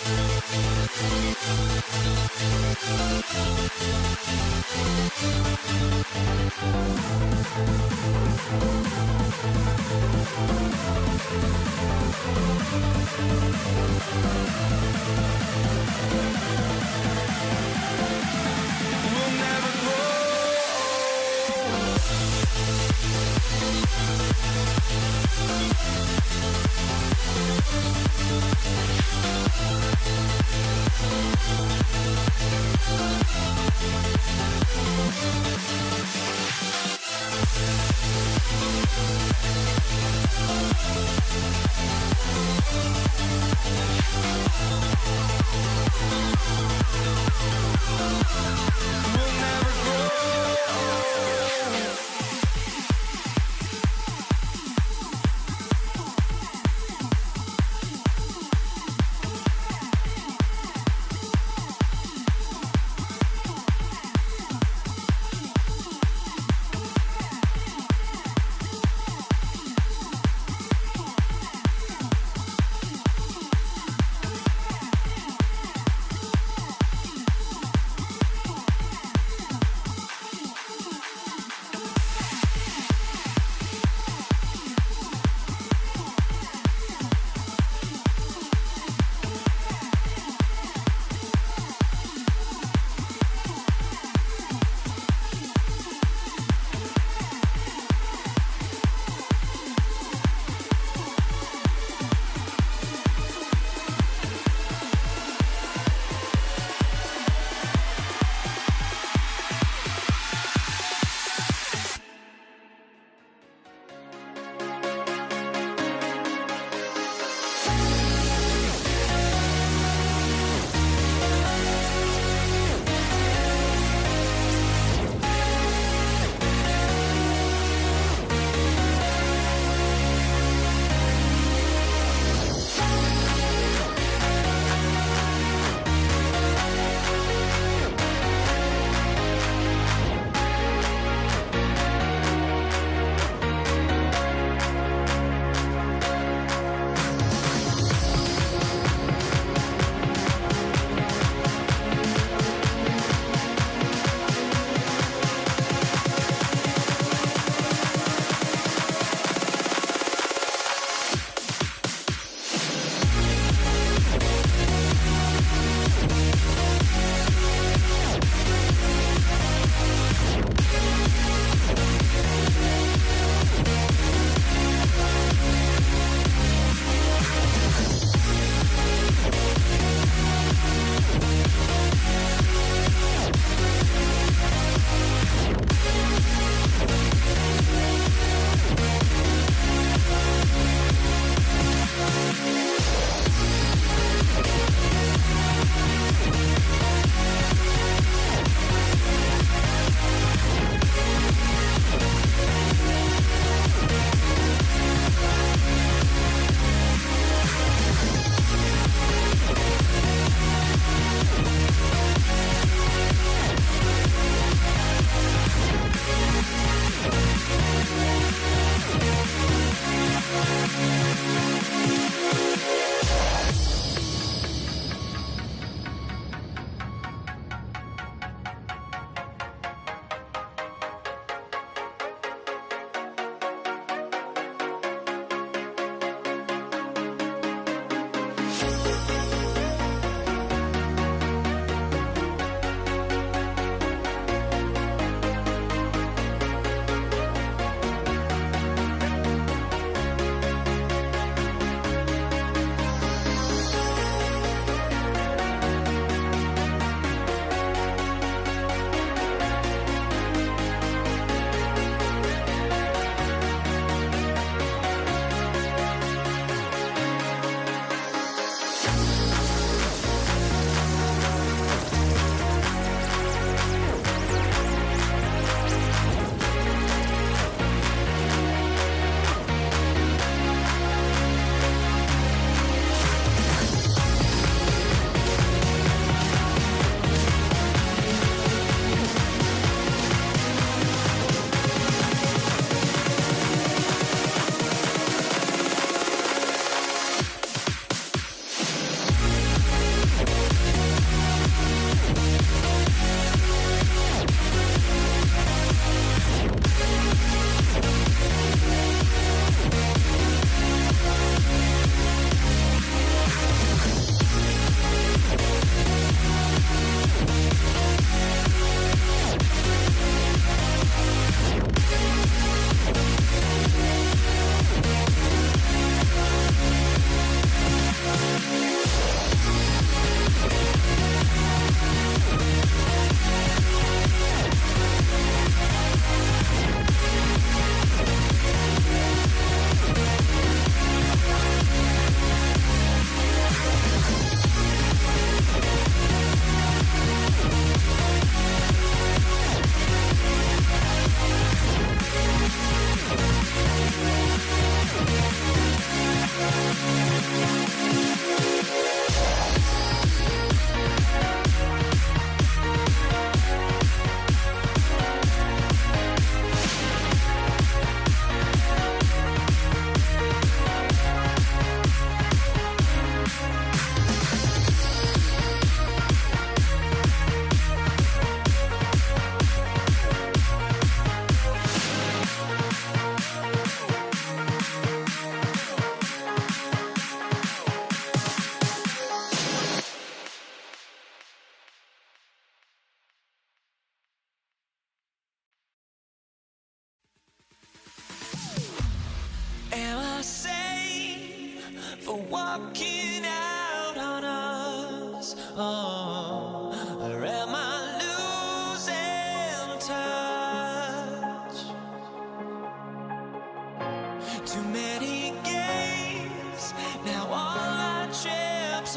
We'll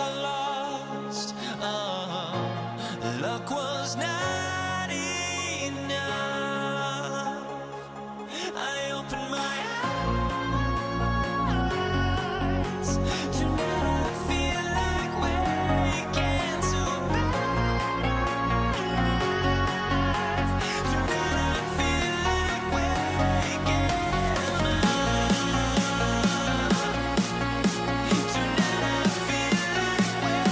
I lost. Luck was not enough. I opened my eyes. Tonight I feel like waking to life. Tonight I feel like waking up. Tonight I feel like waking up.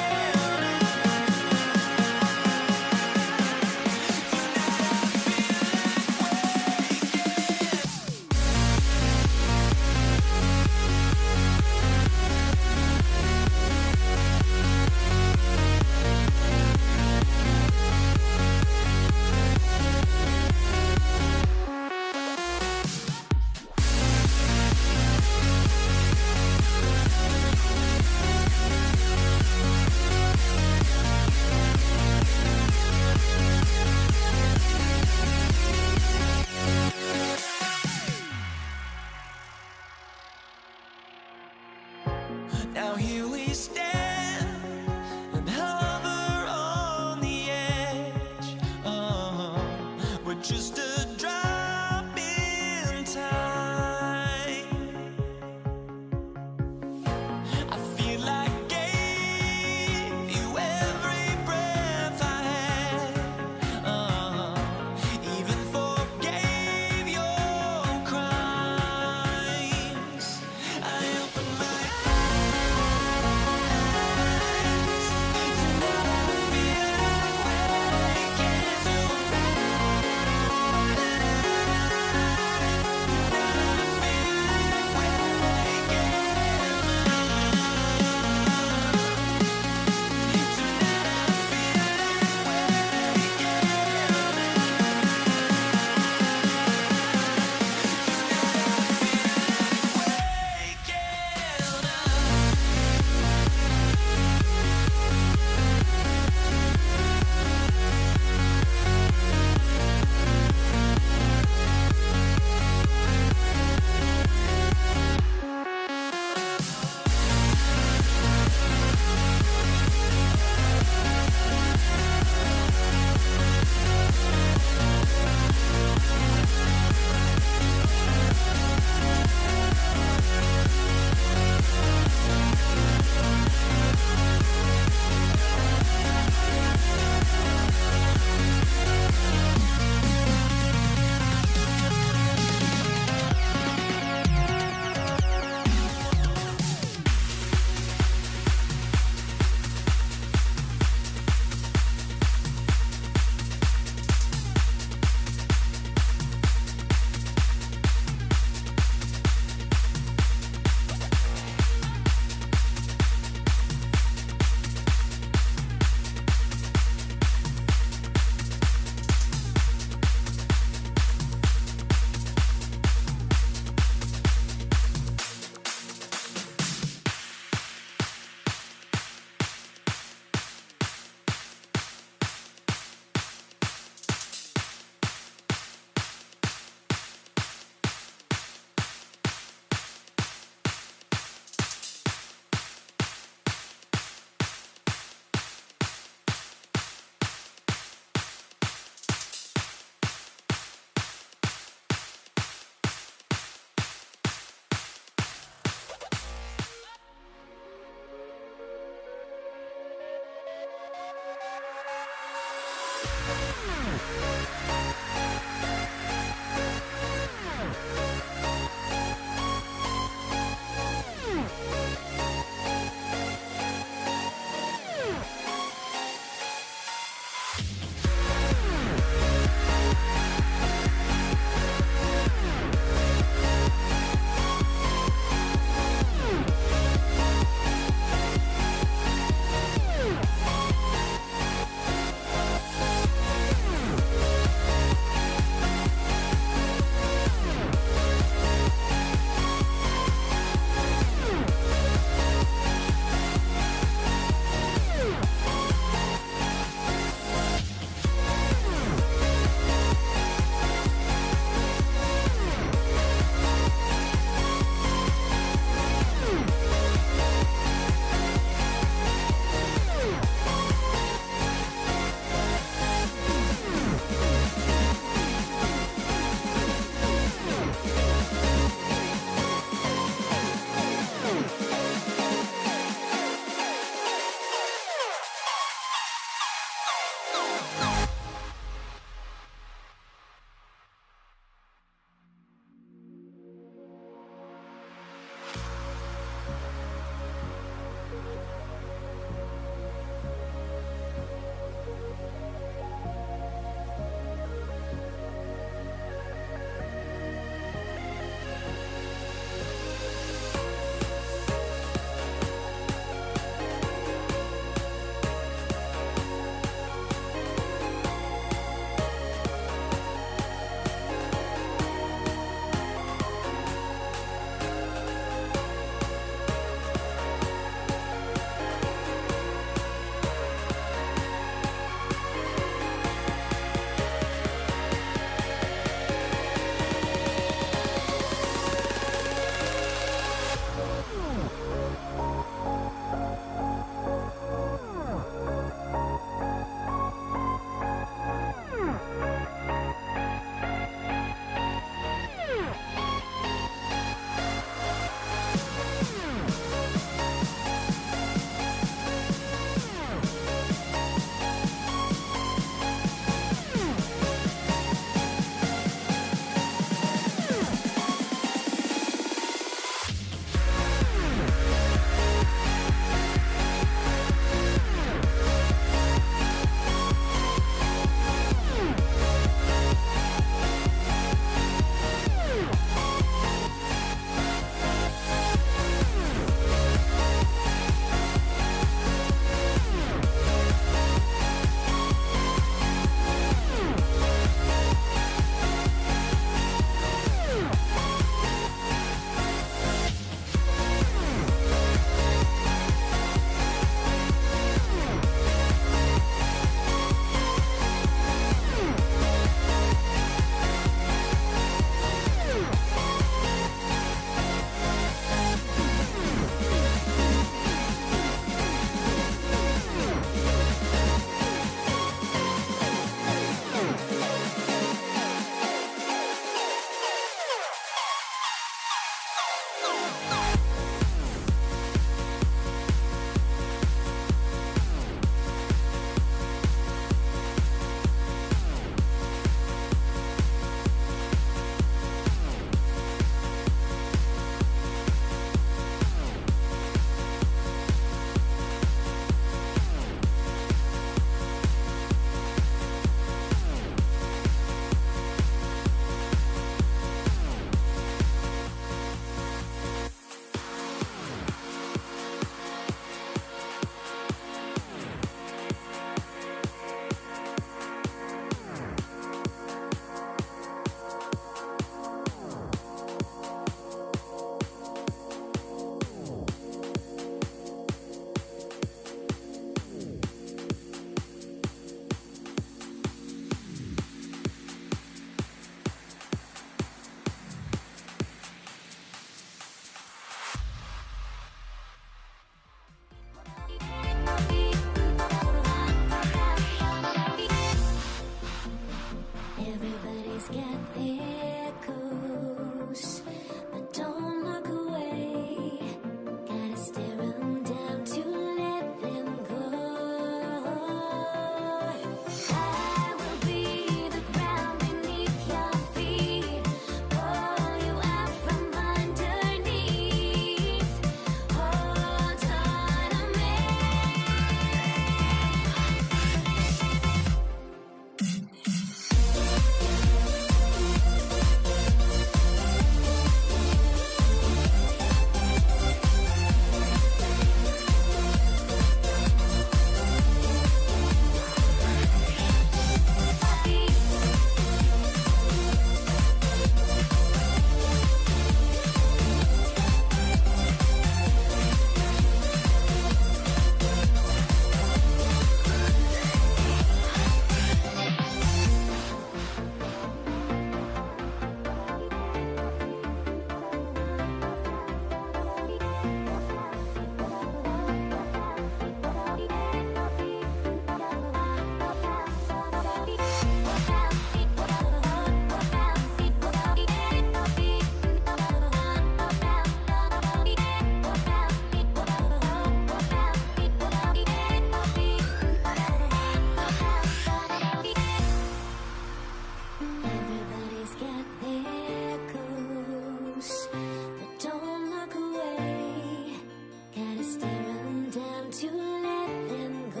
Won't you let them go?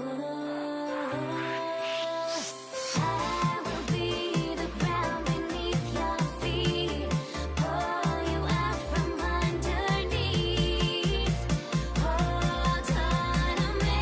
I will be the ground beneath your feet, pull you out from underneath. Hold on to me.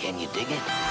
Can you dig it?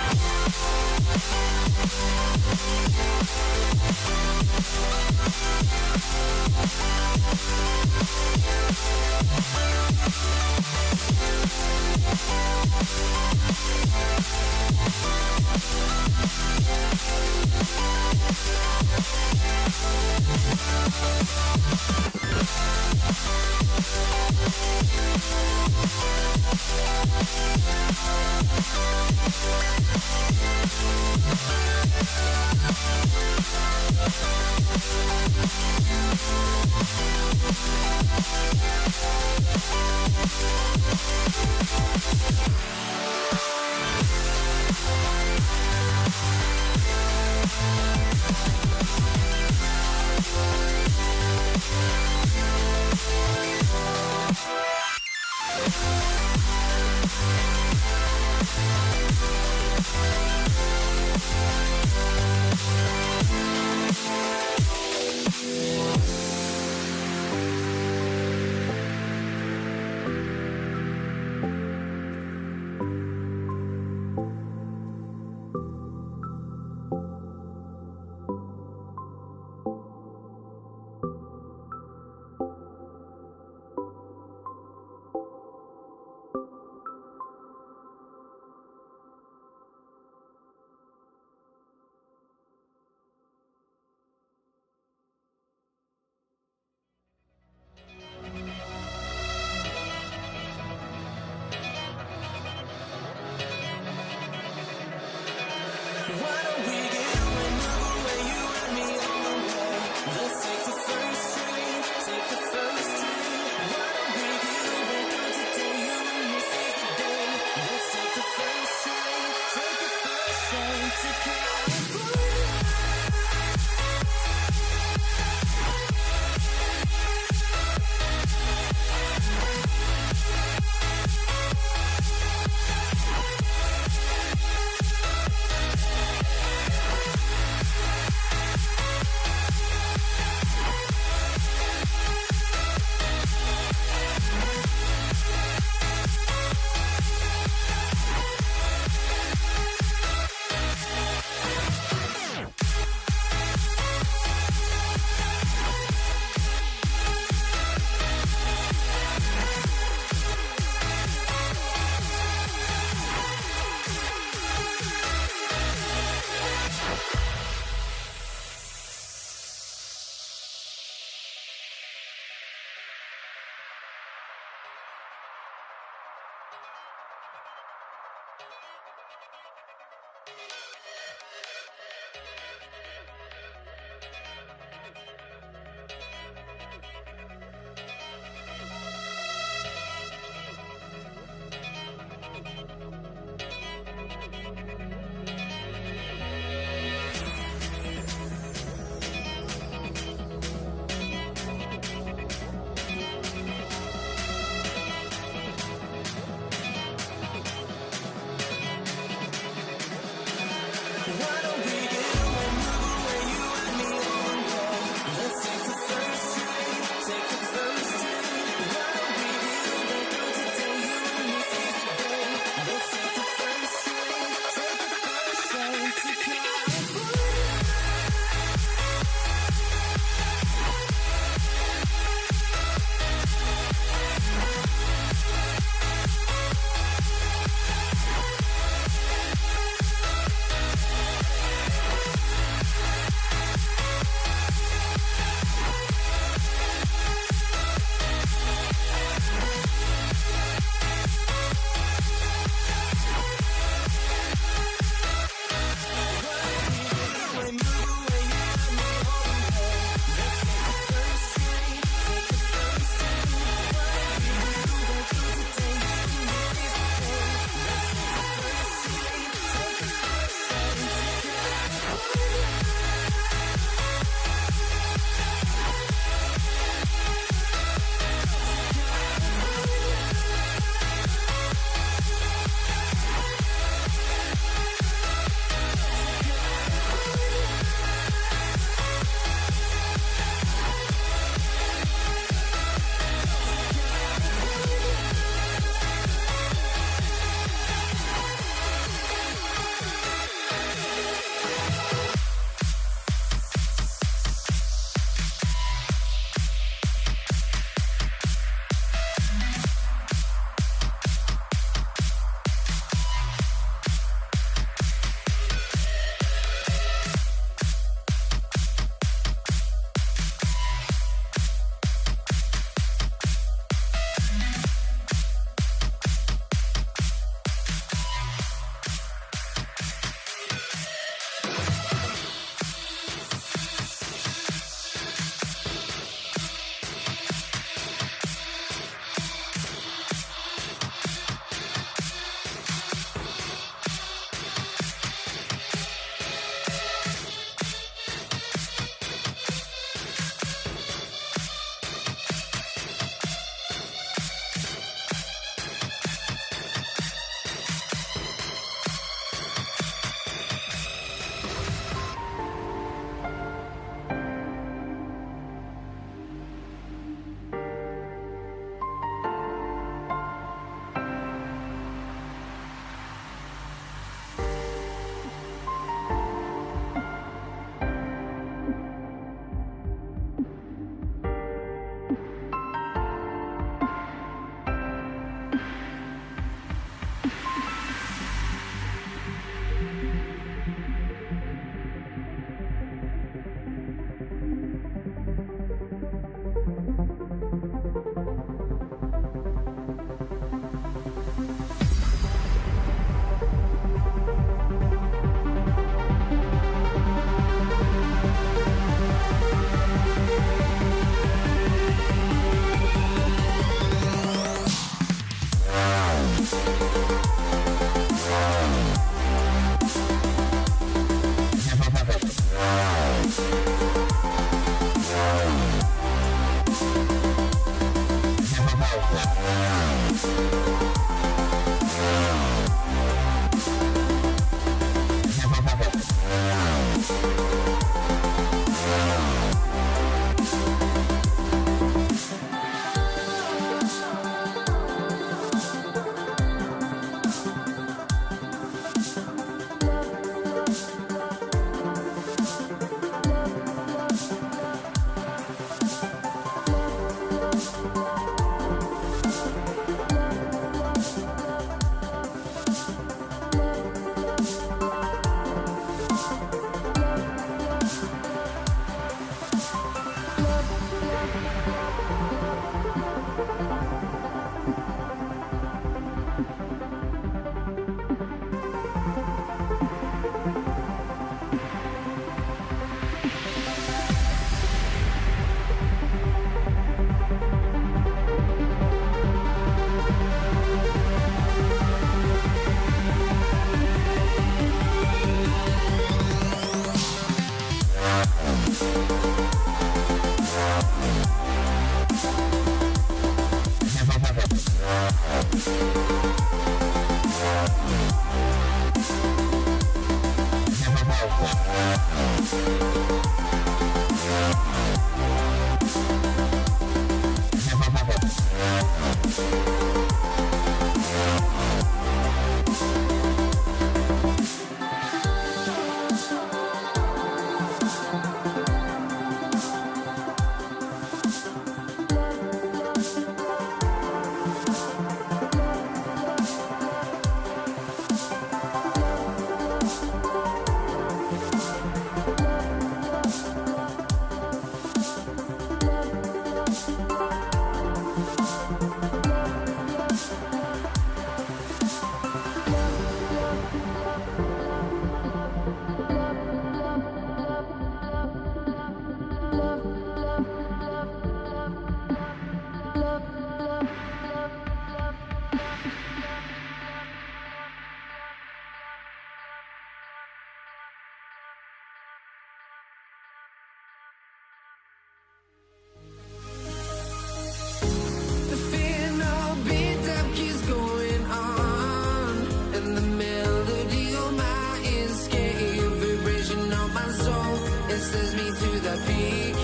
The fear no beat up keeps going on, and the melody on my ears, scary vibration of my soul. It sends me to the peak,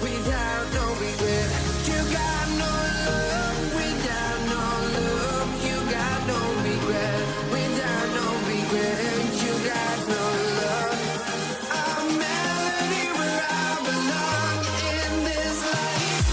without no regret. You got no love, without no love. You got no regret, without no regret. You got no love. A melody where I belong in this life.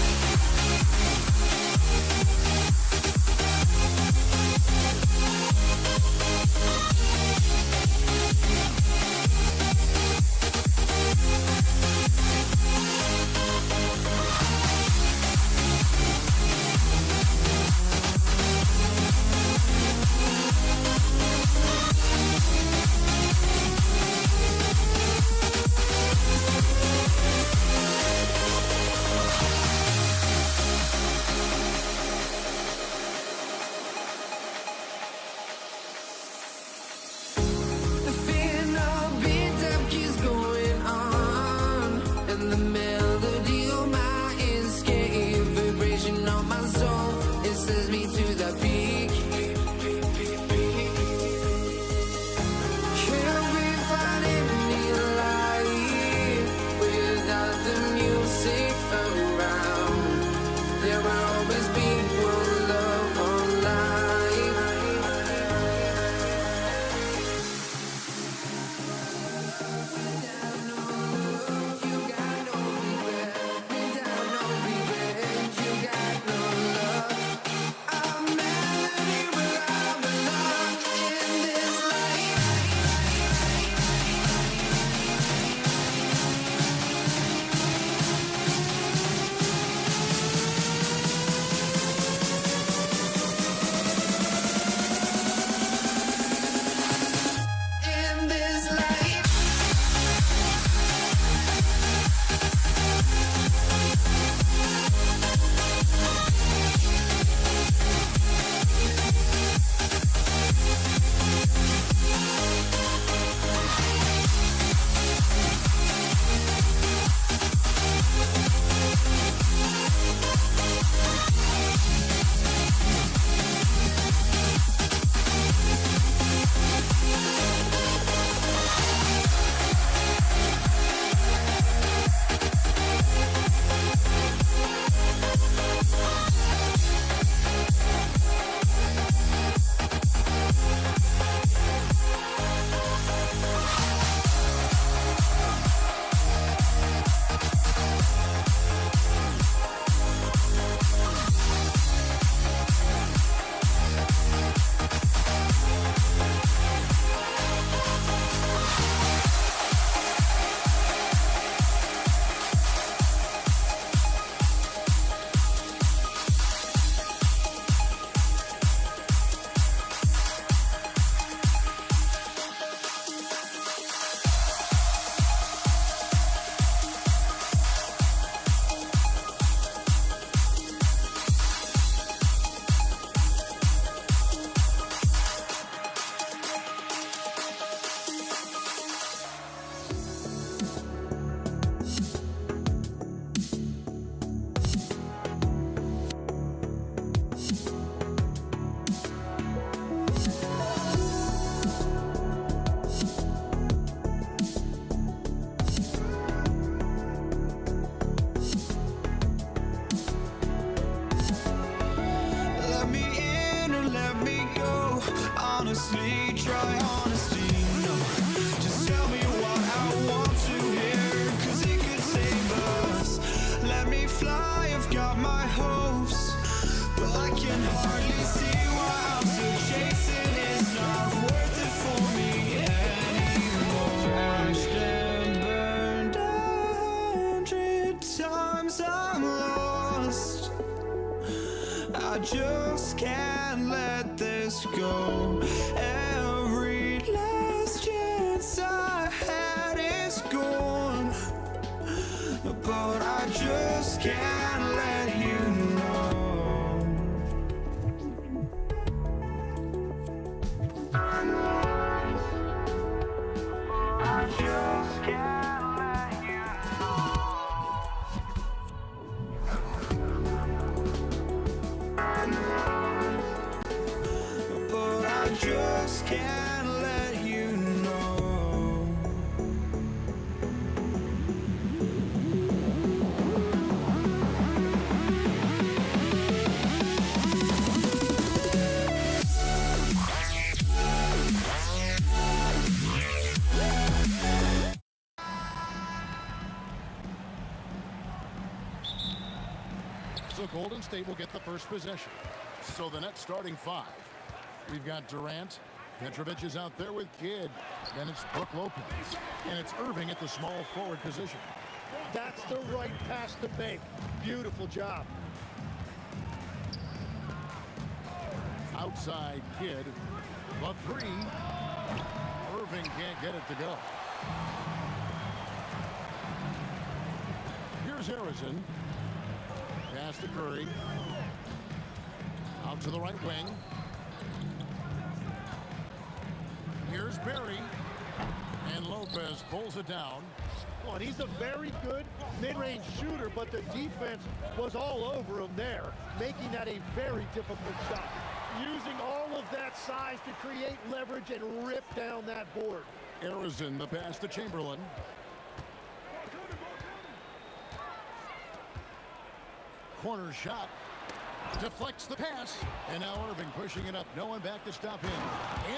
The fear no beat up keeps going on, and the melody on my ears, scary vibration of my soul. It sends me to the peak. Can we find any light without the music around? There will always be one love, one life. Without no love, you got no regret. Without no regret, you got no love. A melody where I belong in this life. In this life. Let me in or let me go. Honestly, try honesty. No, just tell me what I want to hear, 'cause it could save us. Let me fly, I've got my hopes, but I can hardly see why I'm still chasing. It's not worth it for me anymore. Crashed and burned 100 times, I'm lost. I just can't let this go. Every last chance I had is gone, but I just can't let you know. I just can't let you know. But I just can't let you know. So Golden State will get the first possession. So the net starting 5. We've got Durant. Petrovic is out there with Kidd. Then it's Brook Lopez. And it's Irving at the small forward position. That's the right pass to make. Beautiful job. Outside Kidd. The 3. Irving can't get it to go. Here's Harrison. Pass to Curry. Out to the right wing. Here's Barry. And Lopez pulls it down. Oh, and he's a very good mid-range shooter, but the defense was all over him there, making that a very difficult shot. Using all of that size to create leverage and rip down that board. Harrison, the pass to Chamberlain. Corner shot. Deflects the pass. And now Irving pushing it up. No one back to stop him.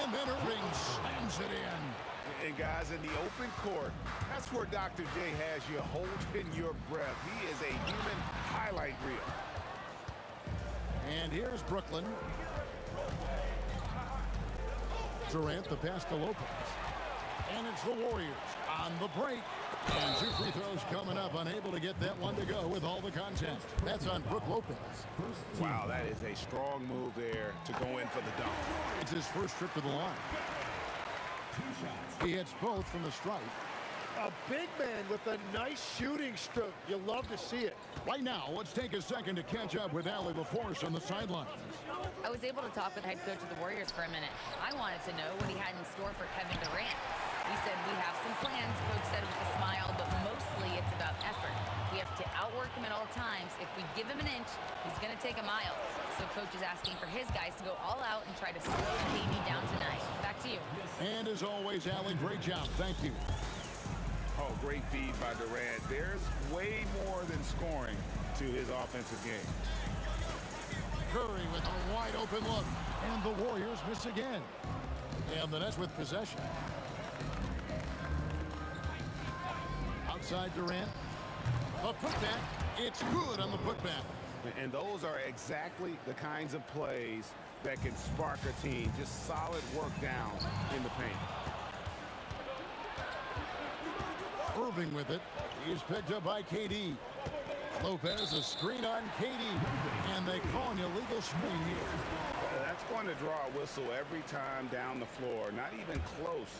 And then Irving slams it in. And guys, in the open court, that's where Dr. J has you holding your breath. He is a human highlight reel. And here's Brooklyn. Durant, the pass to Lopez. And it's the Warriors on the break. And 2 free throws coming up. Unable to get that one to go with all the contact. That's on Brook Lopez. Wow, that is a strong move there to go in for the dunk. It's his first trip to the line. He hits both from the stripe. A big man with a nice shooting stroke. You love to see it. Right now, let's take a second to catch up with Allie LaForce on the sidelines. I was able to talk with the head coach of the Warriors for a minute. I wanted to know what he had in store for Kevin Durant. He said, we have some plans, coach said with a smile, but mostly it's about effort. We have to outwork him at all times. If we give him an inch, he's going to take a mile. So coach is asking for his guys to go all out and try to slow KD down tonight. Back to you. And as always, Allie, great job. Thank you. Oh, great feed by Durant. There's way more than scoring to his offensive game. Curry with a wide open look. And the Warriors miss again. And the Nets with possession. Outside Durant. A putback. It's good on the putback. And those are exactly the kinds of plays that can spark a team. Just solid work down in the paint. Irving with it. He's picked up by KD. Lopez, a screen on KD. And they call an illegal screen here. That's going to draw a whistle every time down the floor. Not even close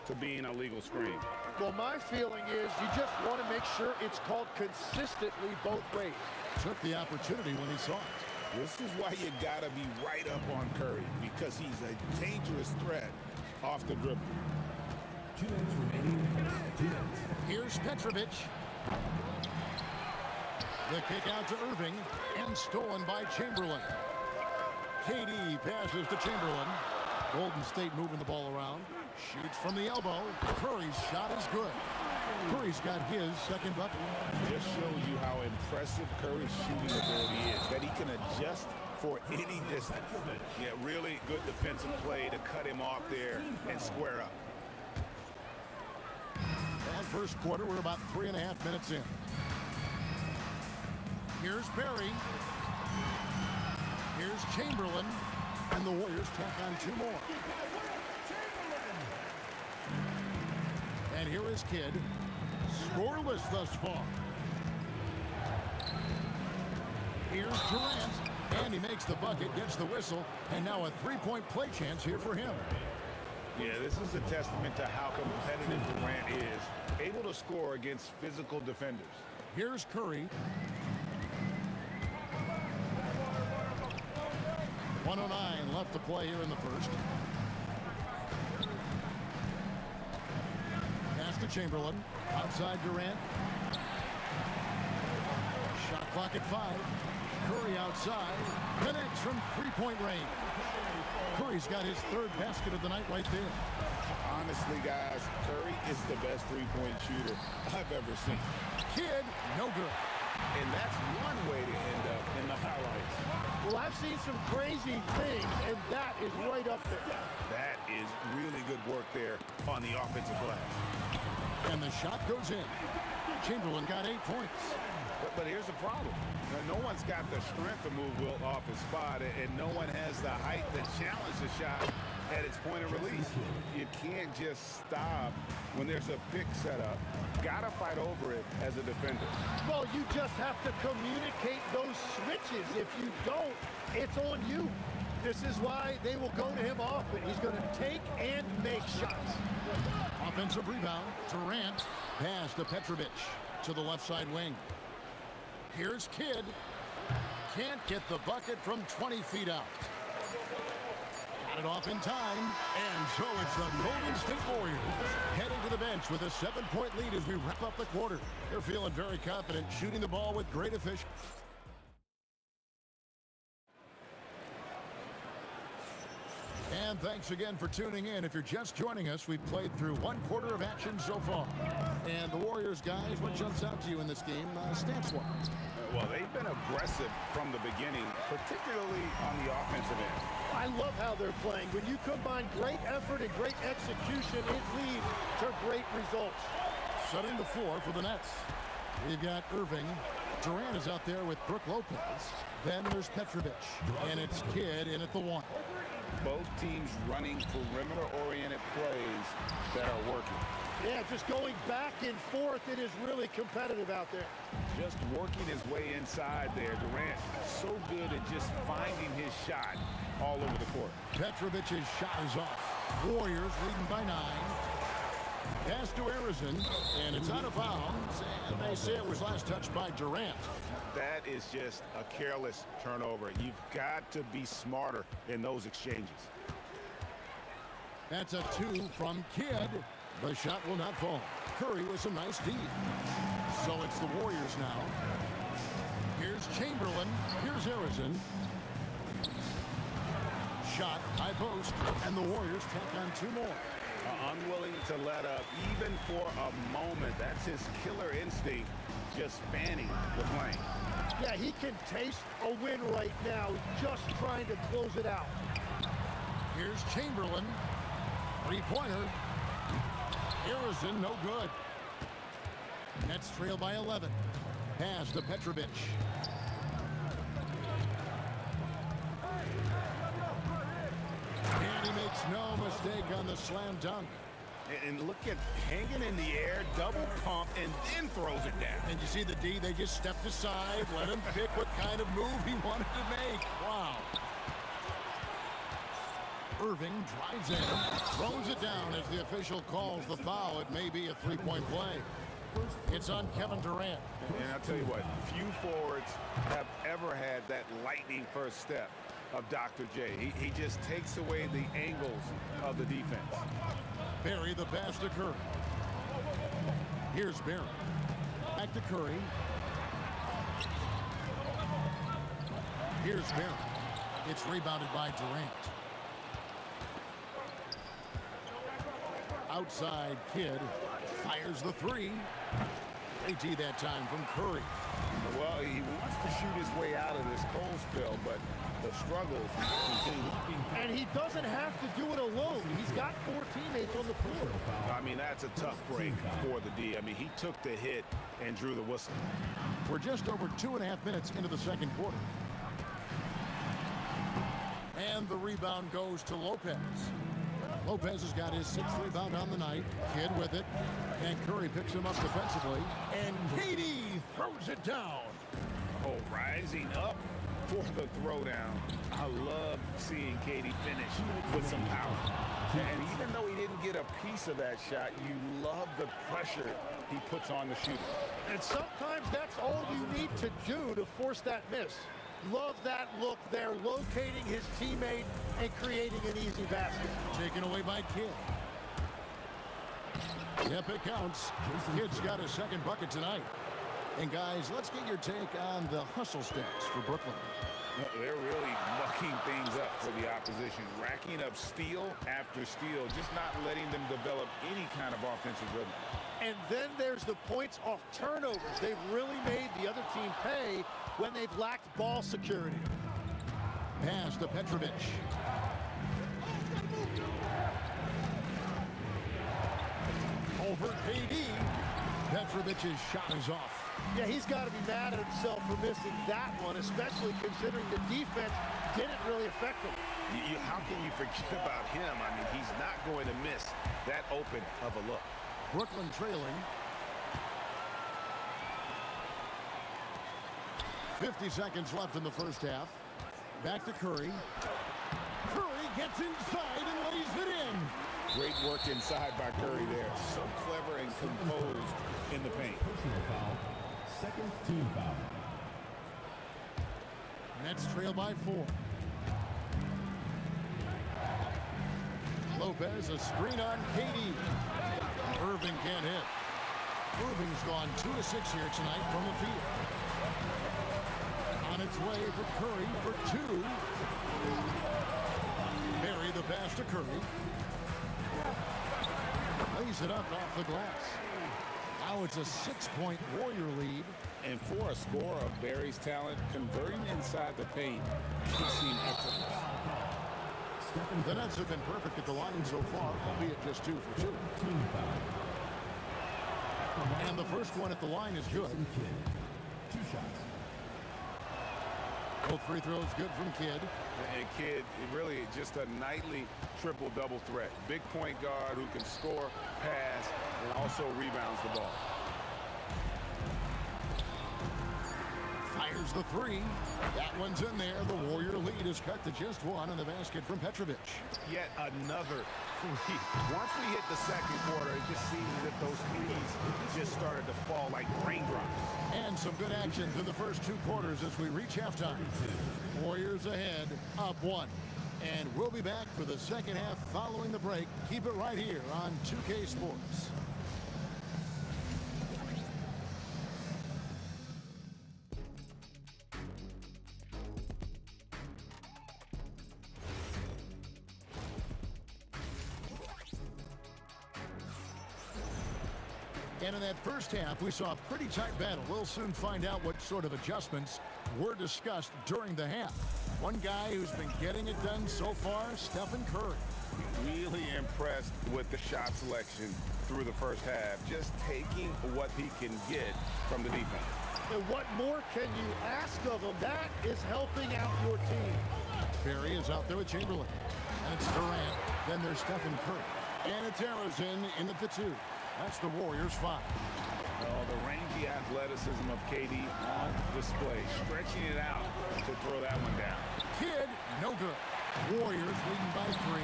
to being a legal screen. Well, my feeling is you just want to make sure it's called consistently both ways. Took the opportunity when he saw it. This is why you got to be right up on Curry, because he's a dangerous threat off the dribble. 2 minutes remaining. 2 minutes. Here's Petrovic. The kick out to Irving and stolen by Chamberlain. KD passes to Chamberlain. Golden State moving the ball around. Shoots from the elbow. Curry's shot is good. Curry's got his second bucket. Just shows you how impressive Curry's shooting ability is, that he can adjust for any distance. Yeah, really good defensive play to cut him off there and square up. And first quarter, we're about 3.5 minutes in. Here's Barry. Here's Chamberlain. And the Warriors tack on 2 more. And here is Kidd. Scoreless thus far. Here's Durant. And he makes the bucket, gets the whistle, and now a three-point play chance here for him. Yeah, this is a testament to how competitive Durant is, able to score against physical defenders. Here's Curry. 1:09 left to play here in the first. Pass to Chamberlain. Outside Durant. Shot clock at 5. Curry outside. Connects from three-point range. Curry's got his third basket of the night right there. Honestly, guys, Curry is the best three-point shooter I've ever seen. Kidd, no good. And that's one way to end up in the highlights. Well, I've seen some crazy things, and that is right up there. That is really good work there on the offensive glass. And the shot goes in. Chamberlain got 8 points. But here's the problem. No one's got the strength to move Wilt off his spot, and no one has the height to challenge the shot at its point of release. You can't just stop when there's a pick set up. Gotta fight over it as a defender. Well, you just have to communicate those switches. If you don't, it's on you. This is why they will go to him often. He's going to take and make shots. Offensive rebound. Durant. Pass to Petrovic to the left side wing. Here's Kidd. Can't get the bucket from 20 feet out. Got it off in time. And so it's the Golden State Warriors heading to the bench with a 7-point lead as we wrap up the quarter. They're feeling very confident, shooting the ball with great efficiency. And thanks again for tuning in. If you're just joining us, we've played through one quarter of action so far. And the Warriors, guys, what jumps out to you in this game stance-wise? Well, they've been aggressive from the beginning, particularly on the offensive end. I love how they're playing. When you combine great effort and great execution, it leads to great results. Setting the floor for the Nets. We've got Irving. Durant is out there with Brook Lopez. Then there's Petrovic. And it's Kidd in at the 1. Both teams running perimeter-oriented plays that are working. Yeah, just going back and forth, it is really competitive out there. Just working his way inside there. Durant so good at just finding his shot all over the court. Petrovic's shot is off. Warriors leading by 9. Pass to Arizon, and it's out of bounds. And they say it was last touched by Durant. That is just a careless turnover. You've got to be smarter in those exchanges. That's a 2 from Kidd. The shot will not fall. Curry with some nice D. So it's the Warriors now. Here's Chamberlain. Here's Arizon. Shot, high post, and the Warriors tack on 2 more. Unwilling to let up even for a moment. That's his killer instinct, just fanning the flame. Yeah, he can taste a win right now, just trying to close it out. Here's Chamberlain. 3-pointer. Arizon, no good. Nets trail by 11. Pass to Petrovic. And he makes no mistake on the slam dunk. And look at hanging in the air, double pump, and then throws it down. And you see the D, they just stepped aside, let him pick what kind of move he wanted to make. Wow. Irving drives in, throws it down as the official calls the foul. It may be a 3-point play. It's on Kevin Durant. And I'll tell you what, few forwards have ever had that lightning first step of Dr. J. He just takes away the angles of the defense. Barry, the pass to Curry. Here's Barry. Back to Curry. Here's Barry. It's rebounded by Durant. Outside Kidd fires the 3. AT that time from Curry. Well, he wants to shoot his way out of this cold spell, but the struggles continue. And he doesn't have to do it alone. He's got 4 teammates on the floor. I mean, that's a tough break for the D. I mean, he took the hit and drew the whistle. We're just over 2.5 minutes into the second quarter. And the rebound goes to Lopez. Lopez has got his 6th rebound on the night. Kidd with it. And Curry picks him up defensively. And KD throws it down. Oh, rising up for the throwdown. I love seeing KD finish with some power. And even though he didn't get a piece of that shot, you love the pressure he puts on the shooter. And sometimes that's all you need to do to force that miss. Love that look there, locating his teammate and creating an easy basket. Taken away by Kidd. Yep, it counts. Kidd's got a second bucket tonight. And guys, let's get your take on the hustle stats for Brooklyn. They're really mucking things up for the opposition, racking up steal after steal, just not letting them develop any kind of offensive rhythm. And then there's the points off turnovers. They've really made the other team pay when they've lacked ball security. Pass to Petrovic. Over KD. Petrovic's shot is off. Yeah, he's got to be mad at himself for missing that one, especially considering the defense didn't really affect him. How can you forget about him? I mean, he's not going to miss that open of a look. Brooklyn trailing. 50 seconds left in the first half. Back to Curry. Curry gets inside and lays it in. Great work inside by Curry there. So clever and composed in the paint. Personal foul. Second team foul. Nets trail by 4. Lopez, a screen on KD. Irving can't hit. Irving's gone 2 of 6 here tonight from the field. On its way for Curry for 2. Barry the pass to Curry. Lays it up off the glass. Now it's a 6-point Warrior lead. And for a scorer of Barry's talent, converting inside the paint can seem effortless. The Nets have been perfect at the line so far, albeit just 2 for 2. And the first one at the line is good. 2 shots. Both free throws good from Kidd. And Kidd, really just a nightly triple-double threat. Big point guard who can score, pass, and also rebounds the ball. Fires the 3. That one's in there. The Warrior lead is cut to just 1 in the basket from Petrovic. Yet another 3. Once we hit the second quarter, it just seems as if those threes just started to fall like raindrops. And some good action through the first 2 quarters as we reach halftime. Warriors ahead, up 1. And we'll be back for the second half following the break. Keep it right here on 2K Sports. And in that first half, we saw a pretty tight battle. We'll soon find out what sort of adjustments were discussed during the half. One guy who's been getting it done so far, Stephen Curry. Really impressed with the shot selection through the first half. Just taking what he can get from the defense. And what more can you ask of him? That is helping out your team. Barry is out there with Chamberlain. And it's Durant. Then there's Stephen Curry. And it's Arizin in at the 2. That's the Warriors' 5. Well, the rangy athleticism of KD on display, stretching it out to throw that one down. Kidd, no good. Warriors leading by 3.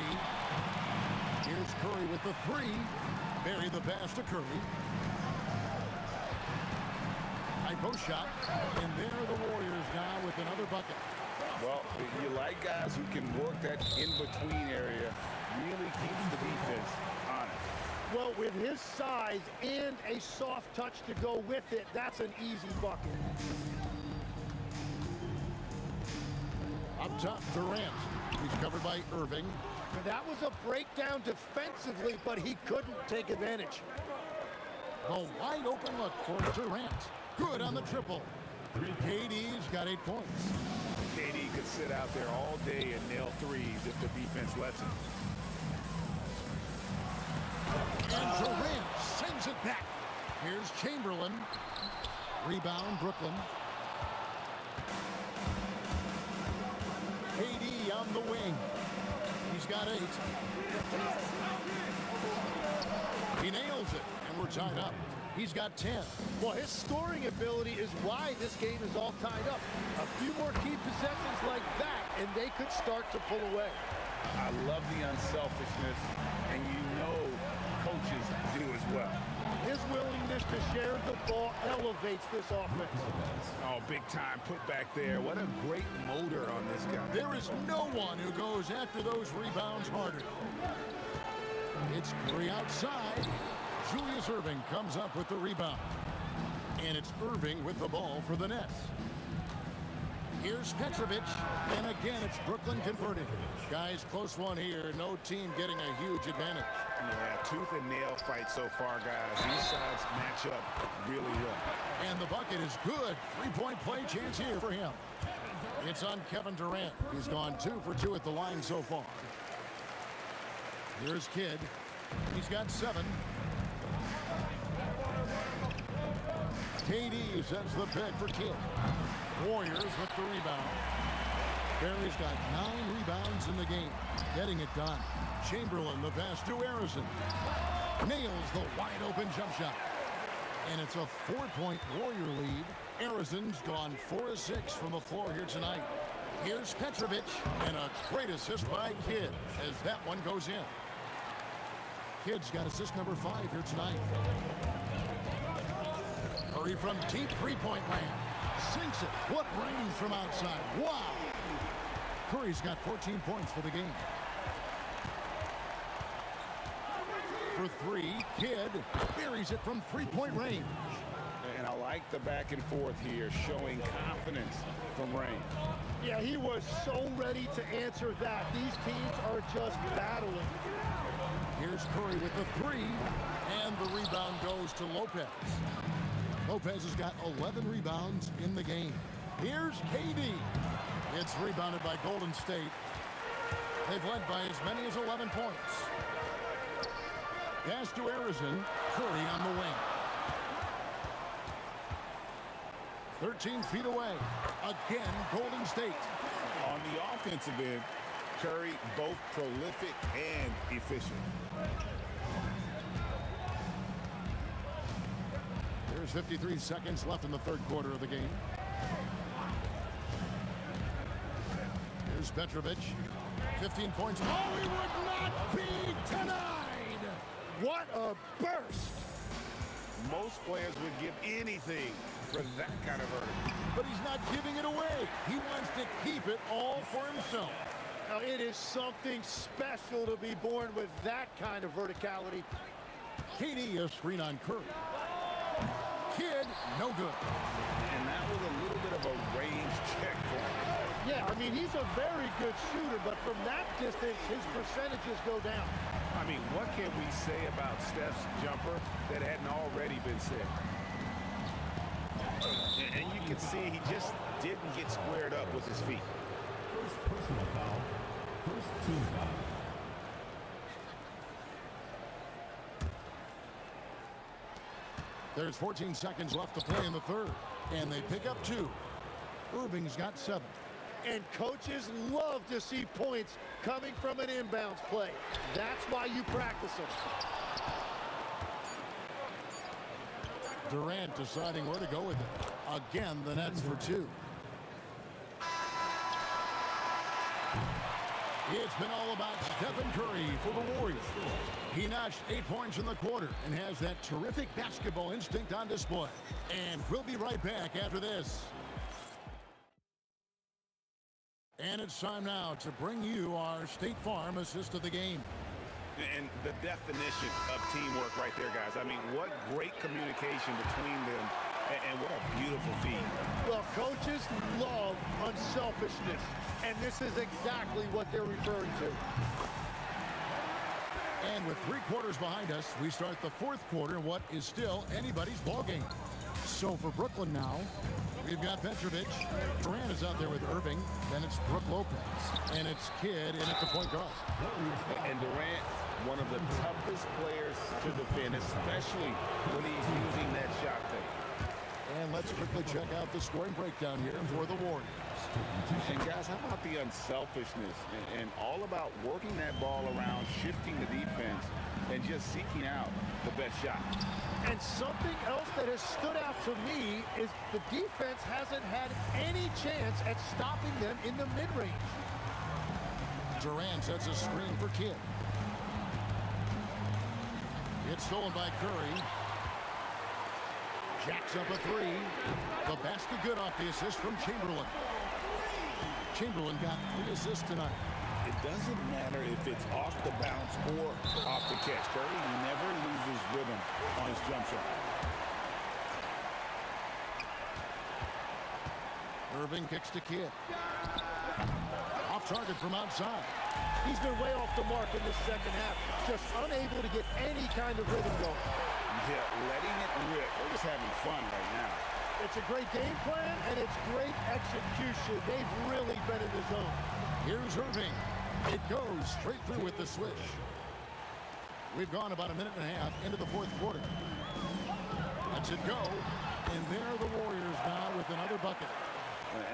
Here's Curry with the 3. Barry the pass to Curry. High post shot. And there are the Warriors now with another bucket. Well, you like guys who can work that in-between area. Really keeps the defense honest. Well, with his size and a soft touch to go with it, that's an easy bucket. Up top, Durant. He's covered by Irving. And that was a breakdown defensively, but he couldn't take advantage. A wide open look for Durant. Good on the triple. KD's got 8 points. KD could sit out there all day and nail threes if the defense lets him. And Durant sends it back. Here's Chamberlain. Rebound, Brooklyn. KD on the wing. He's got 8. He nails it, and we're tied up. He's got 10. Well, his scoring ability is why this game is all tied up. A few more key possessions like that, and they could start to pull away. I love the unselfishness, and you know coaches do as well. His willingness to share the ball elevates this offense. Oh, big time put back there. What a great motor on this guy. There is no one who goes after those rebounds harder. It's Curry outside. Julius Irving comes up with the rebound. And it's Irving with the ball for the Nets. Here's Petrovic, and again it's Brooklyn converting. Guys, close one here. No team getting a huge advantage. Yeah, tooth and nail fight so far, guys. These sides match up really well. And the bucket is good. Three-point play chance here for him. It's on Kevin Durant. He's gone 2 for 2 at the line so far. Here's Kidd. He's got 7. KD sends the pick for Kidd. Warriors with the rebound. Barry's got 9 rebounds in the game. Getting it done. Chamberlain, the pass to Harrison. Nails the wide-open jump shot. And it's a 4-point Warrior lead. Harrison's gone 4 of 6 from the floor here tonight. Here's Petrovic, and a great assist by Kidd as that one goes in. Kidd's got assist number 5 here tonight. Curry from deep three-point land. Sinks it. What range from outside. Wow. Curry's got 14 points for the game. For 3, Kidd buries it from three-point range. And I like the back and forth here, showing confidence from range. Yeah, he was so ready to answer that. These teams are just battling. Here's Curry with the 3, and the rebound goes to Lopez. Lopez has got 11 rebounds in the game. Here's KD. It's rebounded by Golden State. They've led by as many as 11 points. Pass to Harrison. Curry on the wing. 13 feet away. Again, Golden State. On the offensive end, Curry both prolific and efficient. There's 53 seconds left in the third quarter of the game. Here's Petrovic. 15 points. Oh, he would not be denied! What a burst! Most players would give anything for that kind of verdict. But he's not giving it away. He wants to keep it all for himself. Now, it is something special to be born with that kind of verticality. KD a screen on Curry. Kidd, no good. And that was a little bit of a range check for him. Yeah, I mean, he's a very good shooter, but from that distance, his percentages go down. I mean, what can we say about Steph's jumper that hadn't already been said? And you can see he just didn't get squared up with his feet. First personal foul. First team foul. There's 14 seconds left to play in the third, and they pick up 2. Irving's got 7. And coaches love to see points coming from an inbounds play. That's why you practice them. Durant deciding where to go with it. Again, the Nets for 2. It's been all about Stephen Curry for the Warriors. He notched 8 points in the quarter and has that terrific basketball instinct on display. And we'll be right back after this. And it's time now to bring you our State Farm assist of the game. And the definition of teamwork right there, guys. I mean, what great communication between them, and what a beautiful feed. Well, coaches love unselfishness, and this is exactly what they're referring to. And with 3 quarters behind us, we start the fourth quarter in what is still anybody's ball game. So for Brooklyn now, we've got Petrovic. Durant is out there with Irving. Then it's Brook Lopez. And it's Kidd in at the point guard. And Durant, one of the toughest players to defend, especially when he's using that shot fake. And let's quickly check out the scoring breakdown here for the Warriors. And guys, how about the unselfishness and all about working that ball around, shifting the defense, and just seeking out the best shot. And something else that has stood out to me is the defense hasn't had any chance at stopping them in the mid-range. Durant sets a screen for Kidd. It's stolen by Curry. Jacks up a three. The basket good off the assist from Chamberlain. Chamberlain got 3 assists tonight. It doesn't matter if it's off the bounce or off the catch. Curry never loses rhythm on his jump shot. Irving kicks to Kidd. Off target from outside. He's been way off the mark in the second half. Just unable to get any kind of rhythm going. Yeah, letting it rip. They're just having fun right now. It's a great game plan, and it's great execution. They've really been in the zone. Here's Irving. It goes straight through with the switch. We've gone about a minute and a half into the fourth quarter. Lets it go. And there are the Warriors now with another bucket.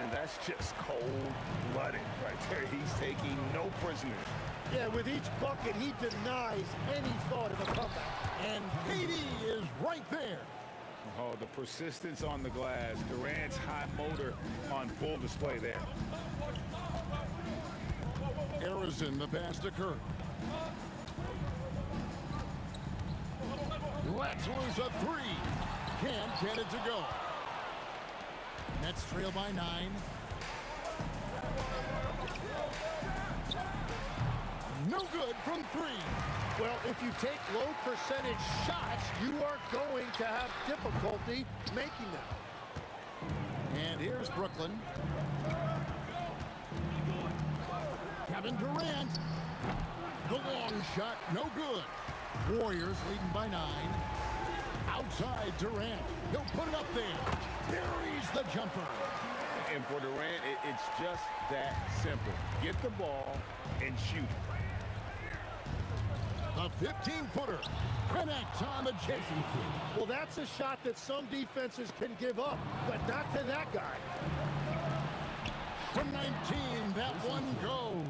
And that's just cold-blooded right there. He's taking no prisoners. Yeah, with each bucket, he denies any thought of a comeback. And KD is right there. Oh, the persistence on the glass. Durant's high motor on full display there. Harrison, the pass to Curry. Let's lose a three. Can't get it to go. Nets trail by 9. No good from 3. Well, if you take low percentage shots, you are going to have difficulty making them. And here's Brooklyn. Kevin Durant. The long shot, no good. Warriors leading by 9. Outside Durant. He'll put it up there. Buries the jumper. And for Durant, it's just that simple. Get the ball and shoot. The 15-footer connects on the chasing. Well, that's a shot that some defenses can give up, but not to that guy. From 19, that one goes.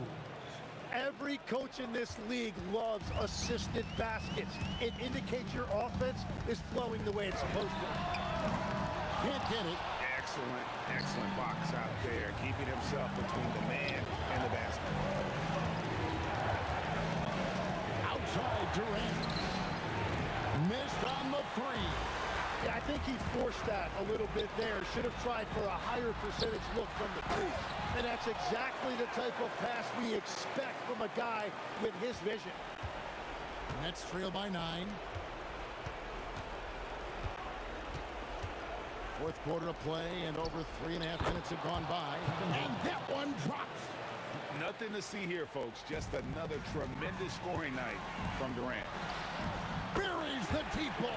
Every coach in this league loves assisted baskets. It indicates your offense is flowing the way it's supposed to. Can't get it. Excellent, excellent box out there, keeping himself between the man and the basket. Outside Durant. Missed on the 3. Yeah, I think he forced that a little bit there. Should have tried for a higher percentage look from the 3. And that's exactly the type of pass we expect from a guy with his vision. Nets trail by 9. Fourth quarter of play, and over 3.5 minutes have gone by. And that one drops. Nothing to see here, folks. Just another tremendous scoring night from Durant. Buries the deep ball.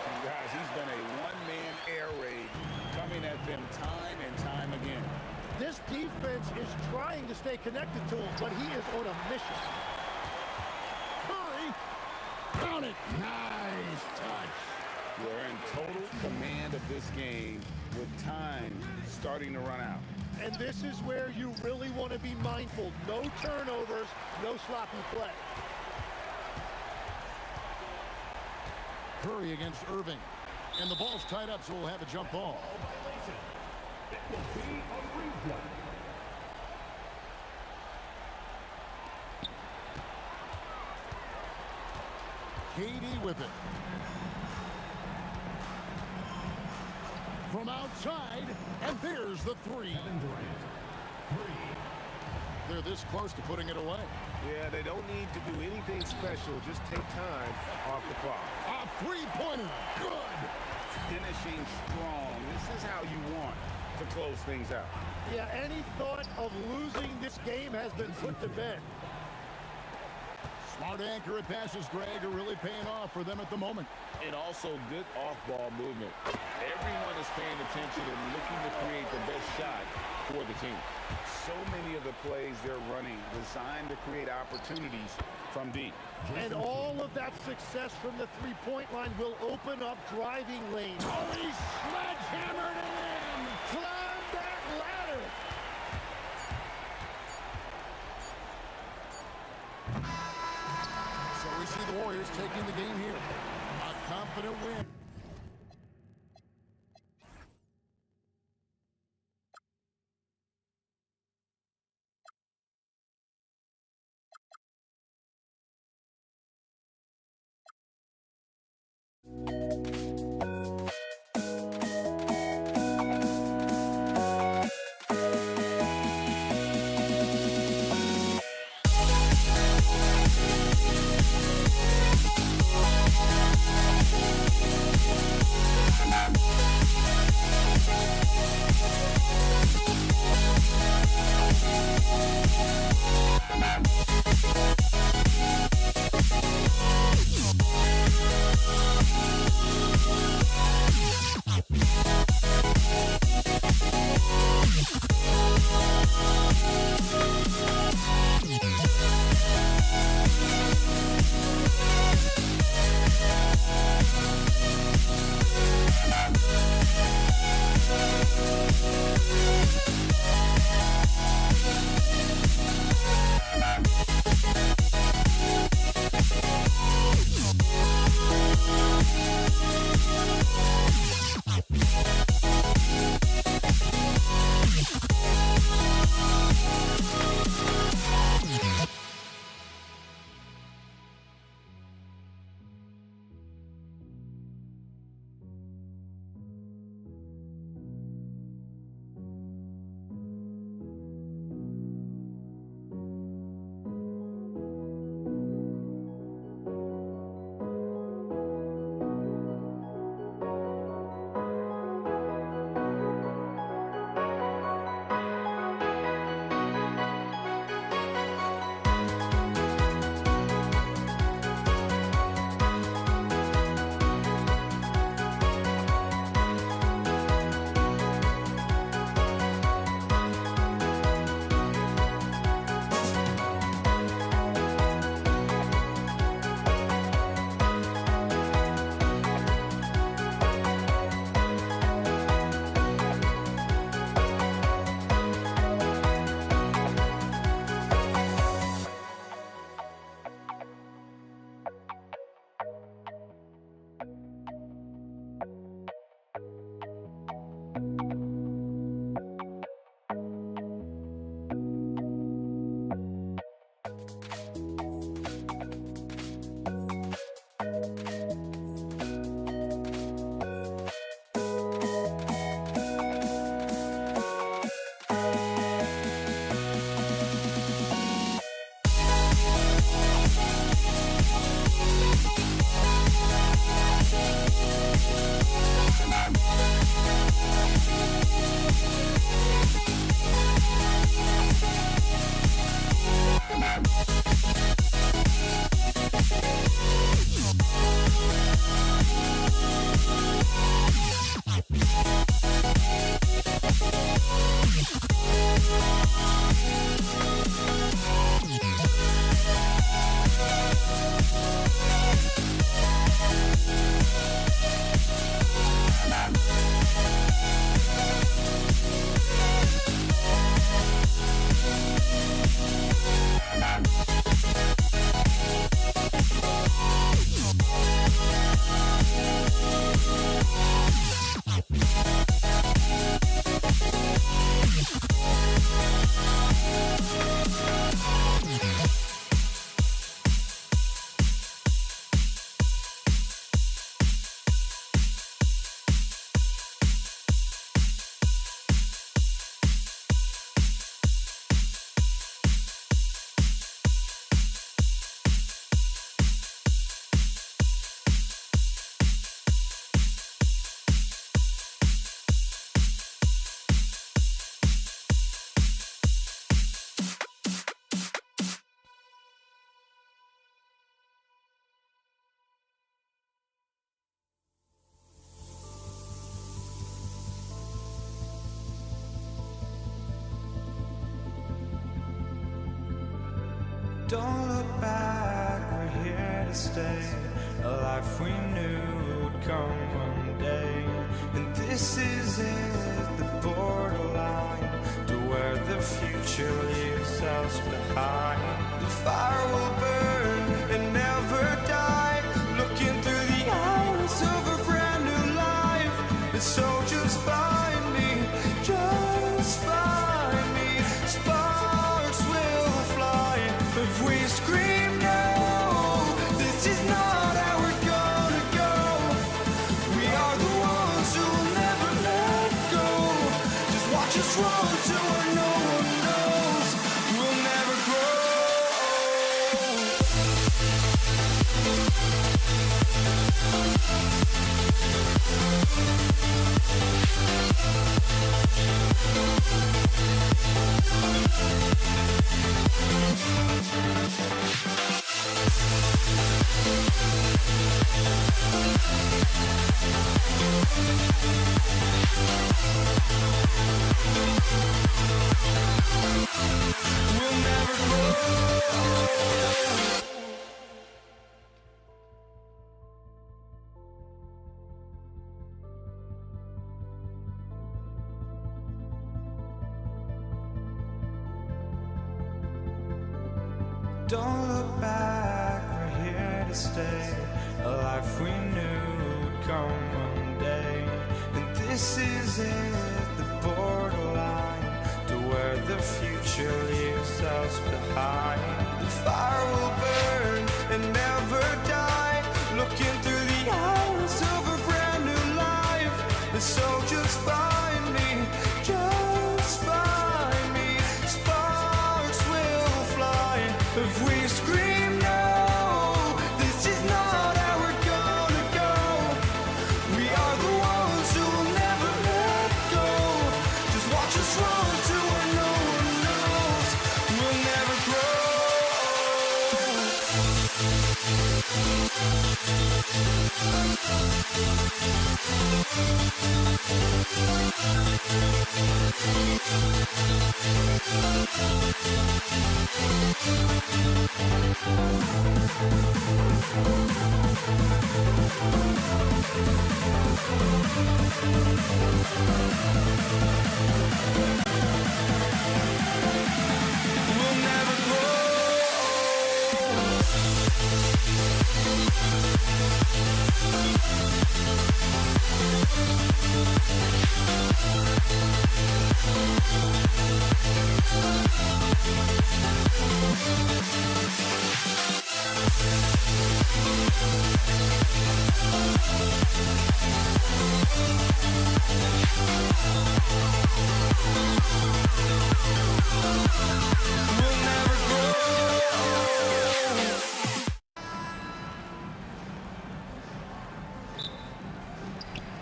And guys, he's been a one-man air raid coming at them time and time again. This defense is trying to stay connected to him, but he is on a mission. Curry. Count it. Nice touch. We're in total command of this game with time starting to run out. And this is where you really want to be mindful. No turnovers, no sloppy play. Curry against Irving. And the ball's tied up, so we'll have a jump ball. KD with it. From outside, and there's the 3. They're this close to putting it away. Yeah, they don't need to do anything special. Just take time off the clock. A 3-pointer. Good. Finishing strong. This is how you want to close things out. Yeah, any thought of losing this game has been put to bed. Smart accurate passes, Greg, are really paying off for them at the moment. And also good off-ball movement. Everyone is paying attention and looking to create the best shot for the team. So many of the plays they're running designed to create opportunities from deep. And all of that success from the three-point line will open up driving lanes. Oh, he sledgehammered it in! Climb that ladder! is taking the game here. A confident win. Don't look back, we're here to stay. A life we knew would come one day. And this is it, the borderline to where the future leaves us behind. The fire will burn and never die. And so just find me, just find me. Sparks will fly if we scream no. This is not how we're gonna go. We are the ones who will never let go. Just watch us run to where no one knows. We'll never grow. We'll never grow. Don't look back, we're here to stay. A life we knew would come one day. And this is it, the borderline to where the future leaves us behind. The fire will burn and never die, looking through the eyes of a brand new life. And so just find me, just find me. Sparks will fly if we scream no. This is not how we're gonna go. We are the ones who will never let go. Just watch us run to where no one knows. We'll never grow. We'll never grow. We'll never grow.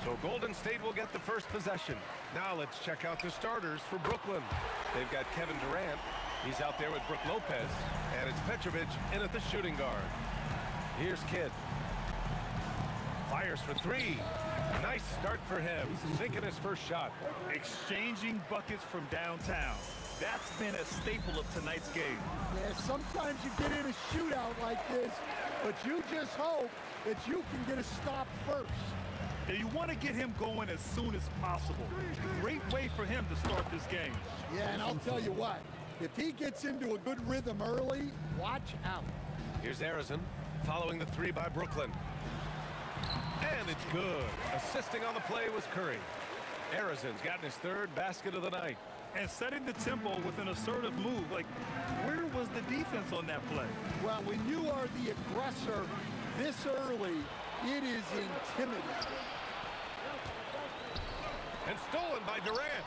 So Golden State will get the first possession. Now let's check out the starters for Brooklyn. They've got Kevin Durant. He's out there with Brook Lopez. And it's Petrovic in at the shooting guard. Here's Kidd. Fires for three. Nice start for him. Sinking his first shot. Exchanging buckets from downtown. That's been a staple of tonight's game. Yeah, sometimes you get in a shootout like this, but you just hope that you can get a stop first. And you want to get him going as soon as possible. Great way for him to start this game. Yeah, and I'll tell you what, if he gets into a good rhythm early, watch out. Here's Arizon following the three by Brooklyn. And it's good. Assisting on the play was Curry. Arizon's gotten his third basket of the night. And setting the tempo with an assertive move. Like, where was the defense on that play? Well, when you are the aggressor this early, it is intimidating. And stolen by Durant.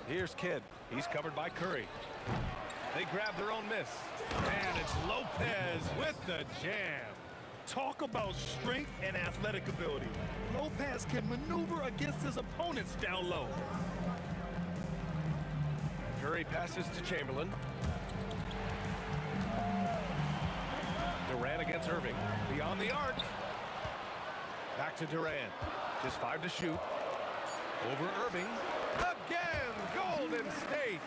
Here's Kidd. He's covered by Curry. They grab their own miss. And it's Lopez with the jam. Talk about strength and athletic ability. Lopez can maneuver against his opponents down low. Curry passes to Chamberlain. Durant against Irving. Beyond the arc. Back to Durant. Just 5 to shoot. Over Irving. Again, Golden State.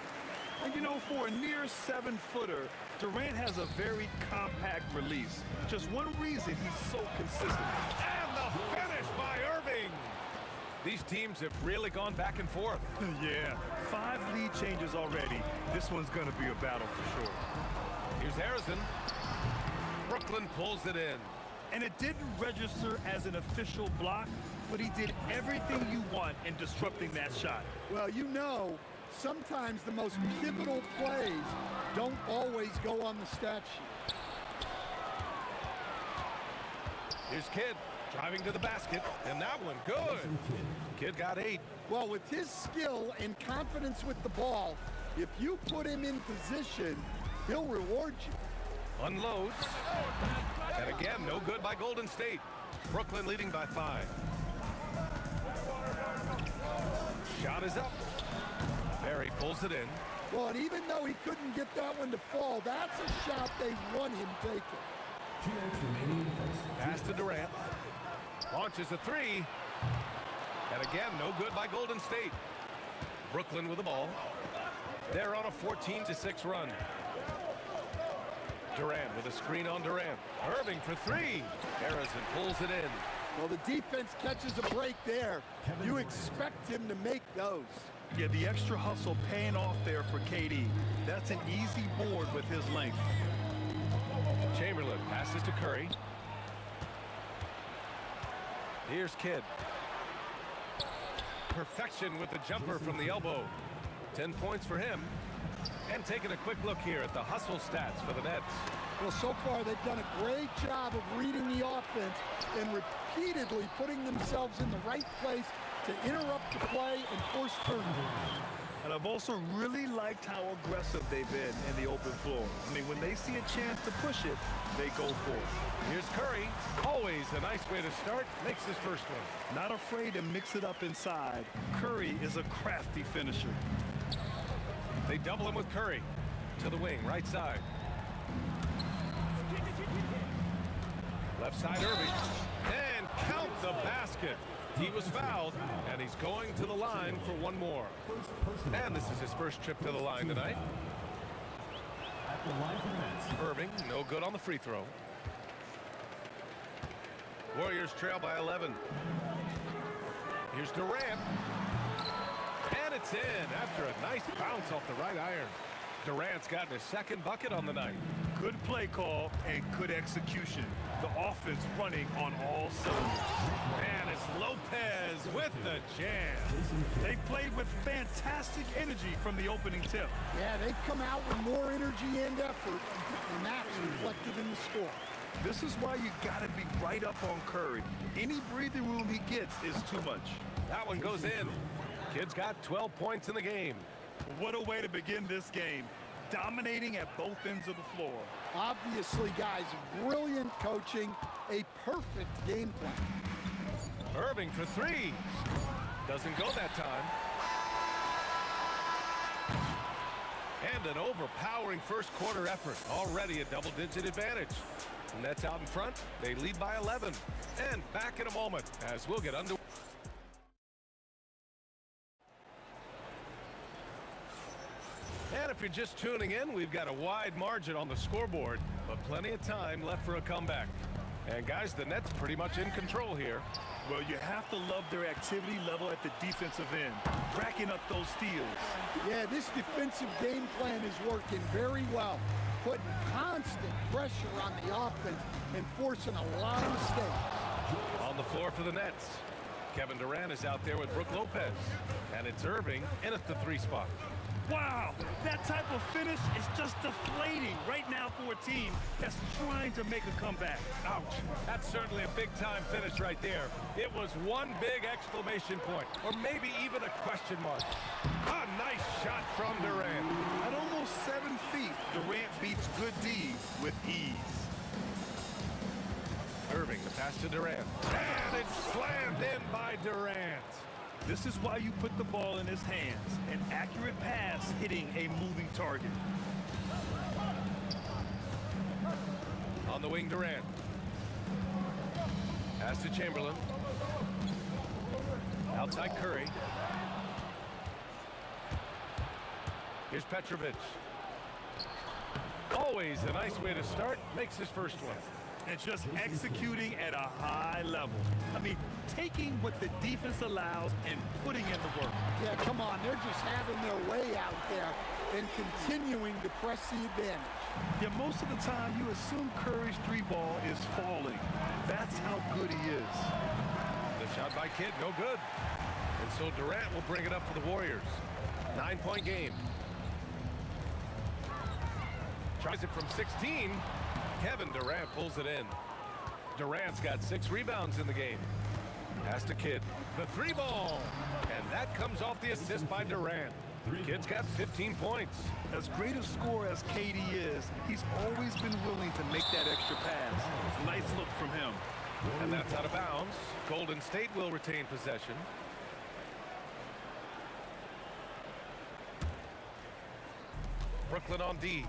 And you know, for a near 7-footer, Durant has a very compact release. Just one reason he's so consistent. And the finish by Irving. These teams have really gone back and forth. Yeah, 5 lead changes already. This one's going to be a battle for sure. Here's Harrison. Brooklyn pulls it in. And it didn't register as an official block, but he did everything you want in disrupting that shot. Well, you know, sometimes the most pivotal plays don't always go on the stat sheet. Here's Kidd driving to the basket, and that one good. Kidd got 8. Well, with his skill and confidence with the ball, if you put him in position, he'll reward you. Unloads. And again, no good by Golden State. Brooklyn leading by 5. Shot is up. Barry pulls it in. Well, and even though he couldn't get that one to fall, that's a shot they want him taking. Pass to Durant. Launches a 3. And again, no good by Golden State. Brooklyn with the ball. They're on a 14-6 run. Durant with a screen on Durant. Irving for 3. Harrison pulls it in. Well, the defense catches a break there. You expect him to make those. Yeah, the extra hustle paying off there for KD. That's an easy board with his length. Chamberlain passes to Curry. Here's Kidd. Perfection with the jumper from the elbow. 10 points for him. And taking a quick look here at the hustle stats for the Nets. Well, so far they've done a great job of reading the offense and repeatedly putting themselves in the right place to interrupt the play and force turnovers. And I've also really liked how aggressive they've been in the open floor. I mean, when they see a chance to push it, they go for it. Here's Curry. Always a nice way to start. Makes his first one. Not afraid to mix it up inside. Curry is a crafty finisher. They double him with Curry. To the wing, right side. Left side, Irving. And count the basket. He was fouled, and he's going to the line for one more. And this is his first trip to the line tonight. Irving, no good on the free throw. Warriors trail by 11. Here's Durant. And it's in after a nice bounce off the right iron. Durant's gotten his second bucket on the night. Good play call and good execution. The offense running on all cylinders. And it's Lopez with the jam. They played with fantastic energy from the opening tip. Yeah, they've come out with more energy and effort, and that's reflected in the score. This is why you got to be right up on Curry. Any breathing room he gets is too much. That one goes in. Kid's got 12 points in the game. What a way to begin this game. Dominating at both ends of the floor. Obviously, guys, brilliant coaching, a perfect game plan. Irving for 3. Doesn't go that time. And an overpowering first quarter effort. Already a double-digit advantage. Nets out in front. They lead by 11. And back in a moment as we'll get underway. And if you're just tuning in, we've got a wide margin on the scoreboard, but plenty of time left for a comeback. And guys, the Nets pretty much in control here. Well, you have to love their activity level at the defensive end, racking up those steals. Yeah, this defensive game plan is working very well, putting constant pressure on the offense and forcing a lot of mistakes. On the floor for the Nets, Kevin Durant is out there with Brook Lopez, and it's Irving in at the 3 spot. Wow, that type of finish is just deflating right now for a team that's trying to make a comeback. Ouch. That's certainly a big-time finish right there. It was one big exclamation point, or maybe even a question mark. A nice shot from Durant. At almost 7 feet, Durant beats good D with ease. Irving, the pass to Durant. And it's slammed in by Durant. This is why you put the ball in his hands. An accurate pass hitting a moving target. On the wing, Durant. Pass to Chamberlain. Outside Curry. Here's Petrovic. Always a nice way to start. Makes his first one. and just executing at a high level. I mean, taking what the defense allows and putting in the work. Yeah, come on. They're just having their way out there and continuing to press the advantage. Yeah, most of the time you assume Curry's three ball is falling. That's how good he is. The shot by Kidd, no good. And so Durant will bring it up for the Warriors. 9-point game. Tries it from 16. Kevin Durant pulls it in. Durant's got 6 rebounds in the game. Pass to Kidd. The 3 ball. And that comes off the assist by Durant. Kidd's got 15 points. As great a scorer as KD is, he's always been willing to make that extra pass. Nice look from him. And that's out of bounds. Golden State will retain possession. Brooklyn on D.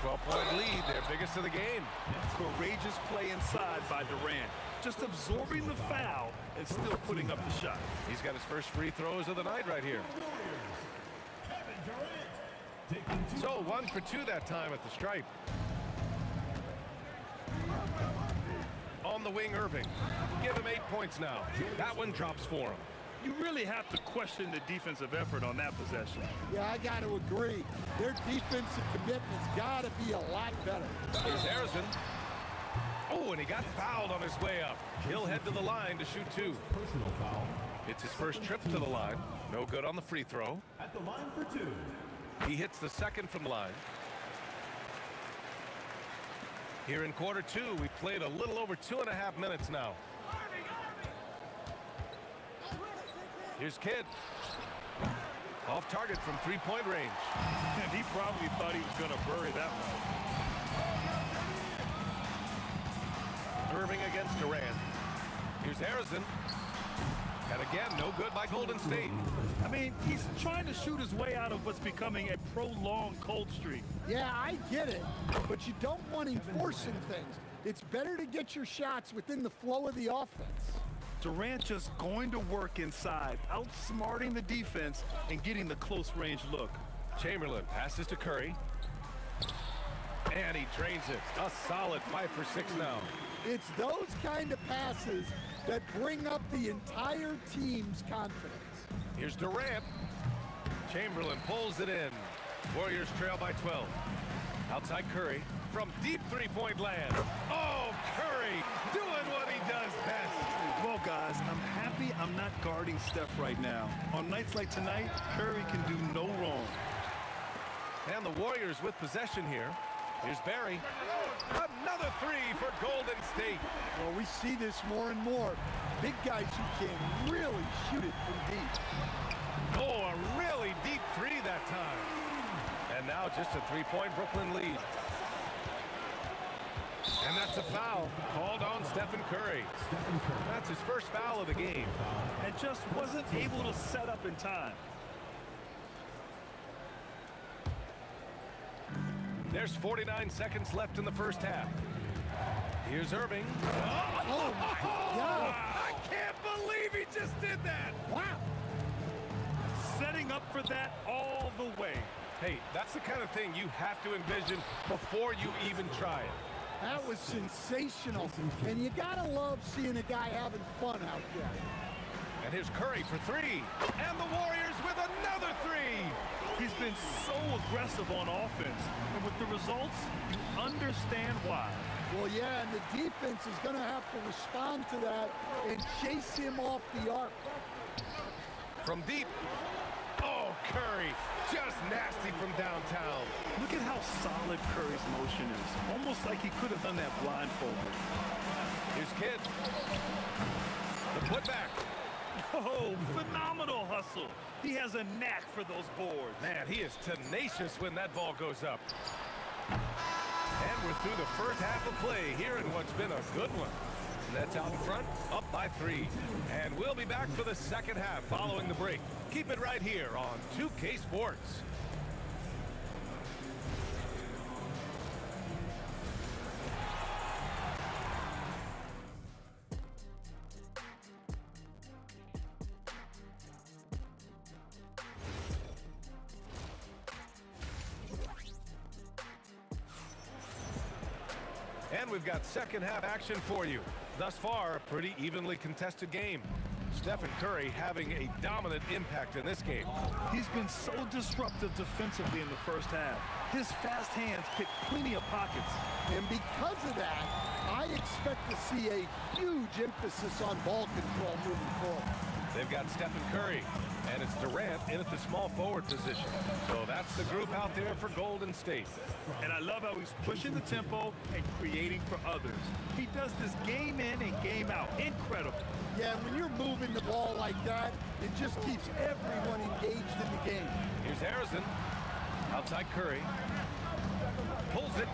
12-point lead, their biggest of the game. Courageous play inside by Durant. Just absorbing the foul and still putting up the shot. He's got his first free throws of the night right here. So 1 for 2 that time at the stripe. On the wing, Irving. Give him 8 points now. That one drops for him. You really have to question the defensive effort on that possession. Yeah, I got to agree. Their defensive commitment's got to be a lot better. Here's Harrison. Oh, and he got fouled on his way up. He'll head to the line to shoot 2. Personal foul. It's his first trip to the line. No good on the free throw. At the line for 2. He hits the second from the line. Here in quarter 2, we've played a little over 2.5 minutes now. Here's Kidd. Off target from 3-point range. And he probably thought he was going to bury that one. Irving against Durant. Here's Harrison. And again, no good by Golden State. I mean, he's trying to shoot his way out of what's becoming a prolonged cold streak. Yeah, I get it, but you don't want him forcing things. It's better to get your shots within the flow of the offense. Durant just going to work inside, outsmarting the defense and getting the close range look. Chamberlain passes to Curry. And he drains it. A solid 5 for 6 now. It's those kind of passes that bring up the entire team's confidence. Here's Durant. Chamberlain pulls it in. Warriors trail by 12. Outside Curry from deep 3-point land. Oh, Curry doing what he does best. Well, guys, I'm happy I'm not guarding Steph right now. On nights like tonight, Curry can do no wrong. And the Warriors with possession here. Here's Barry. Another 3 for Golden State. Well, we see this more and more. Big guys who can really shoot it from deep. Oh, a really deep 3 that time. And now just a 3-point Brooklyn lead. And that's a foul called on Stephen Curry. That's his first foul of the game. And just wasn't able to set up in time. There's 49 seconds left in the first half. Here's Irving. Oh my God! I can't believe he just did that! Wow! Setting up for that all the way. Hey, that's the kind of thing you have to envision before you even try it. That was sensational, and you gotta love seeing a guy having fun out there. And here's Curry for 3, and the Warriors with another 3. He's been so aggressive on offense, and with the results, you understand why. Well, yeah, and the defense is gonna have to respond to that and chase him off the arc. From deep. Oh, Curry, just nasty from downtown. Look at how solid Curry's motion is. Almost like he could have done that blindfolded. Here's Kidd. The putback. Oh, phenomenal hustle. He has a knack for those boards. Man, he is tenacious when that ball goes up. And we're through the first half of play here in what's been a good one. Nets out in front, up by 3. And we'll be back for the second half following the break. Keep it right here on 2K Sports. And And we've got second half action for you. Thus far, a pretty evenly contested game. Stephen Curry having a dominant impact in this game. He's been so disruptive defensively in the first half. His fast hands pick plenty of pockets. And because of that, I expect to see a huge emphasis on ball control moving forward. They've got Stephen Curry, and it's Durant in at the small forward position. So that's the group out there for Golden State. And I love how he's pushing the tempo and creating for others. He does this game in and game out. Incredible. Yeah, when you're moving the ball like that, it just keeps everyone engaged in the game. Here's Harrison. Outside Curry. Pulls it.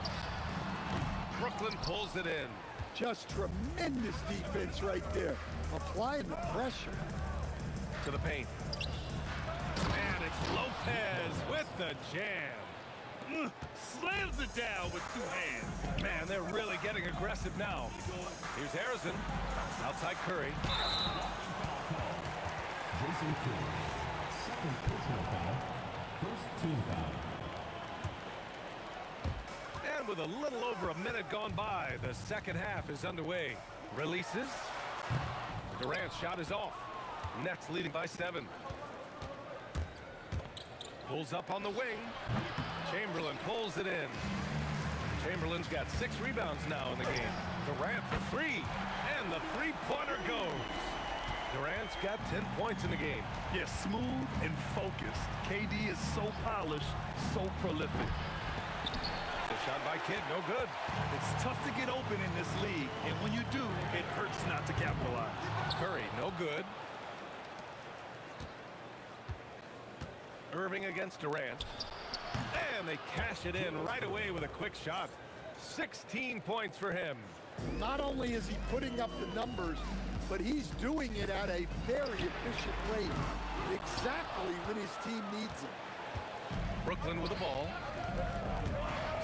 Brooklyn pulls it in. Just tremendous defense right there. Applying the pressure. To the paint. And it's Lopez with the jam. Slams it down with two hands. Man, they're really getting aggressive now. Here's Harrison. Outside Curry. Jason Kidd, second personal foul, first team foul. And with a little over a minute gone by, the second half is underway. Releases. Durant's shot is off. Nets leading by 7. Pulls up on the wing. Chamberlain pulls it in. Chamberlain's got 6 rebounds now in the game. Durant for 3. And the three-pointer goes. Durant's got 10 points in the game. Yeah, smooth and focused. KD is so polished, so prolific. The shot by Kidd, no good. It's tough to get open in this league, and when you do, it hurts not to capitalize. Curry, no good. Irving against Durant. And they cash it in right away with a quick shot. 16 points for him. Not only is he putting up the numbers, but he's doing it at a very efficient rate. Exactly when his team needs him. Brooklyn with the ball.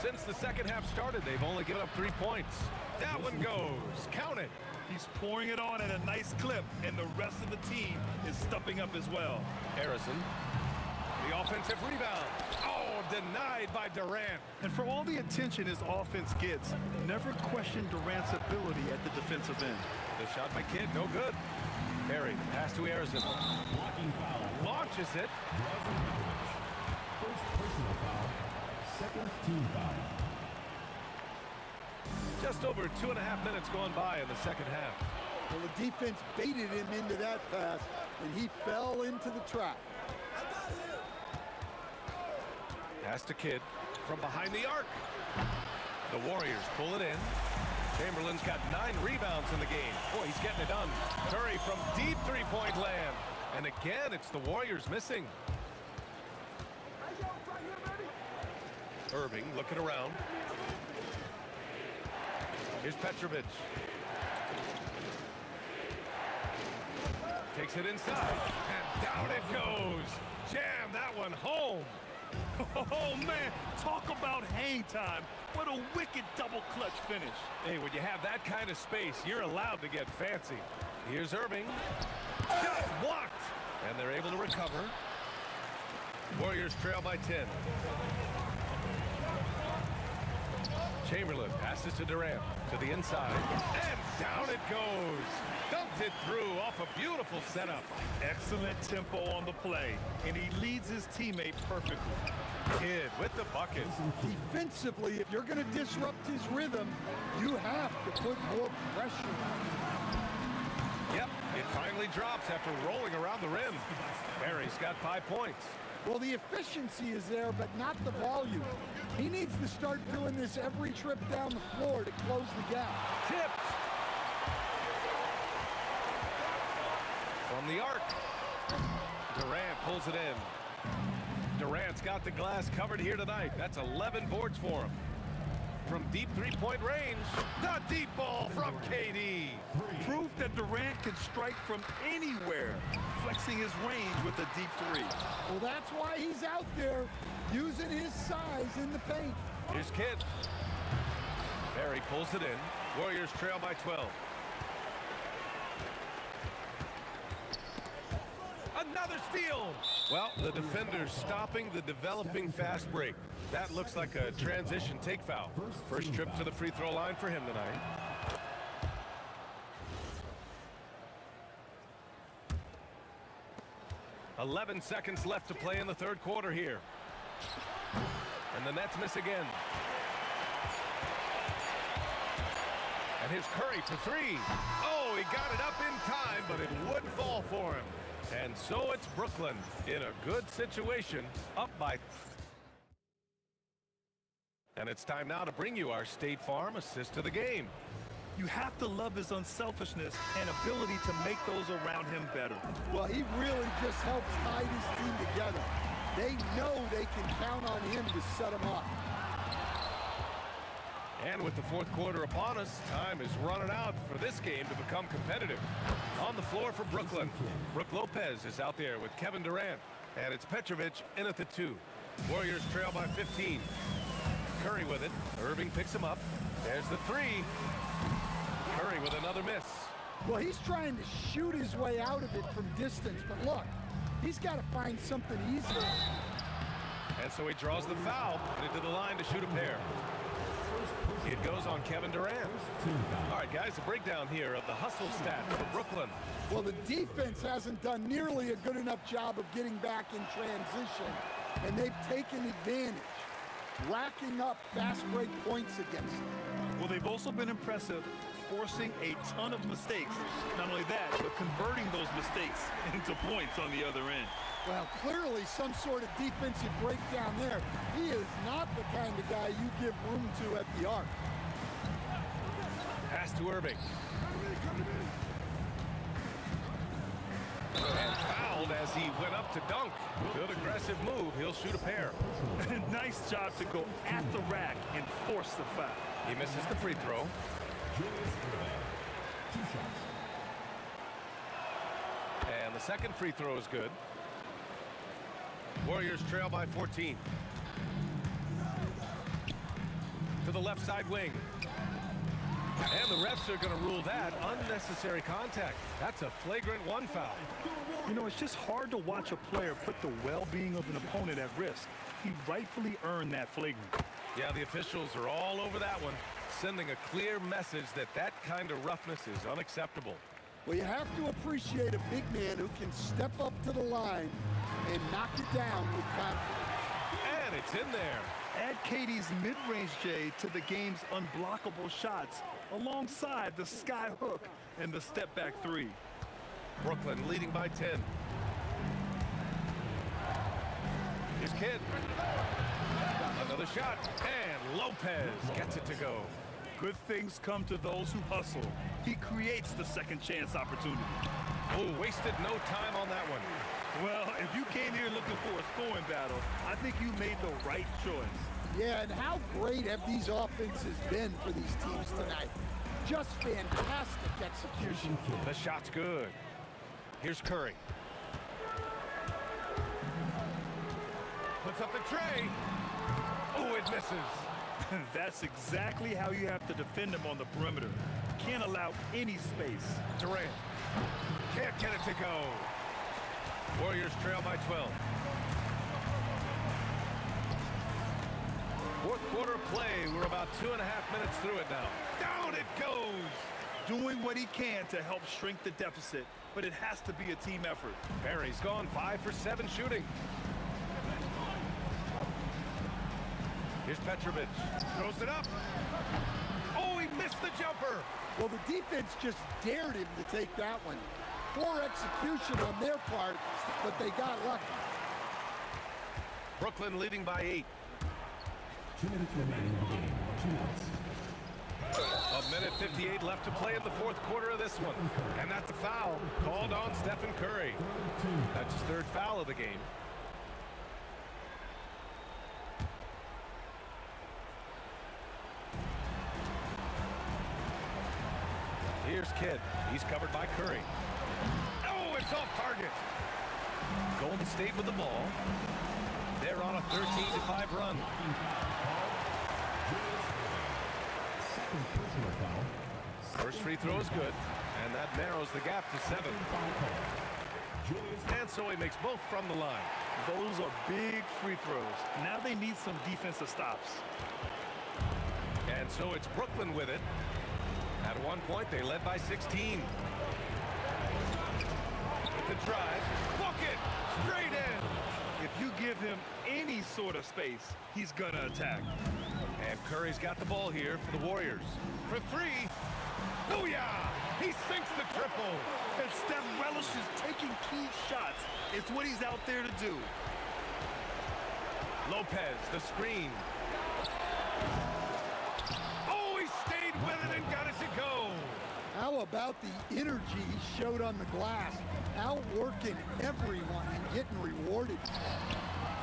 Since the second half started, they've only given up 3 points. That one goes. Count it. He's pouring it on at a nice clip, and the rest of the team is stepping up as well. Harrison. The offensive rebound. Oh, denied by Durant. And for all the attention his offense gets, never question Durant's ability at the defensive end. The shot by Kidd, no good. Perry, pass to Harrison. Blocking foul. Launches it. First personal foul, second team foul. Just over 2.5 minutes gone by in the second half. Well, the defense baited him into that pass, and he fell into the trap. Pass to Kidd from behind the arc. The Warriors pull it in. Chamberlain's got 9 rebounds in the game. Boy, he's getting it done. Curry from deep three-point land. And again, it's the Warriors missing. Irving looking around. Here's Petrovic. Takes it inside. And down it goes. Jam that one home. Oh, man, talk about hang time. What a wicked double clutch finish. Hey, when you have that kind of space, you're allowed to get fancy. Here's Irving. Shot blocked. And they're able to recover. Warriors trail by 10. Chamberlain passes to Durant. To the inside. And down it goes. Dumped it through off a beautiful setup. Excellent tempo on the play. And he leads his teammate perfectly. Kidd with the bucket. Defensively, if you're going to disrupt his rhythm, you have to put more pressure on him. Yep, it finally drops after rolling around the rim. Barry's got 5 points. Well, the efficiency is there, but not the volume. He needs to start doing this every trip down the floor to close the gap. Tipped. From the arc. Durant pulls it in. Durant's got the glass covered here tonight. That's 11 boards for him. From deep three-point range, the deep ball from KD. Proof that Durant can strike from anywhere, flexing his range with a deep three. Well, that's why he's out there using his size in the paint. Here's Kidd. Barry pulls it in. Warriors trail by 12. Another steal. Well, the defender's stopping the developing fast break. That looks like a transition take foul. First trip to the free throw line for him tonight. "11 seconds left to play in the third quarter here. And the Nets miss again. And here's Curry for three. Oh, he got it up in time, but it would fall for him. And so it's Brooklyn in a good situation, up by. And it's time now to bring you our State Farm assist of the game. You have to love his unselfishness and ability to make those around him better. Well, he really just helps tie his team together. They know they can count on him to set them up. And with the fourth quarter upon us, time is running out for this game to become competitive. On the floor for Brooklyn, Brook Lopez is out there with Kevin Durant. And it's Petrovic in at the 2. Warriors trail by 15. Curry with it. Irving picks him up. There's the 3. Curry with another miss. Well, he's trying to shoot his way out of it from distance, but look, he's got to find something easier. And so he draws the foul, headed to the line to shoot a pair. It goes on Kevin Durant. All right, guys, a breakdown here of the hustle stat for Brooklyn. Well, the defense hasn't done nearly a good enough job of getting back in transition, and they've taken advantage, racking up fast break points against them. Well, they've also been impressive, forcing a ton of mistakes. Not only that, but converting those mistakes into points on the other end. Well, clearly some sort of defensive breakdown there. He is not the kind of guy you give room to at the arc. Pass to Irving. And fouled as he went up to dunk. Good aggressive move. He'll shoot a pair. Nice job to go at the rack and force the foul. He misses the free throw. And the second free throw is good. Warriors trail by 14. To the left side wing. And the refs are going to rule that unnecessary contact. That's a flagrant 1 foul. You know, it's just hard to watch a player put the well-being of an opponent at risk. He rightfully earned that flagrant. Yeah, the officials are all over that one, sending a clear message that that kind of roughness is unacceptable. Well, you have to appreciate a big man who can step up to the line and knock it down with confidence. And it's in there. Add KD's mid-range J to the game's unblockable shots alongside the sky hook and the step-back 3. Brooklyn leading by 10. Here's Kidd. Another shot, and Lopez gets it to go. Good things come to those who hustle. He creates the second chance opportunity. Oh, wasted no time on that one. Well, if you came here looking for a scoring battle, I think you made the right choice. Yeah, and how great have these offenses been for these teams tonight? Just fantastic execution. The shot's good. Here's Curry. Puts up the tray. Oh, it misses. That's exactly how you have to defend him on the perimeter. Can't allow any space. Durant can't get it to go. Warriors trail by 12. Fourth quarter play. We're about 2.5 minutes through it now. Down it goes. Doing what he can to help shrink the deficit, but it has to be a team effort. Perry's gone 5 for 7 shooting. Here's Petrovic. Throws it up. Oh, he missed the jumper. Well, the defense just dared him to take that one. Poor execution on their part, but they got lucky. Brooklyn leading by 8. 2 minutes remaining in the game. 2 minutes. A minute 58 left to play in the fourth quarter of this one. And that's a foul called on Stephen Curry. That's his 3rd foul of the game. Here's Kidd. He's covered by Curry. Oh, it's off target. Golden State with the ball. They're on a 13-5 run. First free throw is good, and that narrows the gap to 7. And so he makes both from the line. Those are big free throws. Now they need some defensive stops. And so it's Brooklyn with it. At one point, they led by 16. With the drive, bucket, straight in. If you give him any sort of space, he's gonna attack. And Curry's got the ball here for the Warriors. For three. Booyah! He sinks the triple. And Steph relishes taking key shots. It's what he's out there to do. Lopez, the screen. Oh, he stayed with it and got it to go. How about the energy he showed on the glass? Outworking everyone and getting rewarded.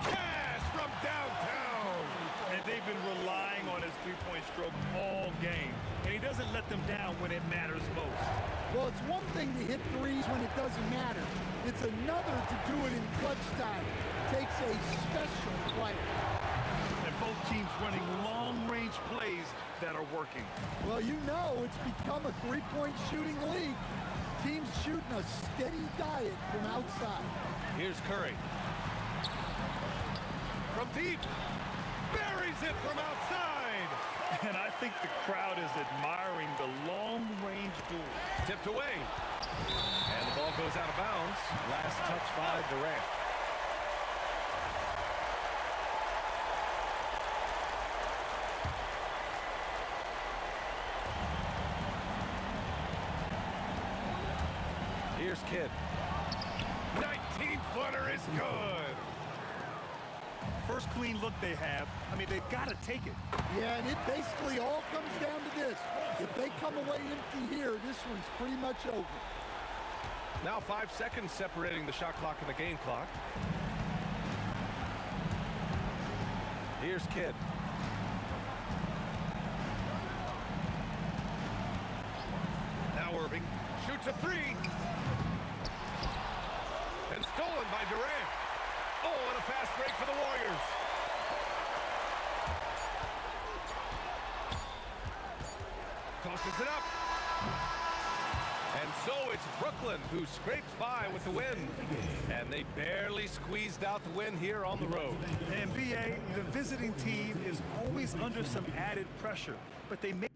Cash from downtown. And they've been relying on his three-point stroke all game. And he doesn't let them down when it matters most. Well, it's one thing to hit threes when it doesn't matter. It's another to do it in clutch time. Takes a special player. And both teams running long-range plays that are working. Well, you know it's become a three-point shooting league. Teams shooting a steady diet from outside. Here's Curry. From deep. Buries it from outside. And I think the crowd is admiring the long-range duel. Tipped away. And the ball goes out of bounds. Last touch by Durant. Here's Kidd. 19-footer is good. First clean look they have. I mean, they've got to take it. Yeah, and it basically all comes down to this. If they come away empty here, this one's pretty much over. Now 5 seconds separating the shot clock and the game clock. Here's Kidd. Now Irving shoots a three. And stolen by Durant. Oh, and a fast break for the Warriors. Tosses it up. And so it's Brooklyn who scrapes by with the win. And they barely squeezed out the win here on the road. And BA, the visiting team is always under some added pressure, but they make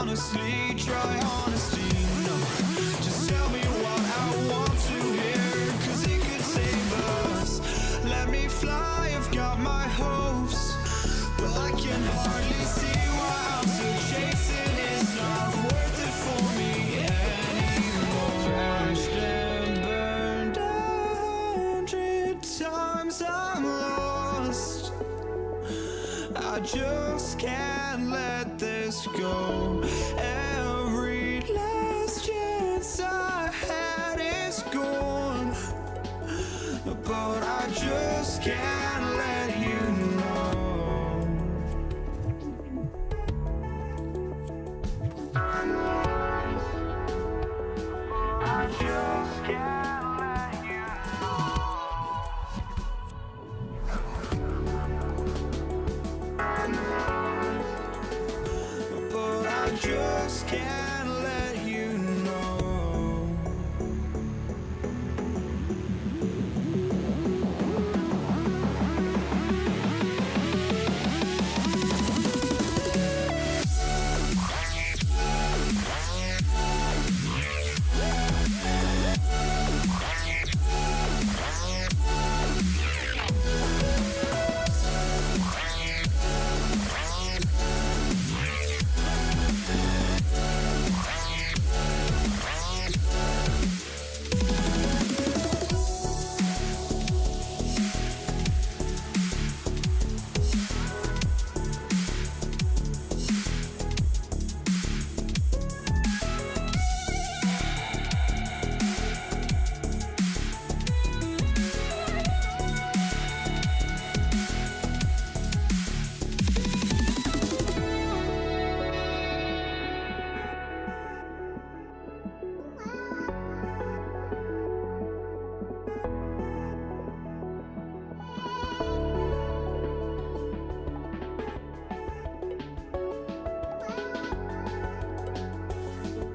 honestly, try honesty. No, just tell me what I want to hear, 'cause it could save us. Let me fly, I've got my hopes, but I can hardly see why I'm still chasing. It's not worth it for me anymore. Crashed and burned 100 times, I'm lost. I just can't let this go. Every last chance I had is gone, but I just can't let you know. I just can't let you know.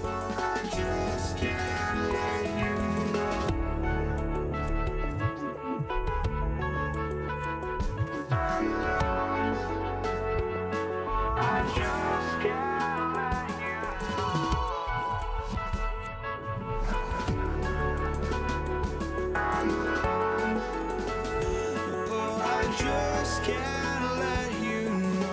But I just can't let you know.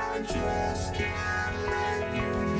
I just can't let you know.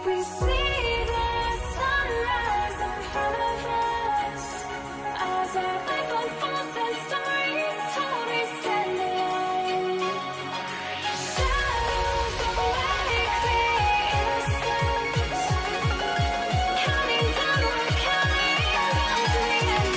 We see the sunrise in front of us as our life unfolds and stories told we stand alone. Shadows awake the innocence, counting down, we're counting down to the end.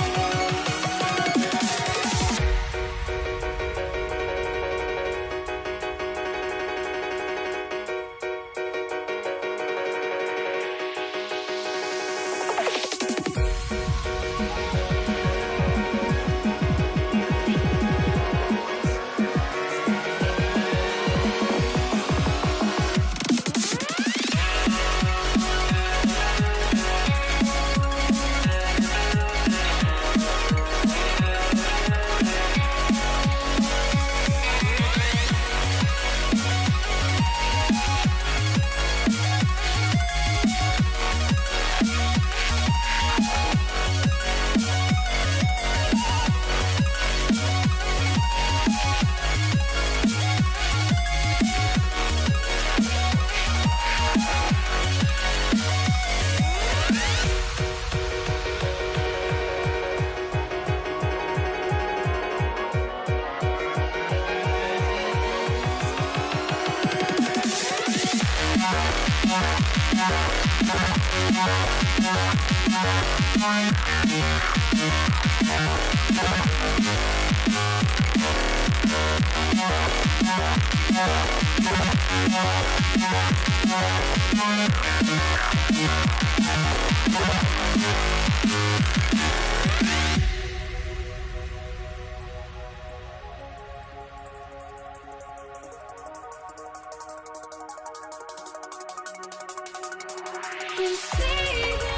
We see the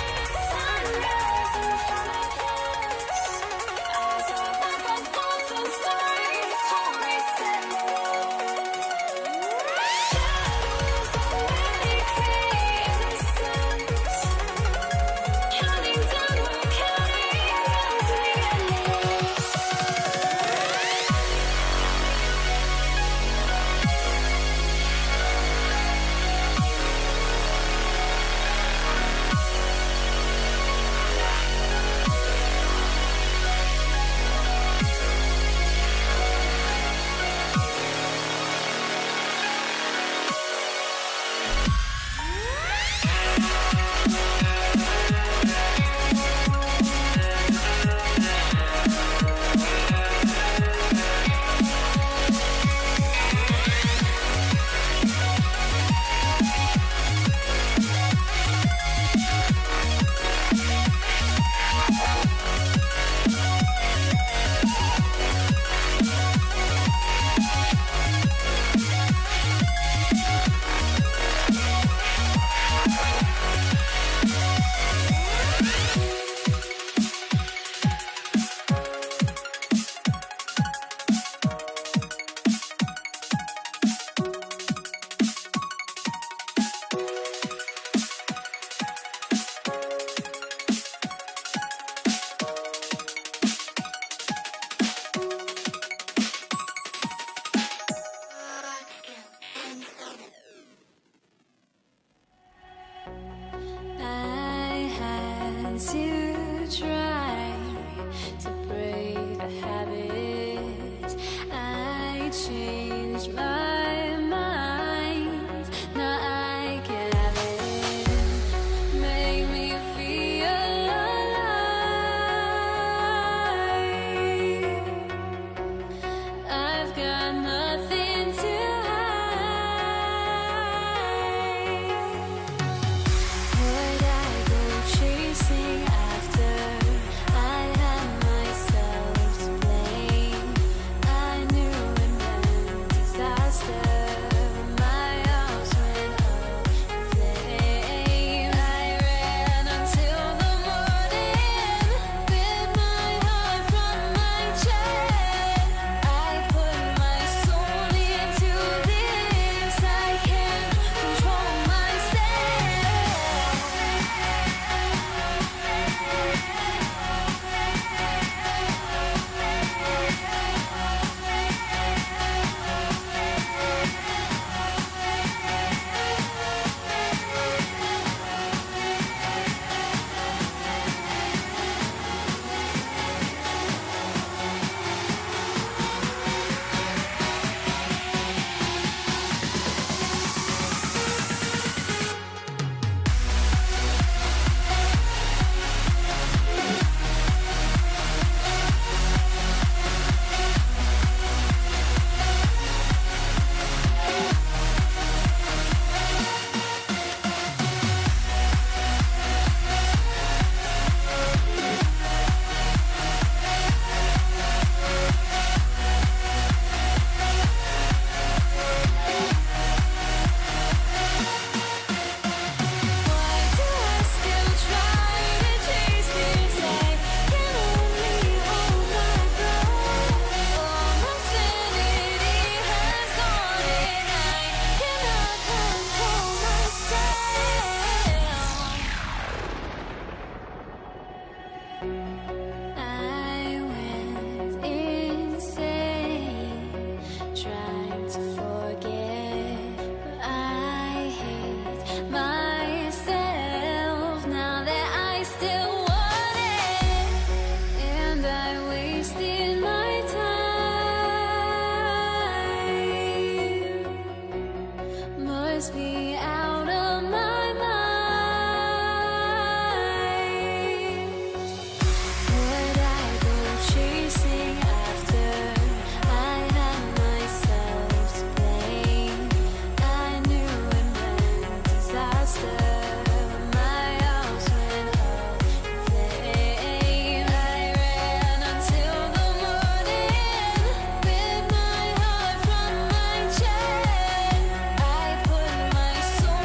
sunrise in front of us as our life unfolds and stories told we stand alone. Shadows awake the innocence, counting down, we're counting down to the endless. puts me out of my mind. Would I go chasing after? I had myself to blame. I knew it meant disaster. My house went up in flames. I ran until the morning with my heart from my chest. I put my soul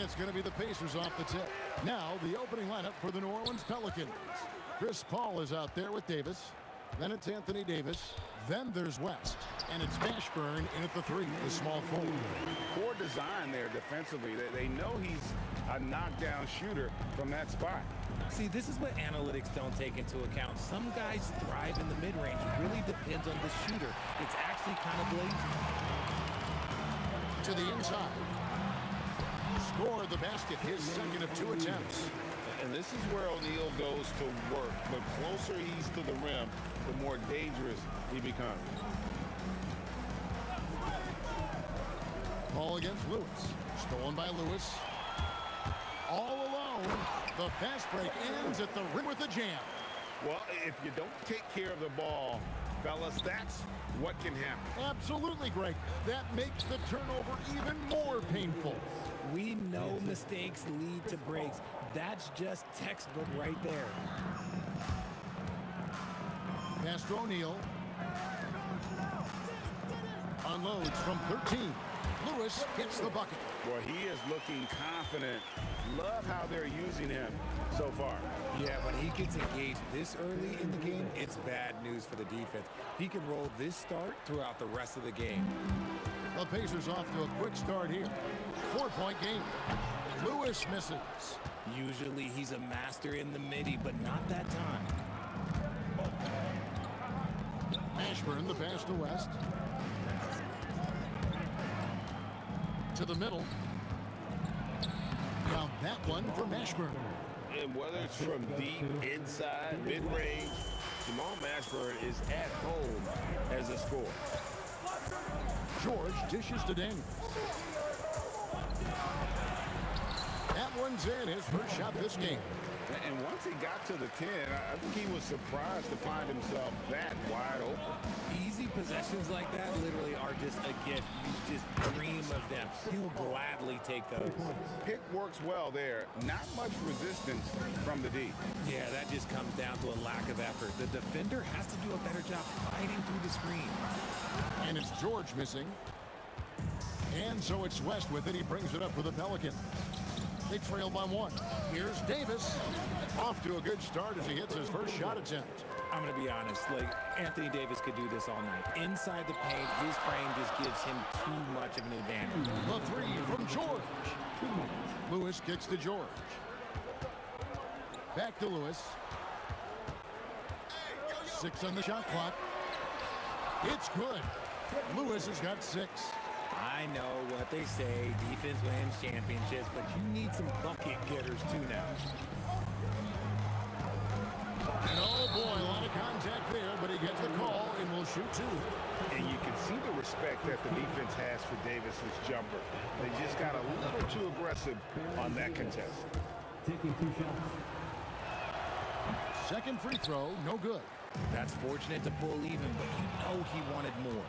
And it's going to be the Pacers off the tip. Now the opening lineup for the New Orleans Pelicans. Chris Paul is out there with Davis. Then it's Anthony Davis. Then there's West. And it's Mashburn in at the 3, the small forward. Poor design there defensively. They know he's a knockdown shooter from that spot. See, this is what analytics don't take into account. Some guys thrive in the mid-range. It really depends on the shooter. It's actually kind of lazy. To the inside. Scored the basket, his second of 2 attempts. And this is where O'Neal goes to work. The closer he's to the rim, the more dangerous he becomes. Ball against Lewis. Stolen by Lewis. All alone. The fast break ends at the rim with a jam. Well, if you don't take care of the ball, fellas, that's what can happen. Absolutely, Greg. That makes the turnover even more painful. We know mistakes lead to breaks. That's just textbook right there. Pass to O'Neal. Unloads from 13. Lewis gets the bucket. Boy, he is looking confident. Love how they're using him so far. Yeah, when he gets engaged this early in the game, it's bad news for the defense. He can roll this start throughout the rest of the game. The Pacers off to a quick start here. 4-point game. Lewis misses. Usually he's a master in the midi, but not that time. Mashburn, the pass to West. To the middle. Now that one for Mashburn. And whether it's from deep, inside, mid-range, Jamal Mashburn is at home as a scorer. George dishes to Daniels. That one's in, his first shot this game. And once he got to the 10, I think he was surprised to find himself that wide open. Easy possessions like that literally are just a gift. You just dream of them. He'll gladly take those. Pick works well there. Not much resistance from the D. Yeah, that just comes down to a lack of effort. The defender has to do a better job fighting through the screen. And it's George missing. And so it's West with it. He brings it up for the Pelicans. They trail by 1. Here's Davis. Off to a good start as he hits his first shot attempt. I'm going to be honest. Anthony Davis could do this all night. Inside the paint, his frame just gives him too much of an advantage. The 3 from George. Lewis kicks to George. Back to Lewis. 6 on the shot clock. It's good. Lewis has got 6. I know what they say, defense wins championships, but you need some bucket getters too now. And oh boy, a lot of contact there, but he gets the call and will shoot 2. And you can see the respect that the defense has for Davis's jumper. They just got a little too aggressive on that contest. Taking 2 shots. Second free throw, no good. That's fortunate to pull even, but you know he wanted more.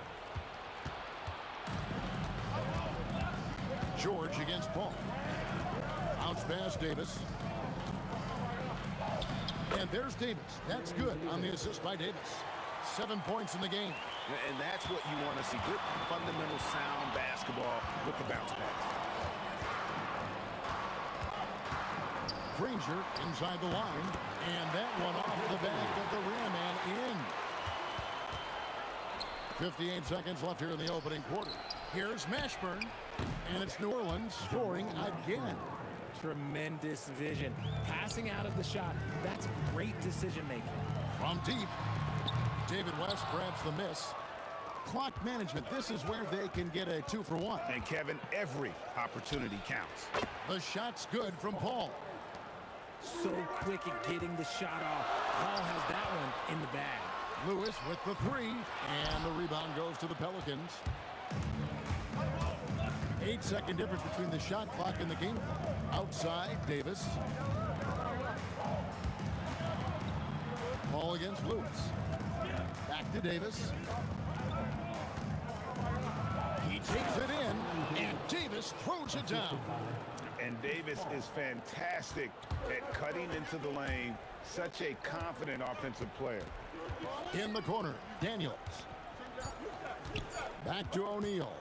George against Paul. Bounce pass Davis. And there's Davis. That's good on the assist by Davis. 7 points in the game. And that's what you want to see. Good, fundamental, sound basketball with the bounce pass. Granger inside the line. And that one off the back of the rim and in. 58 seconds left here in the opening quarter. Here's Mashburn. And it's New Orleans scoring again. Tremendous vision. Passing out of the shot. That's great decision making. From deep. David West grabs the miss. Clock management. This is where they can get a 2 for 1. And Kevin, every opportunity counts. The shot's good from Paul. So quick at getting the shot off. Paul has that one in the bag. Lewis with the 3. And the rebound goes to the Pelicans. 8-second difference between the shot clock and the game clock. Outside, Davis. Ball against Lewis. Back to Davis. He takes it in, and Davis throws it down. And Davis is fantastic at cutting into the lane. Such a confident offensive player. In the corner, Daniels. Back to O'Neal.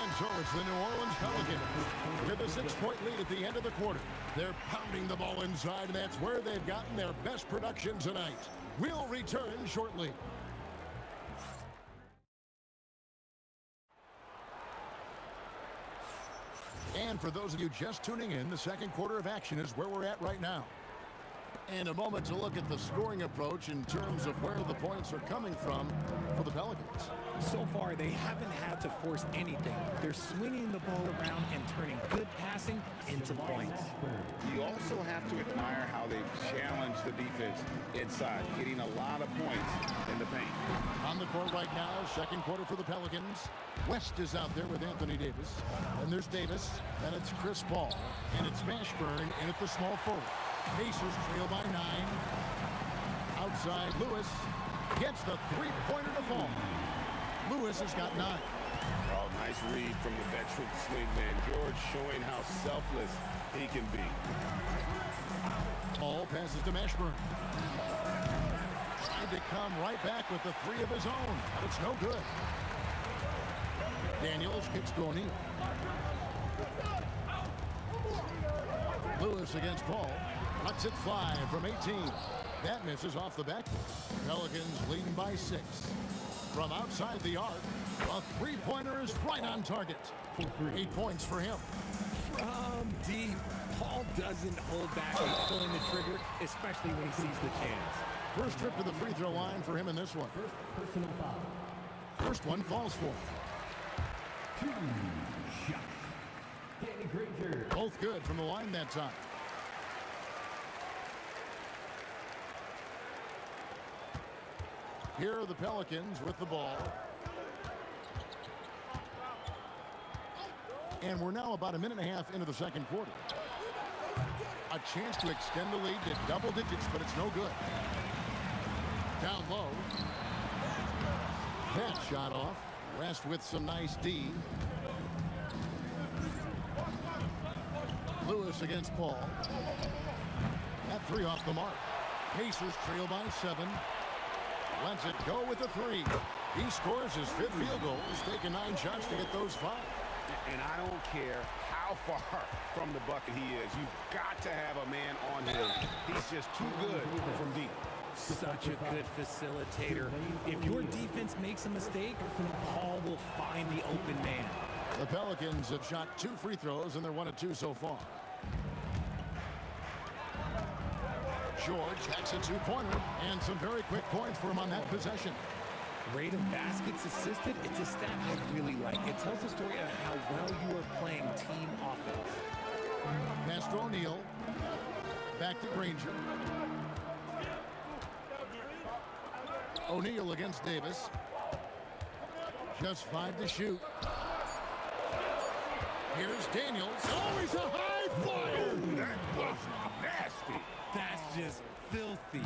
And so it's the New Orleans Pelicans with a 6-point lead at the end of the quarter. They're pounding the ball inside, and that's where they've gotten their best production tonight. We'll return shortly. And for those of you just tuning in, the second quarter of action is where we're at right now. And a moment to look at the scoring approach in terms of where the points are coming from for the Pelicans. So far, they haven't had to force anything. They're swinging the ball around and turning good passing into points. You also have to admire how they've challenged the defense inside, getting a lot of points in the paint. On the court right now, second quarter for the Pelicans. West is out there with Anthony Davis. And there's Davis, and it's Chris Paul. And it's Mashburn in at the small forward. Pacers trail by 9. Outside, Lewis gets the three-pointer to fall. Lewis has got 9. Oh, nice read from the veteran swingman. George showing how selfless he can be. Paul passes to Mashburn. Tried to come right back with the 3 of his own, but it's no good. Daniels kicks to O'Neal. Lewis against Paul. Lets it fly from 18. That misses off the backboard. Pelicans leading by 6. From outside the arc, a three-pointer is right on target. 8 points for him. From deep, Paul doesn't hold back on pulling the trigger, especially when he sees the chance. First trip to the free throw line for him in this one. Personal foul. First one falls for him. 2 shots. Danny Granger. Both good from the line that time. Here are the Pelicans with the ball. And we're now about a minute and a half into the second quarter. A chance to extend the lead to double digits, but it's no good. Down low. That shot off. West with some nice D. Lewis against Paul. That 3 off the mark. Pacers trail by 7. Lets it go with the 3. He scores his 5th field goal. He's taken 9 shots to get those 5. And I don't care how far from the bucket he is. You've got to have a man on him. He's just too good from deep. Such a good facilitator. If your defense makes a mistake, Paul will find the open man. The Pelicans have shot 2 free throws, and they're 1 of 2 so far. George hacks a 2-pointer, and some very quick points for him on that possession. Rate of baskets assisted, it's a stat I really like. It tells the story of how well you are playing team offense. Pass to O'Neal. Back to Granger. O'Neal against Davis. Just 5 to shoot. Here's Daniels. Oh, he's a high flyer! That was nasty. That's just filthy.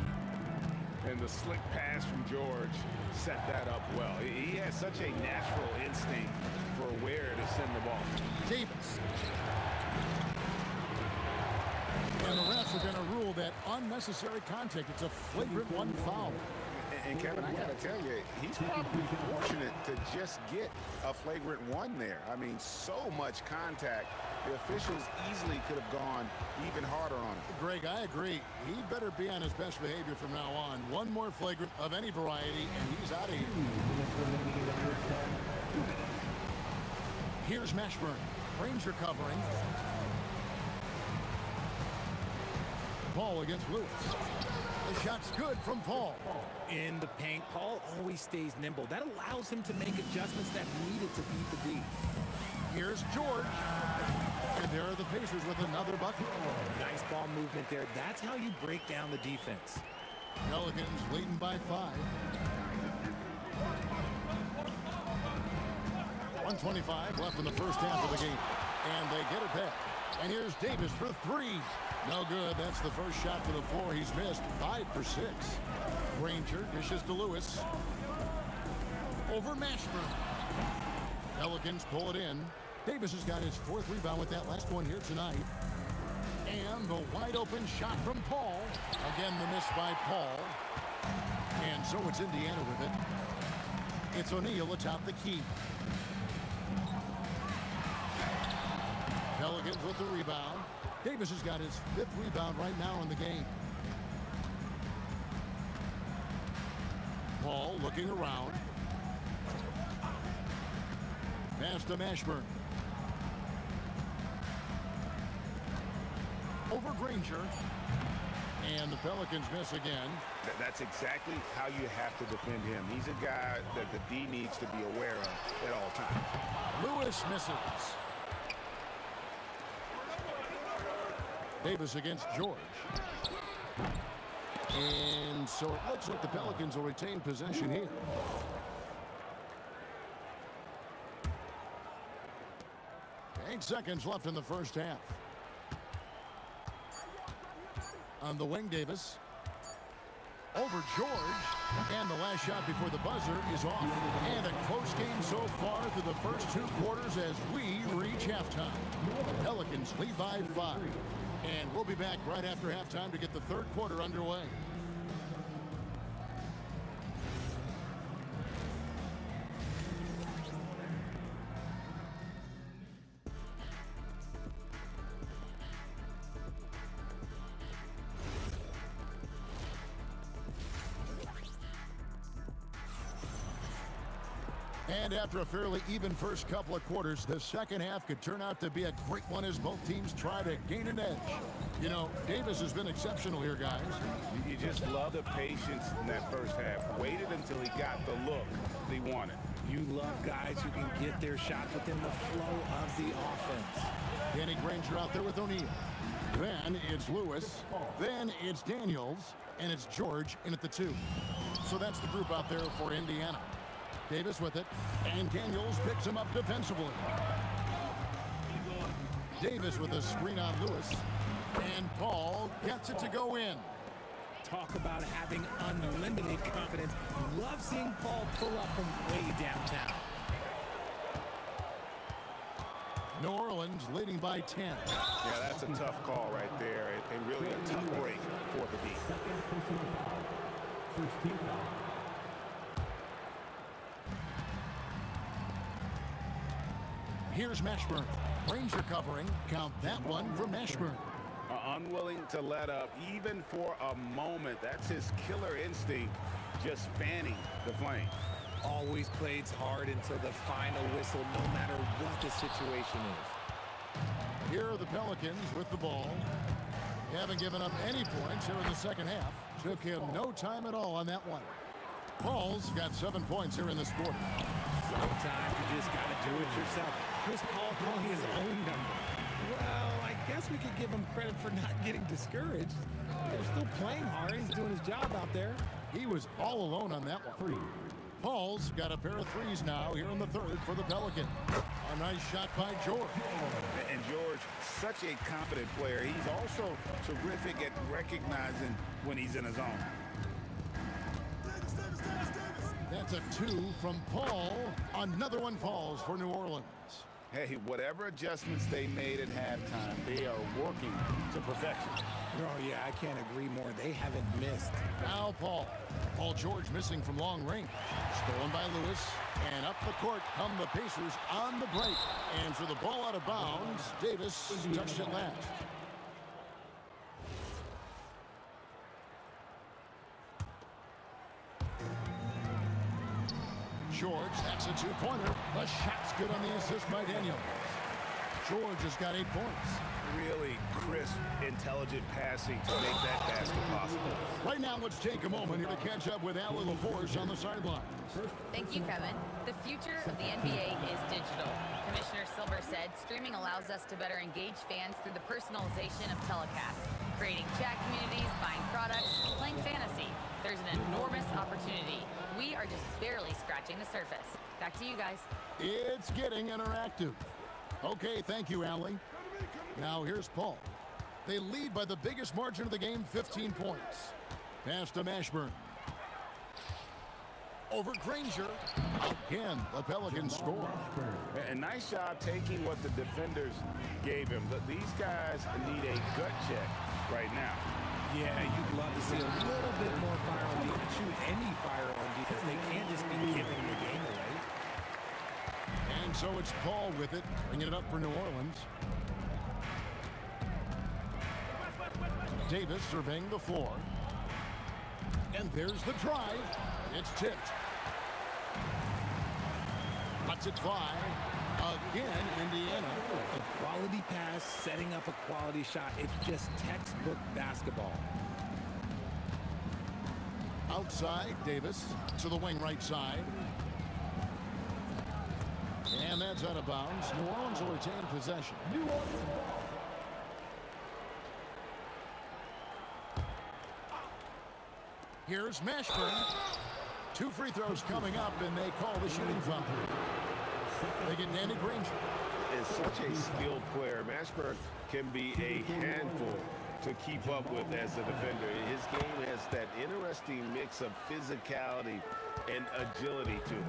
And the slick pass from George set that up well. He has such a natural instinct for where to send the ball. Davis. And the refs are going to rule that unnecessary contact. It's a flagrant 1 foul. And Kevin, I got to tell you, he's probably fortunate to just get a flagrant 1 there. I mean, so much contact. The officials easily could have gone even harder on him. Greg, I agree. He better be on his best behavior from now on. 1 more flagrant of any variety, and he's out of here. Here's Mashburn. Granger covering. Paul against Lewis. The shot's good from Paul. In the paint, Paul always stays nimble. That allows him to make adjustments that needed to beat the D. Here's George. And there are the Pacers with another bucket. Nice ball movement there. That's how you break down the defense. Pelicans leading by 5. 1:25 left in the first half of the game. And they get it back. And here's Davis for 3. No good. That's the first shot to the floor he's missed. 5 for 6. Granger dishes to Lewis. Over Mashburn. Pelicans pull it in. Davis has got his 4th rebound with that last one here tonight. And the wide open shot from Paul. Again, the miss by Paul. And so it's Indiana with it. It's O'Neal atop the key. Pelicans with the rebound. Davis has got his 5th rebound right now in the game. Paul looking around. Pass to Mashburn. Over Granger. And the Pelicans miss again. That's exactly how you have to defend him. He's a guy that the D needs to be aware of at all times. Lewis misses. Davis against George. And so it looks like the Pelicans will retain possession here. Eight seconds left in the first half. On the wing, Davis. Over George. And the last shot before the buzzer is off. And a close game so far through the first 2 quarters as we reach halftime. The Pelicans lead by 5. And we'll be back right after halftime to get the 3rd quarter underway. And after a fairly even first couple of quarters, the second half could turn out to be a great one as both teams try to gain an edge. You know, Davis has been exceptional here, guys. You just love the patience in that first half. Waited until he got the look he wanted. You love guys who can get their shots within the flow of the offense. Danny Granger out there with O'Neal. Then it's Lewis. Then it's Daniels. And it's George in at the 2. So that's the group out there for Indiana. Davis with it, and Daniels picks him up defensively. Davis with a screen on Lewis, and Paul gets it to go in. Talk about having unlimited confidence. Love seeing Paul pull up from way downtown. New Orleans leading by 10. Yeah, that's a tough call right there, and really a tough break for the D. First team foul. Here's Mashburn. Granger covering. Count that one for Mashburn. Unwilling to let up even for a moment. That's his killer instinct, just fanning the flame. Always plays hard until the final whistle, no matter what the situation is. Here are the Pelicans with the ball. They haven't given up any points here in the second half. Took him no time at all on that one. Paul's got 7 points here in this quarter. Sometimes you just got to do it yourself. Chris Paul calling his own number. Well, I guess we could give him credit for not getting discouraged. They're still playing hard. He's doing his job out there. He was all alone on that one. Paul's got a pair of threes now here in the 3rd for the Pelicans. A nice shot by George. And George, such a confident player. He's also terrific at recognizing when he's in his zone. That's a 2 from Paul. Another one falls for New Orleans. Hey, whatever adjustments they made at halftime, they are working to perfection. Oh, yeah, I can't agree more. They haven't missed. Now Paul. Paul George missing from long range. Stolen by Lewis. And up the court come the Pacers on the break. And for the ball out of bounds, Davis touched it last. George, that's a 2-pointer. The shot's good on the assist by Daniels. George has got 8 points. Really crisp, intelligent passing to make that basket possible. Right now, let's take a moment here to catch up with Allie LaForce on the sideline. Thank you, Kevin. The future of the NBA is digital. Commissioner Silver said streaming allows us to better engage fans through the personalization of telecasts, creating chat communities, buying products, playing fantasy. There's an enormous opportunity. We are just barely scratching the surface. Back to you guys. It's getting interactive. Okay, thank you, Allie. Now here's Paul. They lead by the biggest margin of the game, 15 points. Pass to Mashburn. Over Granger. Again, the Pelicans score. A nice job taking what the defenders gave him. But these guys need a gut check right now. Yeah, you'd love to see a little bit more fire on defense. Shoot any fire on defense. They can't just be giving the game away. And so it's Paul with it, bringing it up for New Orleans. Davis surveying the floor. And there's the drive. It's tipped. Lets it fly. Again, Indiana. A quality pass, setting up a quality shot. It's just textbook basketball. Outside, Davis to the wing right side. And that's out of bounds. New Orleans will retain possession. Here's Mashburn. 2 free throws coming up, and they call the shooting foul. They get Danny Granger. Is such a skilled player. Mashburn can be a handful to keep up with as a defender. His game has that interesting mix of physicality and agility to it.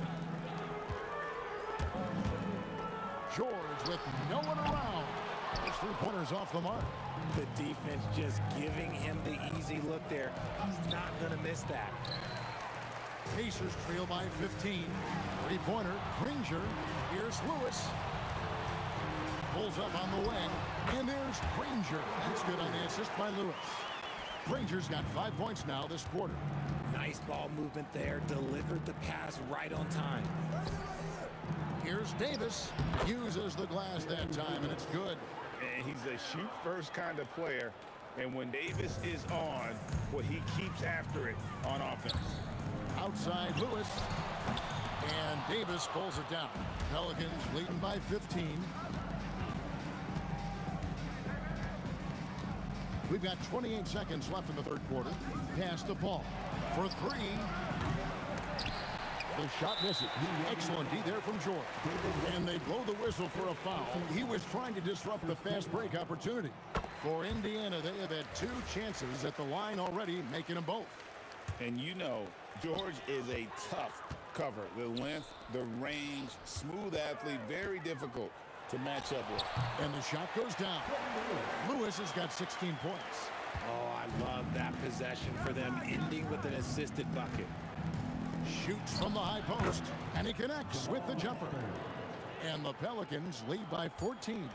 George with no one around. His 3-pointers off the mark. The defense just giving him the easy look there. He's not going to miss that. Pacers trail by 15. 3-pointer, Granger. Here's Lewis. Pulls up on the wing. And there's Granger. That's good on the assist by Lewis. Granger's got 5 points now this quarter. Nice ball movement there. Delivered the pass right on time. Here's Davis. Uses the glass that time, and it's good. And he's a shoot-first kind of player. And when Davis is on, well, he keeps after it on offense. Outside Lewis. And Davis pulls it down. Pelicans leading by 15. We've got 28 seconds left in the third quarter. Pass to Paul for 3. The shot misses. Excellent D there from George. And they blow the whistle for a foul. He was trying to disrupt the fast break opportunity. For Indiana, they have had 2 chances at the line already, making them both. And you know, George is a tough cover. The length, the range, smooth athlete, very difficult to match up with. And the shot goes down. Lewis has got 16 points. Oh, I love that possession for them, ending with an assisted bucket. Shoots from the high post, and he connects with the jumper. And the Pelicans lead by 14.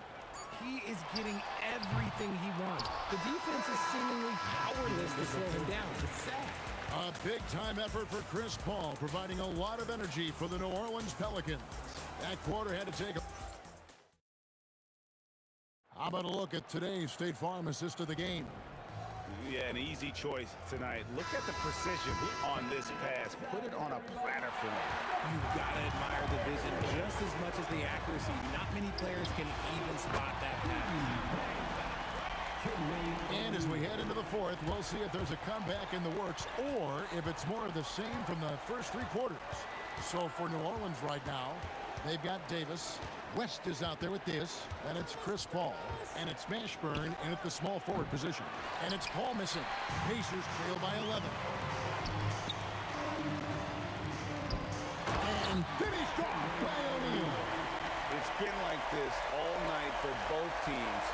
He is getting everything he wants. The defense is seemingly powerless to slow him down. It's sad. A big-time effort for Chris Paul, providing a lot of energy for the New Orleans Pelicans. That quarter had to take a... How about a look at today's State Farm assist of the game? Yeah, an easy choice tonight. Look at the precision on this pass. Put it on a platter for him. You've got to admire the vision just as much as the accuracy. Not many players can even spot that pass. And as we head into the fourth, we'll see if there's a comeback in the works or if it's more of the same from the first 3 quarters. So for New Orleans right now, they've got Davis. West is out there with Davis. And it's Chris Paul. And it's Mashburn in at the small forward position. And it's Paul missing. Pacers trail by 11. And finished off by O'Neal. It's been like this all night for both teams.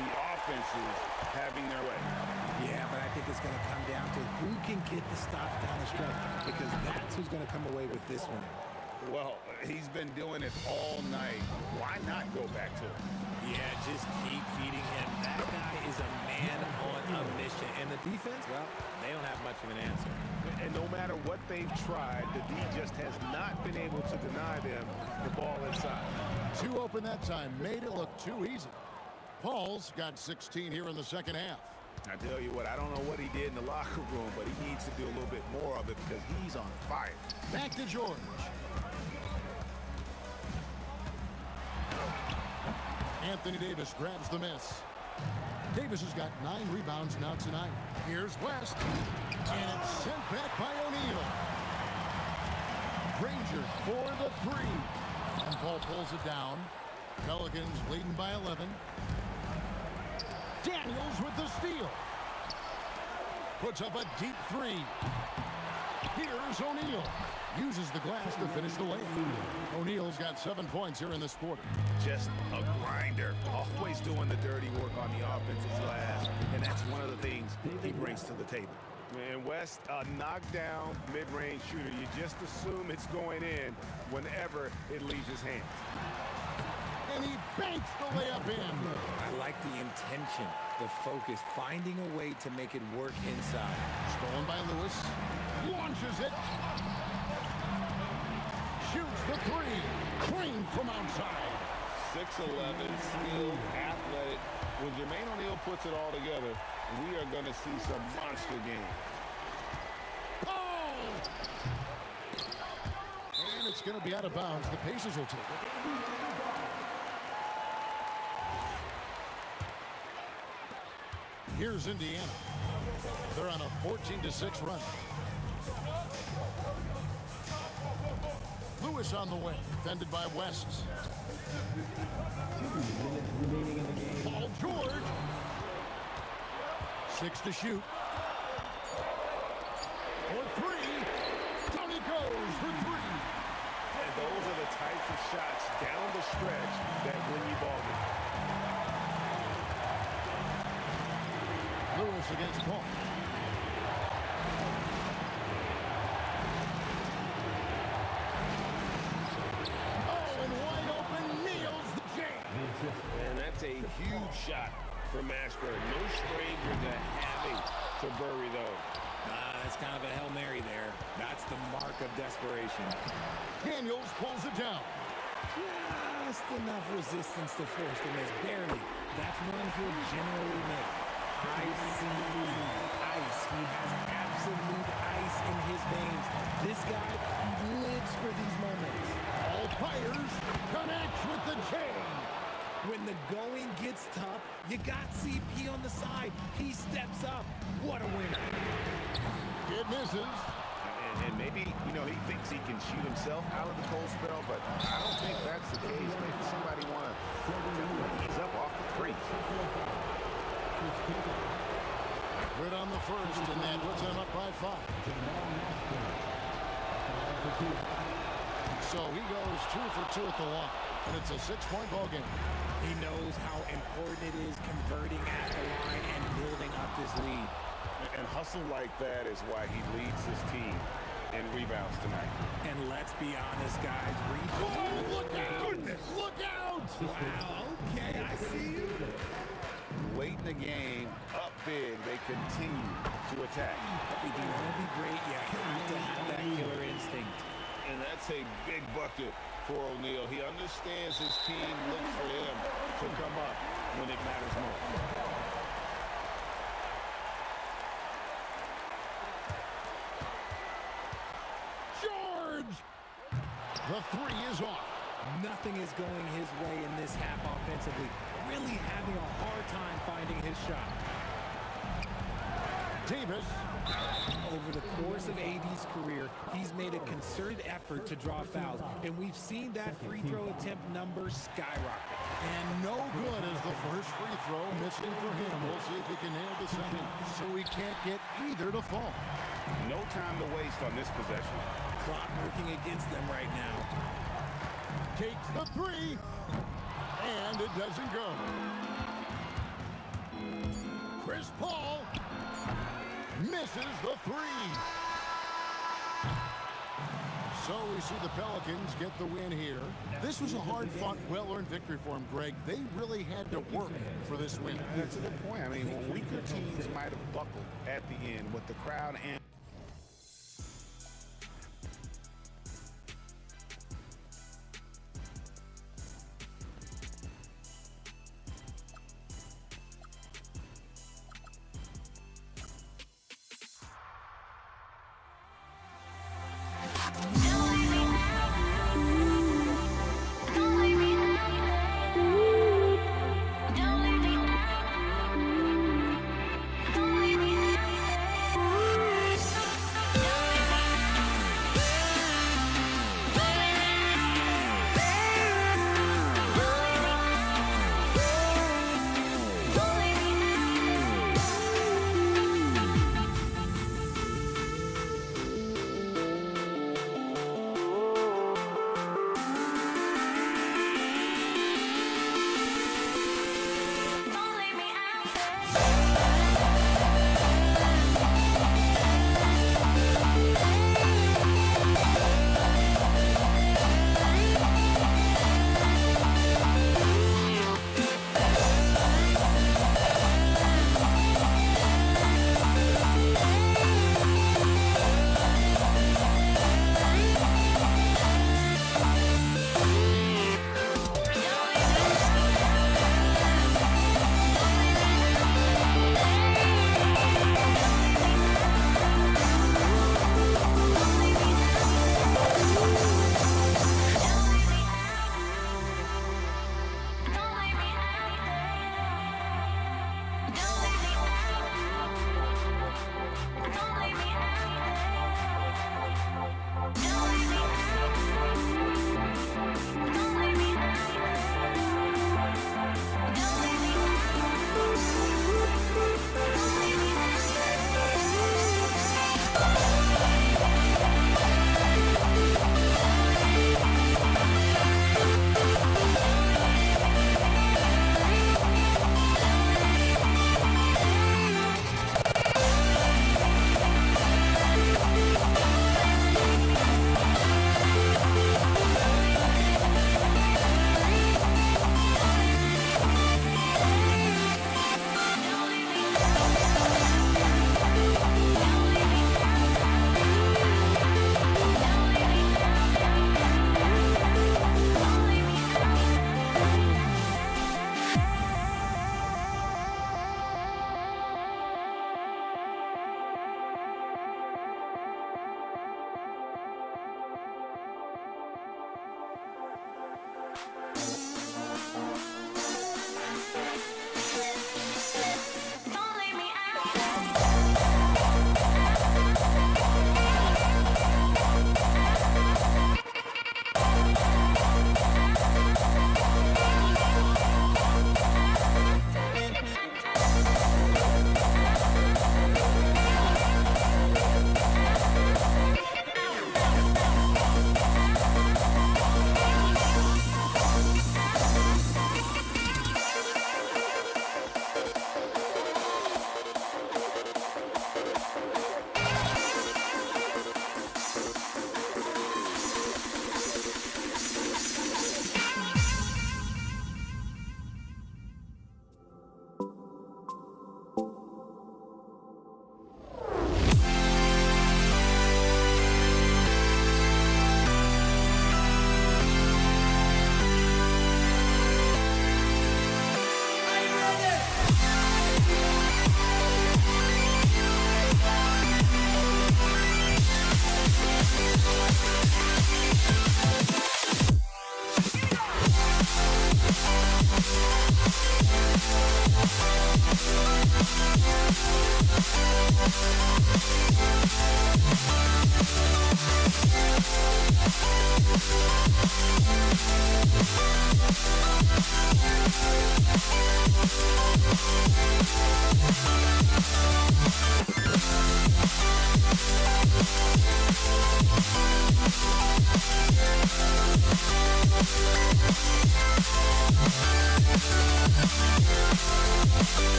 The offenses having their way. Yeah, but I think it's going to come down to who can get the stops down the stretch, because that's who's going to come away with this one. Well, he's been doing it all night. Why not go back to it? Yeah, just keep feeding him. That guy is a man on a mission. And the defense, well, they don't have much of an answer. And no matter what they've tried, the D just has not been able to deny them the ball inside. 2 open that time. Made it look too easy. Paul's got 16 here in the second half. I tell you what, I don't know what he did in the locker room, but he needs to do a little bit more of it because he's on fire. Back to George. Anthony Davis grabs the miss. Davis has got 9 rebounds now tonight. Here's West. And it's sent back by O'Neal. Granger for the 3. And Paul pulls it down. Pelicans leading by 11. Daniels with the steal. Puts up a deep 3. Here's O'Neal. Uses the glass to finish the layup. O'Neal's got 7 points here in this quarter. Just a grinder. Always doing the dirty work on the offensive glass. And that's one of the things he brings to the table. And West, a knockdown mid-range shooter. You just assume it's going in whenever it leaves his hands. And he banks the layup in. I like the intention, the focus, finding a way to make it work inside. Stolen by Lewis. Launches it. Shoots the three. Clean from outside. 6'11", skilled, athletic. When Jermaine O'Neal puts it all together, we are going to see some monster games. Oh! And it's going to be out of bounds. The Pacers will take it. Here's Indiana. They're on a 14-6 run. Lewis on the wing, defended by West. Paul George. 6 to shoot. For 3. Down he goes for 3. And those are the types of shots down the stretch that win you ball games. Lewis against Paul. Oh, and wide open, nails the jam. And that's a huge shot from Ashburn. No stranger to having to bury those. That's kind of a Hail Mary there. That's the mark of desperation. Daniels pulls it down. Just enough resistance to force the miss. Barely. That's one he'll generally make. Ice. He has absolute ice in his veins. This guy, he lives for these moments. All fires, connects with the chain. When the going gets tough, you got CP on the side. He steps up. What a winner. It misses. And maybe, he thinks he can shoot himself out of the cold spell, but I don't think that's the case. Maybe somebody want to ease up off the crease. Good on the first, and that puts him up by 5. So he goes 2 for 2 at the line, and it's a 6-point ball game. He knows how important it is converting at the line and building up this lead. And hustle like that is why he leads his team in rebounds tonight. And let's be honest, guys. Oh, look out! Look out! Wow, okay, I see you. Late in the game, up big, they continue to attack. If you want to be great, you have to have that killer instinct. And that's a big bucket for O'Neal. He understands his team looks for him to come up when it matters most. The 3 is off. Nothing is going his way in this half offensively. Really having a hard time finding his shot. Davis. Over the course of AD's career, he's made a concerted effort to draw fouls, and we've seen that free throw attempt number skyrocket. And no good as the first free throw missing for him. We'll see if he can nail the second, so he can't get either to fall. No time to waste on this possession. Clock working against them right now. Takes the 3, and it doesn't go. Chris Paul misses the 3. So we see the Pelicans get the win here. This was a hard-fought, well-earned victory for them, Greg. They really had to work for this win. That's a good point. I mean, weaker teams might have buckled at the end with the crowd and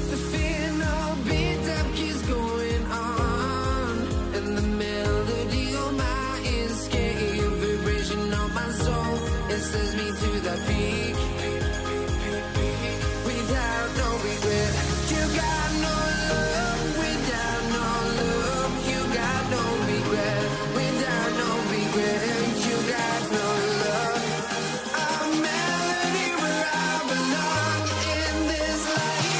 The fear no beat up keeps going on, and the melody on my ears getting a vibration on my soul. It sends me to the peak without no regret. You got no love without no love. You got no regret without no regret. You got no love. A melody where I belong in this life.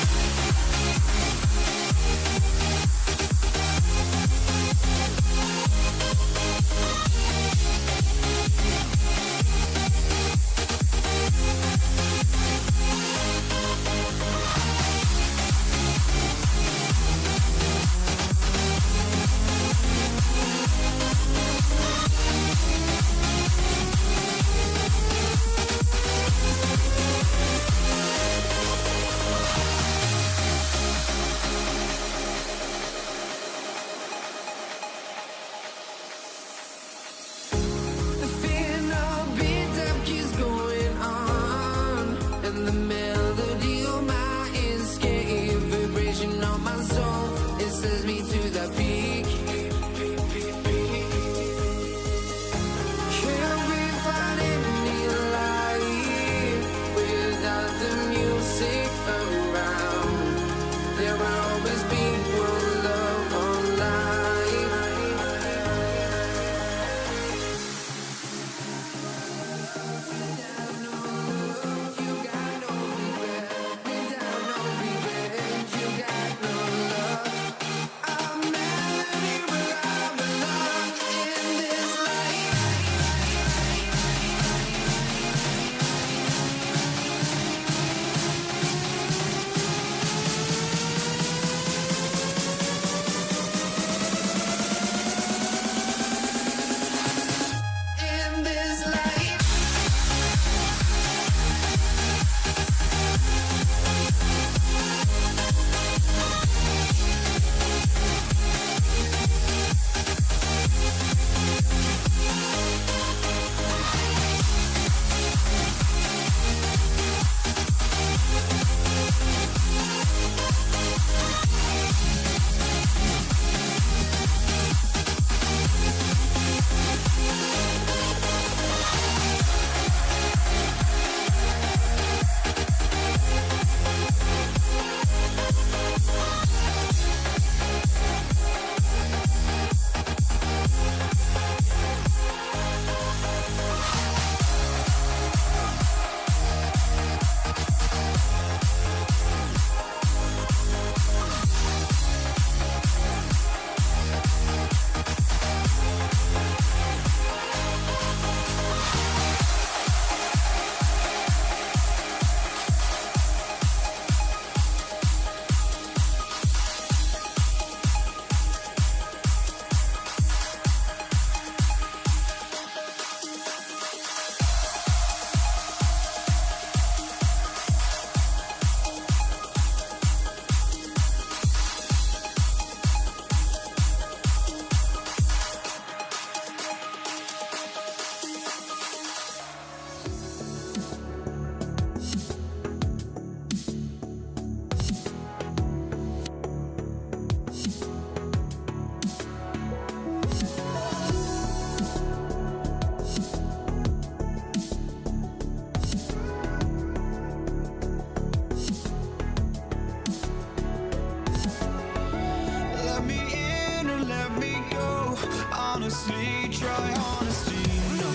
honestly, try honesty. No,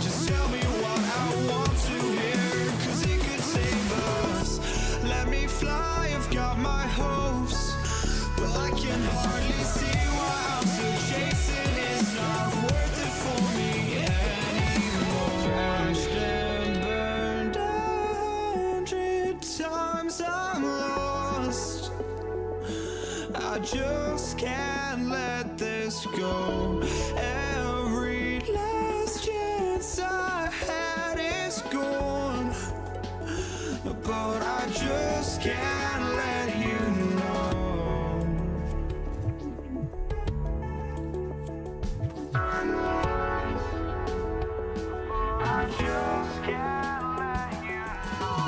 just tell me what I want to hear, 'cause it could save us. Let me fly, I've got my hopes, but I can hardly see why I'm still chasing. It's not worth it for me anymore. Crashed and burned 100 times, I'm lost. I just can't let this go. Every last chance I had is gone, but I just can't let you know. I just can't let you know.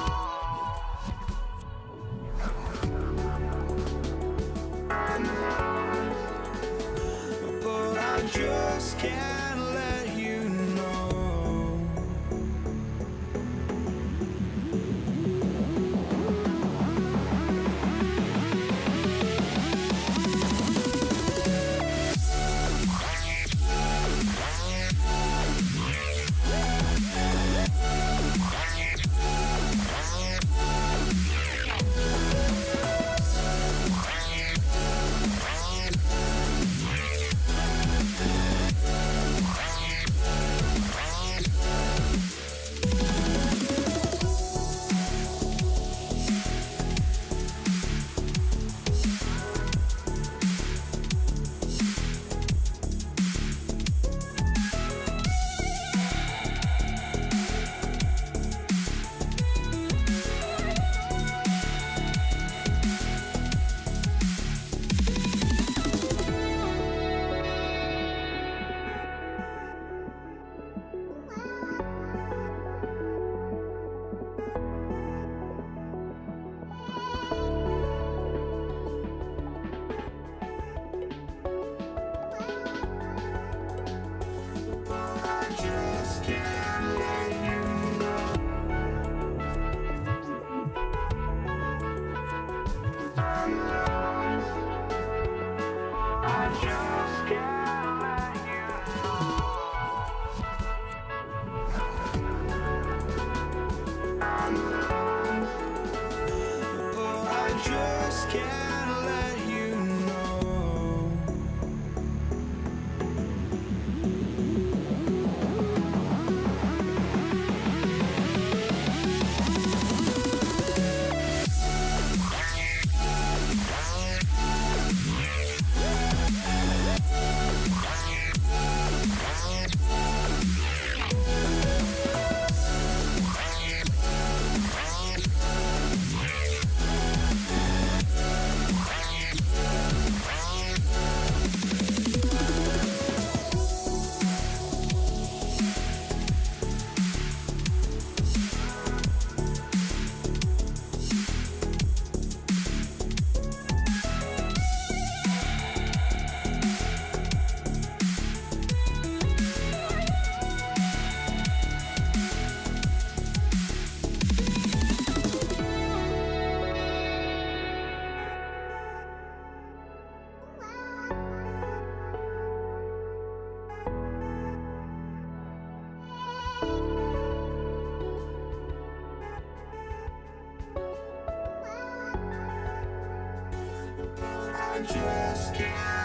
But I just can't let you know. I just can't.